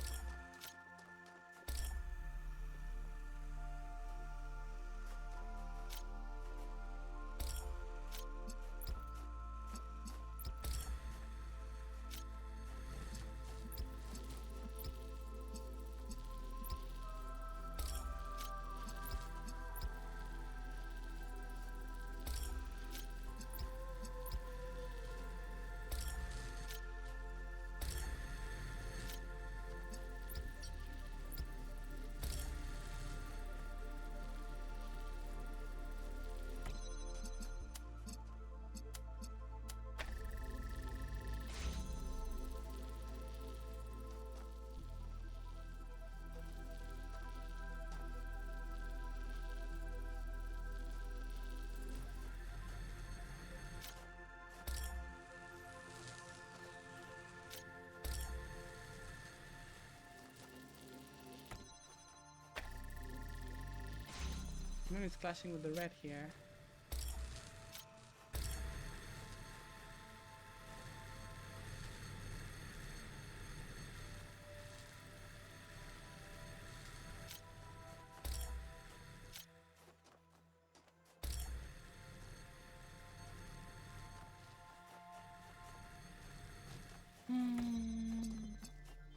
is clashing with the red here.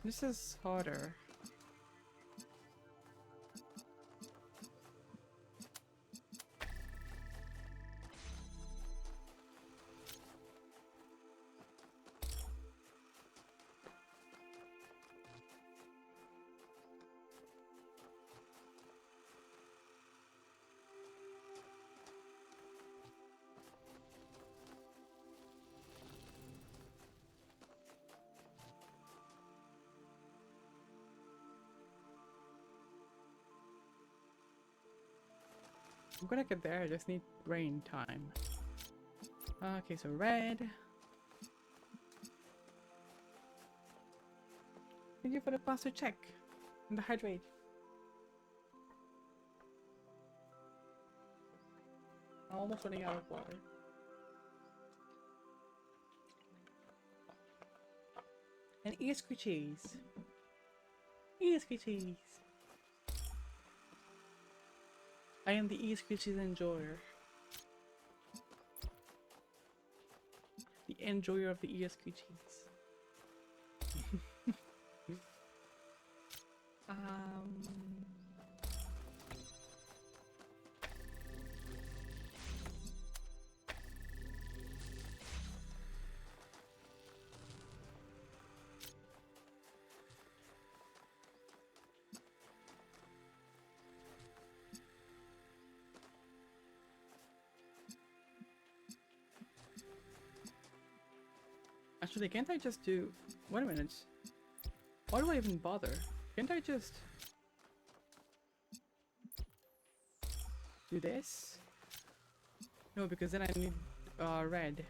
This is harder. I'm gonna get there, I just need brain time. Okay, so red. Thank you for the faster check and the hydrate. I'm almost running out of water. And ear squishies. Ear squishies. I am the ear squishies enjoyer. The enjoyer of the ear squishies. Actually, can't I just do... Wait a minute. Why do I even bother? Can't I just... do this? No, because then I need red.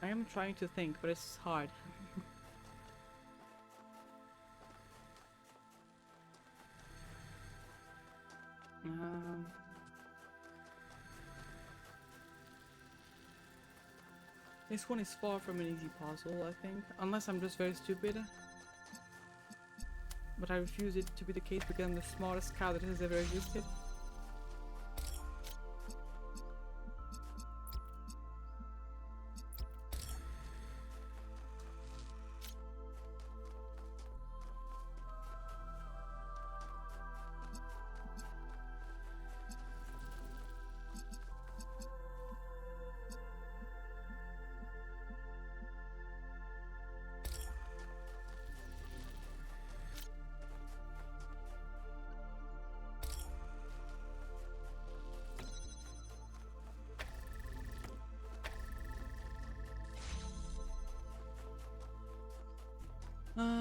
I am trying to think, but it's hard. This one is far from an easy puzzle, I think. Unless I'm just very stupid. But I refuse it to be the case because I'm the smartest cow that has ever existed. Okay.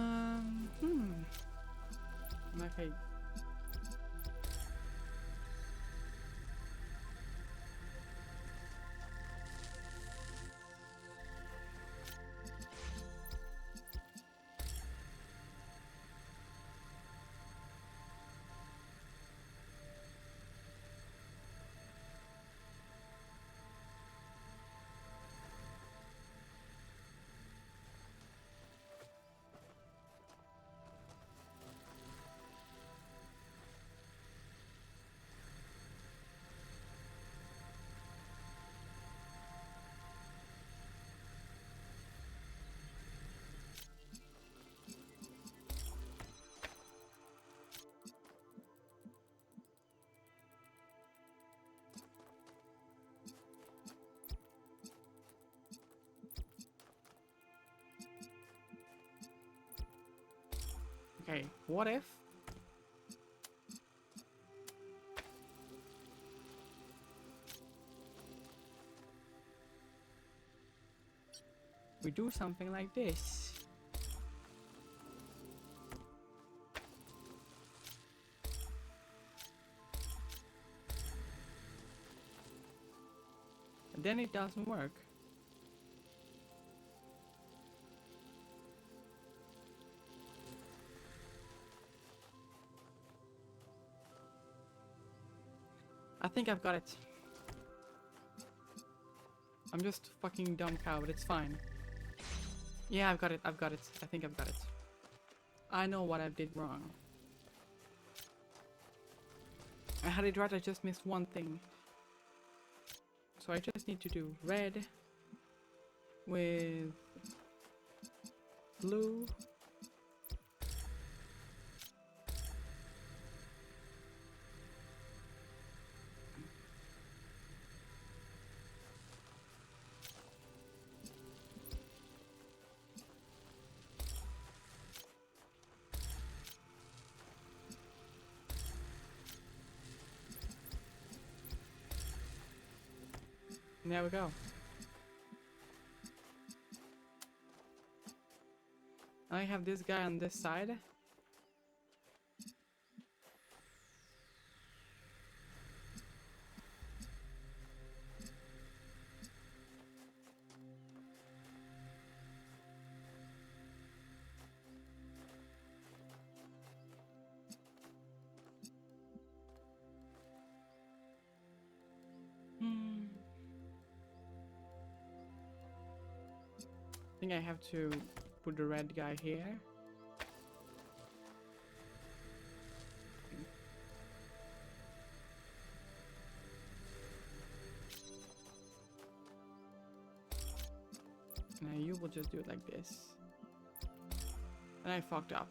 Okay, what if we do something like this? And then it doesn't work. I think I've got it. I'm just fucking dumb cow, but it's fine. Yeah, I've got it. I've got it. I think I've got it. I know what I did wrong. I had it right, I just missed one thing. So I just need to do red with blue. And there we go. I have this guy on this side. I think I have to put the red guy here. Now you will just do it like this. And I fucked up.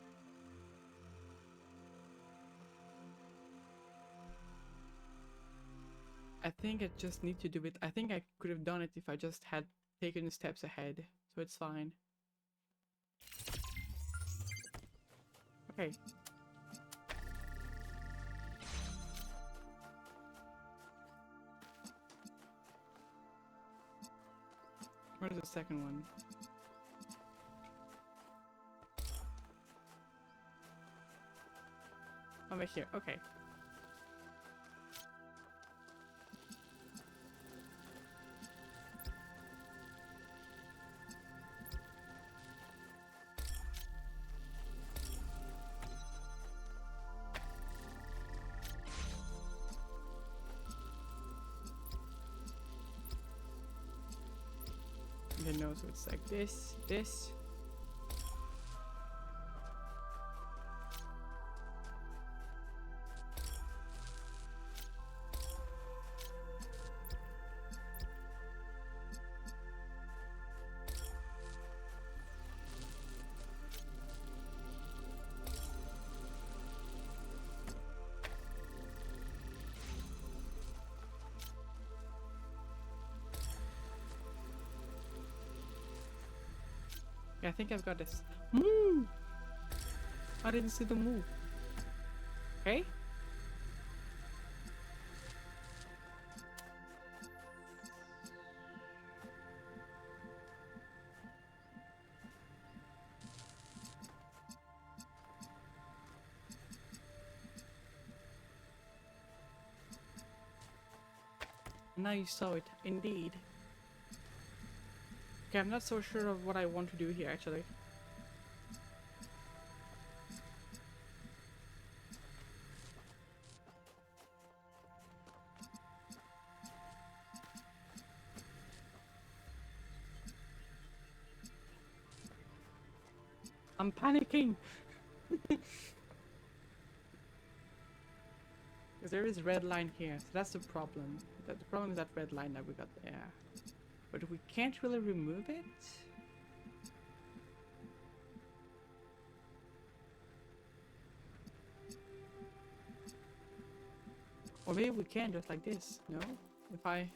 I think I just need to do it. I think I could have done it if I just had taken steps ahead. So it's fine. Okay. Where's the second one? Over here. Okay. Okay, no, so it's like this, this. Yeah, I think I've got this. Move! I didn't see the move. Okay? Now you saw it, indeed. Okay, I'm not so sure of what I want to do here, actually. I'm panicking! Because there is red line here, so that's the problem. The problem is that red line that we got there. But we can't really remove it? Or maybe we can just like this, no? If I...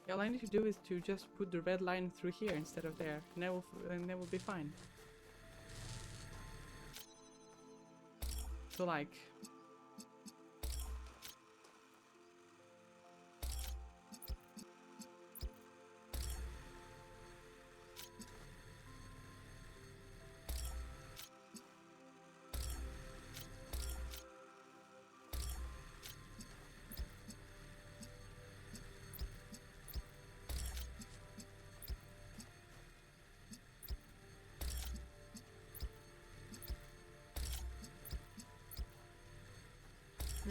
Yeah, all I need to do is to just put the red line through here instead of there, and that will be fine. So like...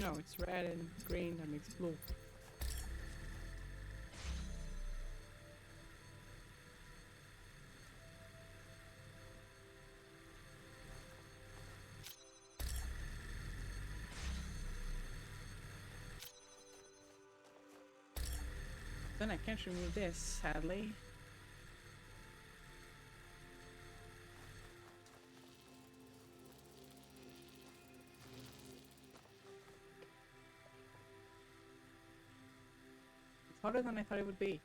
No, it's red and green that makes blue. Then I can't remove this, sadly. It's harder than I thought it would be.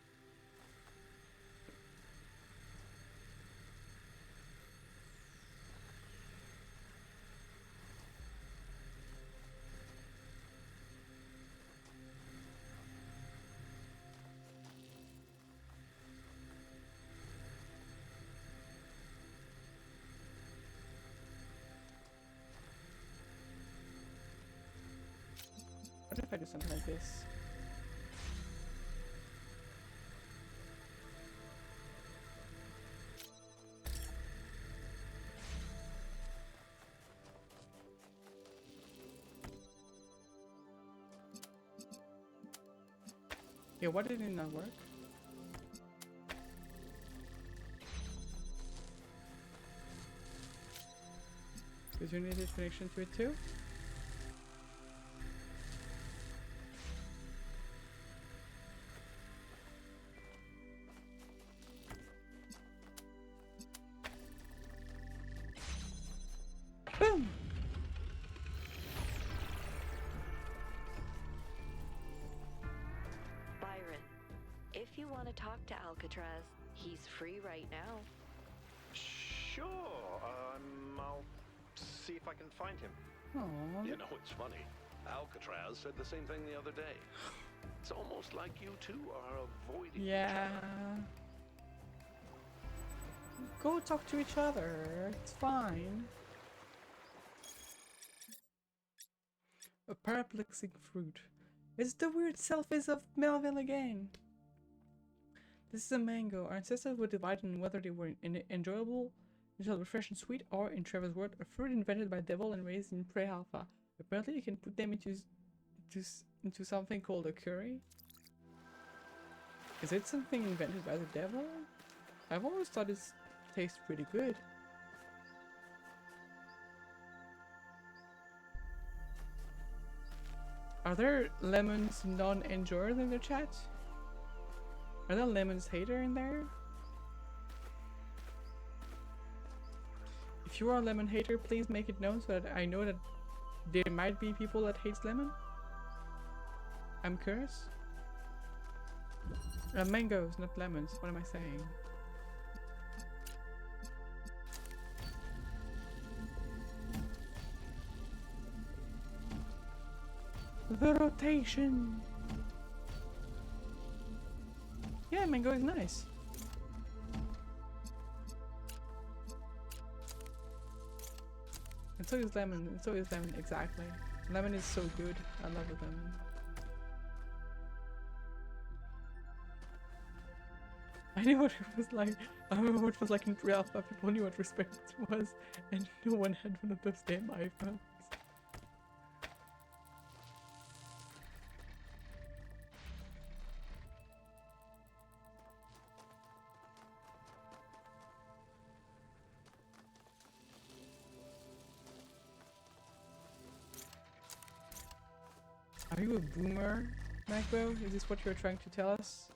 What if I do something like this? Yeah, why did it not work? Because you needed connection to it too? Boom! Byron, if you want to talk to Alcatraz, he's free right now. Sure. I'll see if I can find him. Aww. You know, it's funny. Alcatraz said the same thing the other day. It's almost like you two are avoiding each Yeah. other. Go talk to each other. It's fine. A perplexing fruit. It's the weird selfies of Melville again. This is a mango. Our ancestors were divided on whether they were enjoyable, refreshing sweet, or, in Trevor's word, a fruit invented by the devil and raised in pre-alpha. Apparently you can put them into something called a curry. Is it something invented by the devil? I've always thought it tastes pretty good. Are there lemons non-enjoyers in the chat? Are there lemons hater in there? If you are a lemon hater, please make it known so that I know that there might be people that hates lemon. I'm curious. Mangoes, not lemons. What am I saying? The rotation. Yeah, mango is nice. And so is lemon, exactly. Lemon is so good. I love the lemon. I knew what it was like. I remember what it was like in pre-alpha. People knew what respect was, and no one had one of those damn iPhones. Are you a boomer, Macro? Is this what you're trying to tell us?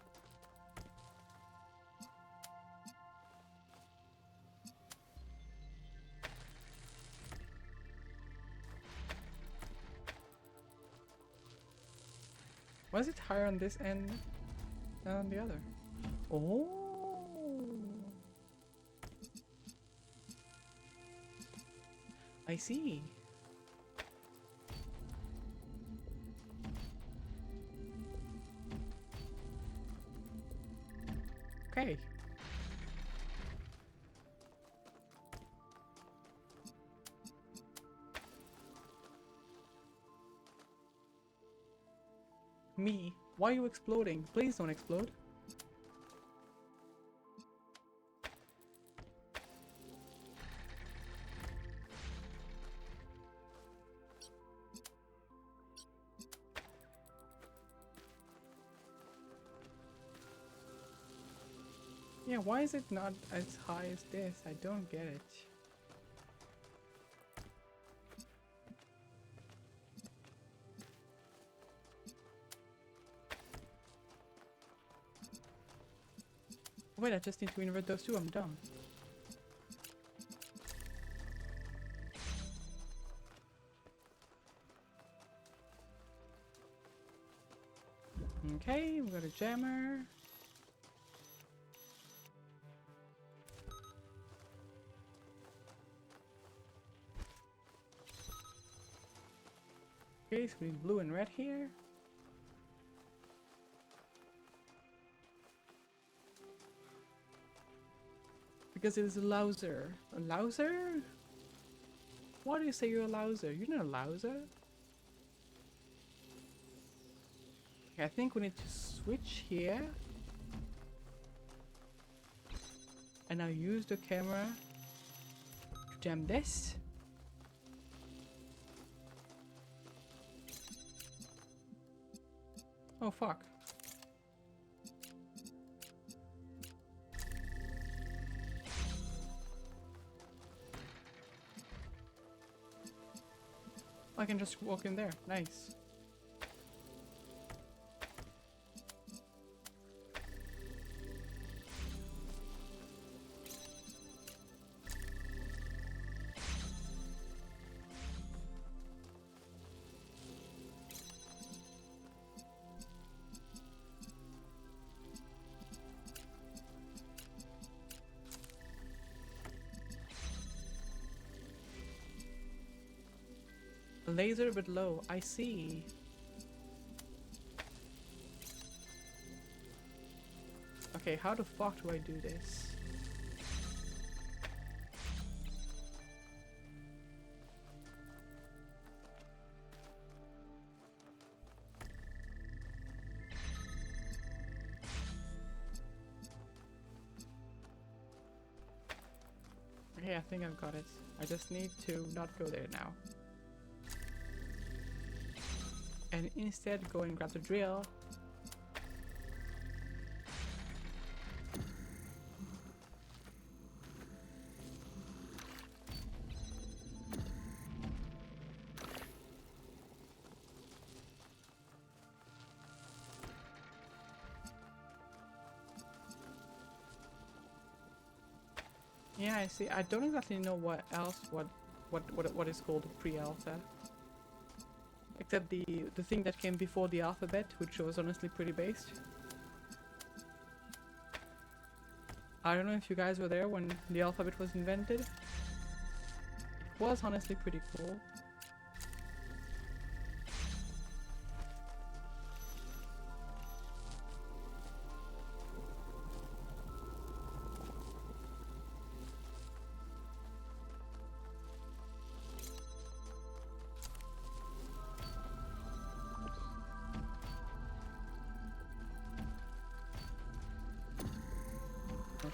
Why is it higher on this end than on the other? Oh! I see. Okay. Me? Why are you exploding? Please don't explode. Yeah, why is it not as high as this? I don't get it. Wait, I just need to invert those two, I'm done. Okay, we got a jammer. Okay, so we need blue and red here. Because it is a louser. A louser? Why do you say you're a louser? You're not a louser. Okay, I think we need to switch here. And now use the camera to jam this. Oh fuck. I can just walk in there. Nice. Laser but low. I see. Okay, how the fuck do I do this? Okay, I think I've got it. I just need to not go there now. And instead go and grab the drill. Yeah, I see. I don't exactly know what else what is called pre-alpha. Except the thing that came before the alphabet, which was honestly pretty based. I don't know if you guys were there when the alphabet was invented. It was honestly pretty cool.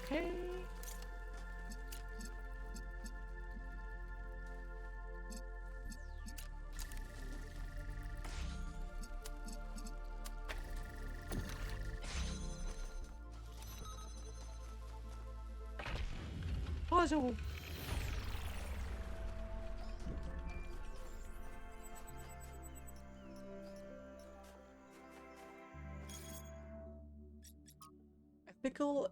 Okay. Puzzle. Ethical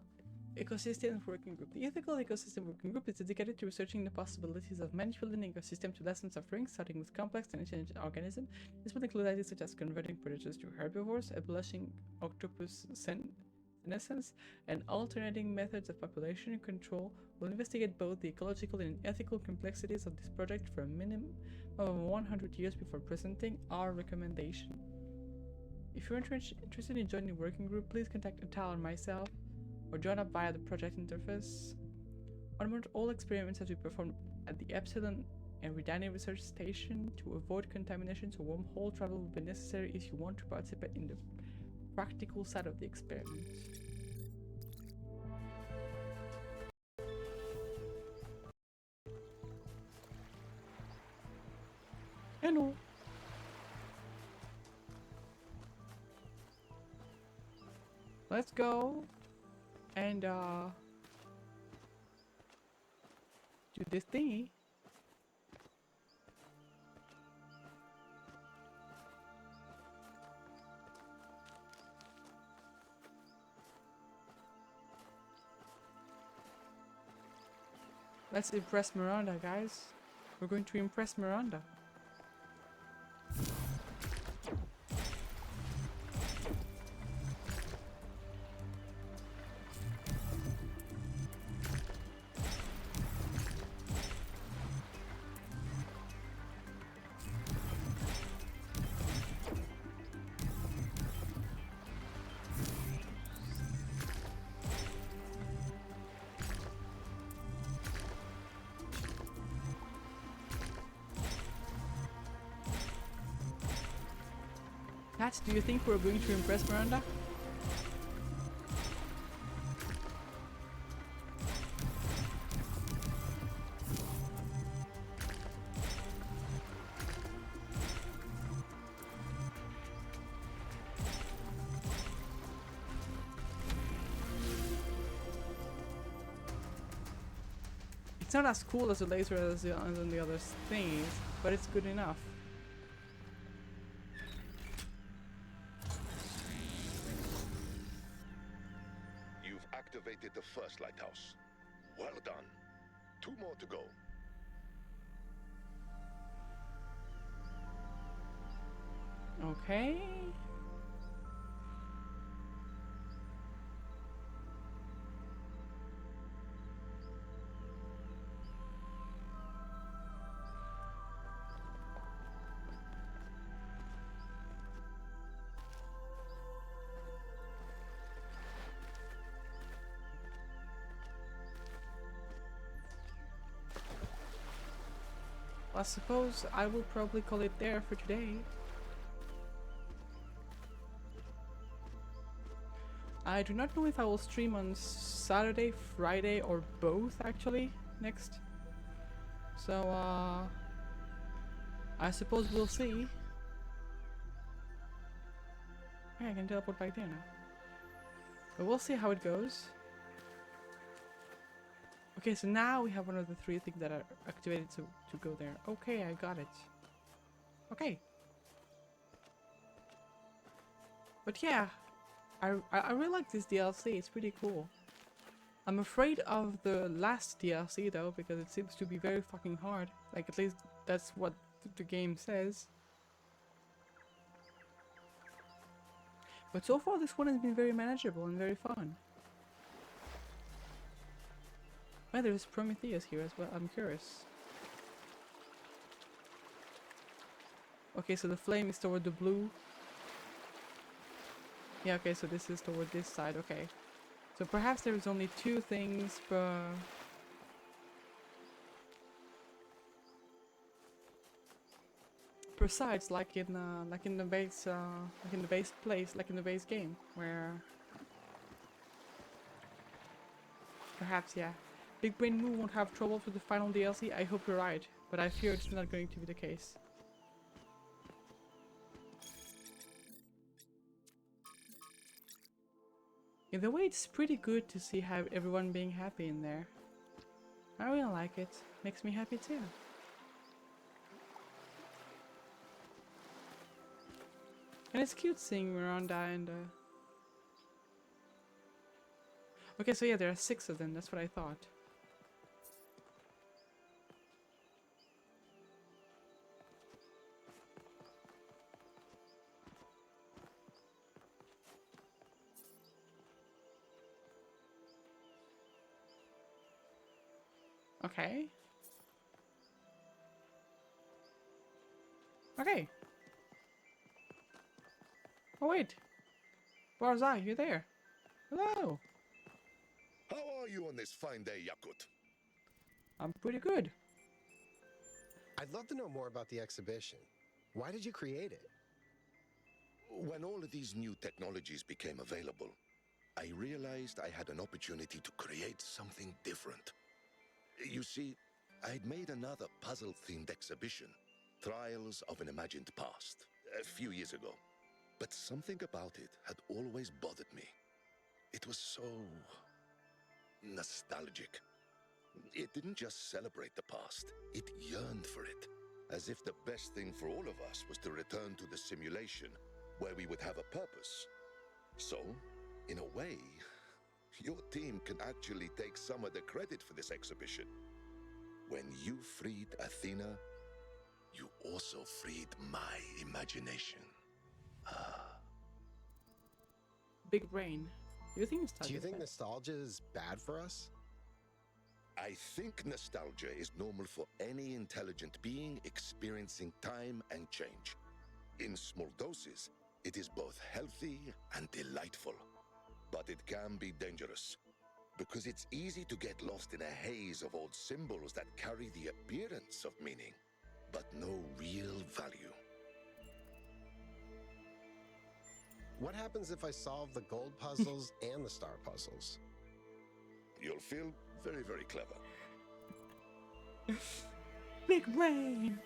Ecosystem Working Group. The Ethical Ecosystem Working Group is dedicated to researching the possibilities of manipulating an ecosystem to lessen suffering, starting with complex and intelligent organisms. This would include ideas such as converting predators to herbivores, abolishing octopus senescence, and alternating methods of population control. We'll investigate both the ecological and ethical complexities of this project for a minimum of 100 years before presenting our recommendation. If you're interested in joining the working group, please contact Tal or myself, or join up via the project interface. Almost all experiments have to be performed at the Epsilon and Ridani Research Station. To avoid contamination, so wormhole travel will be necessary if you want to participate in the practical side of the experiment. Hello. Let's go and do this thingy. Let's impress Miranda, guys. We're going to impress Miranda. Kat, do you think we're going to impress Miranda? It's not as cool as the laser as on the other things, but it's good enough. Activated the first lighthouse. Well done. 2 more to go. Okay. I suppose I will probably call it there for today. I do not know if I will stream on Saturday, Friday, or both actually next. So I suppose we'll see. Okay, I can teleport back there now. But we'll see how it goes. Okay, so now we have one of the 3 things that are activated to go there. Okay, I got it. Okay. But yeah, I really like this DLC. It's pretty cool. I'm afraid of the last DLC though, because it seems to be very fucking hard. Like, at least that's what the game says. But so far this one has been very manageable and very fun. Oh, there's Prometheus here as well. I'm curious. Okay, so the flame is toward the blue. Yeah, okay, so this is toward this side. Okay. So perhaps there's only 2 things per sides, like in the base place, like in the base game, where Perhaps, yeah. Big Brain Moo won't have trouble with the final DLC. I hope you're right, but I fear it's not going to be the case. In a way, it's pretty good to see how everyone being happy in there. I really like it. Makes me happy too. And it's cute seeing Miranda and Okay, so yeah, there are 6 of them, that's what I thought. Okay. Okay. Oh wait. Barzai, you're there. Hello. How are you on this fine day, Yakut? I'm pretty good. I'd love to know more about the exhibition. Why did you create it? When all of these new technologies became available, I realized I had an opportunity to create something different. You see, I'd made another puzzle-themed exhibition, Trials of an Imagined Past, a few years ago. But something about it had always bothered me. It was so nostalgic. It didn't just celebrate the past, it yearned for it. As if the best thing for all of us was to return to the simulation where we would have a purpose. So, in a way, your team can actually take some of the credit for this exhibition. When you freed Athena, you also freed my imagination. Big brain. Do you think nostalgia Do you is think bad? nostalgia is bad for us? I think nostalgia is normal for any intelligent being experiencing time and change. In small doses, it is both healthy and delightful. But it can be dangerous, because it's easy to get lost in a haze of old symbols that carry the appearance of meaning, but no real value. What happens if I solve the gold puzzles and the star puzzles? You'll feel very, very clever. Big brain!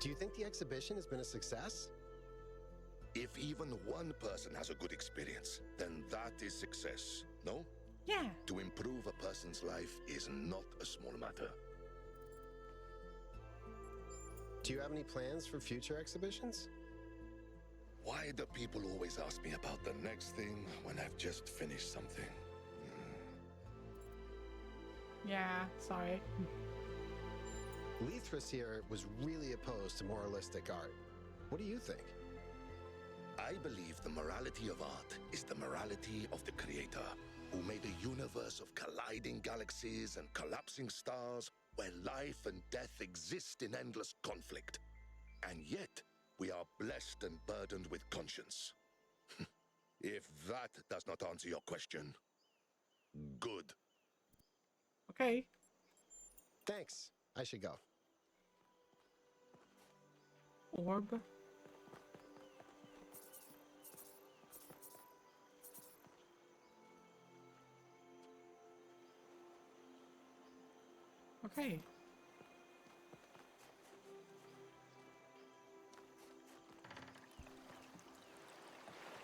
Do you think the exhibition has been a success? If even one person has a good experience, then that is success, no? Yeah. To improve a person's life is not a small matter. Do you have any plans for future exhibitions? Why do people always ask me about the next thing when I've just finished something? Yeah, sorry. Leithris here was really opposed to moralistic art. What do you think? I believe the morality of art is the morality of the creator, who made a universe of colliding galaxies and collapsing stars where life and death exist in endless conflict. And yet, we are blessed and burdened with conscience. If that does not answer your question, good. Okay. Thanks. I should go. Orb. Okay.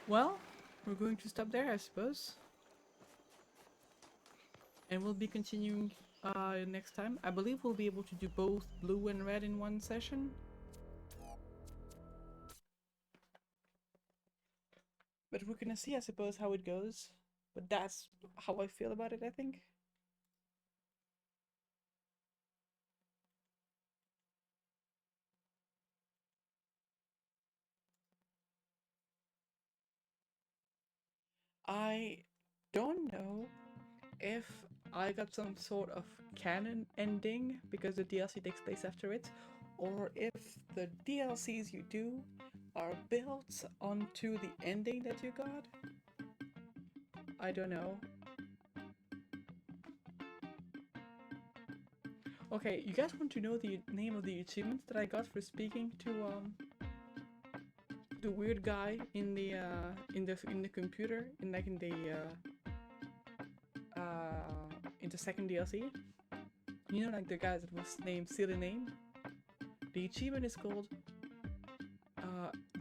Well, we're going to stop there, I suppose. And we'll be continuing next time. I believe we'll be able to do both blue and red in one session. But we're gonna see, I suppose, how it goes. But that's how I feel about it, I think. I don't know if I got some sort of canon ending because the DLC takes place after it, or if the DLCs you do are built onto the ending that you got. I don't know. Okay, you guys want to know the name of the achievement that I got for speaking to the weird guy in the computer in the second DLC. You know, like the guy that was named Silly Name? The achievement is called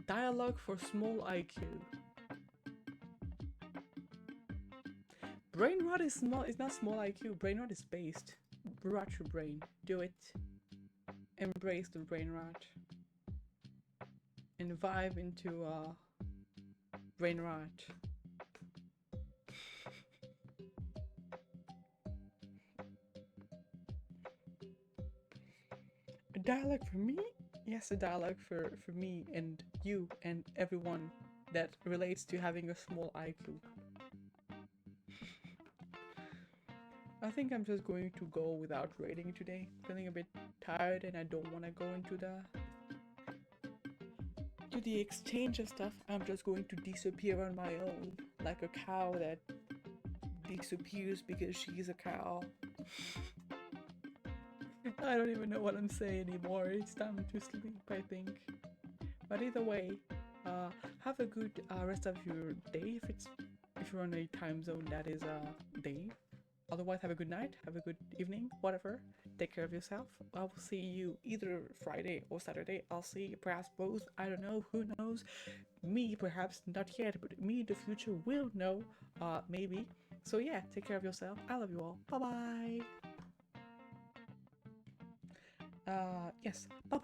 Dialogue for Small IQ. Brain rot is small. It's not small IQ. Brain rot is based. Rot your brain. Do it. Embrace the brain rot. And vibe into brain rot. A dialogue for me? Yes, a dialogue for me and you and everyone that relates to having a small IQ. I think I'm just going to go without rating today. Feeling a bit tired and I don't want to go into the exchange of stuff. I'm just going to disappear on my own, like a cow that disappears because she's a cow. I don't even know what I'm saying anymore. It's time to sleep, I think. But either way, have a good rest of your day. If you're on a time zone that is day. Otherwise, have a good night, have a good evening, whatever. Take care of yourself. I will see you either Friday or Saturday. I'll see perhaps both. I don't know. Who knows? Me, perhaps not yet, but me in the future will know. Maybe. So yeah, take care of yourself. I love you all. Bye bye. Yes. Bye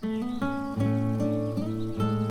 bye.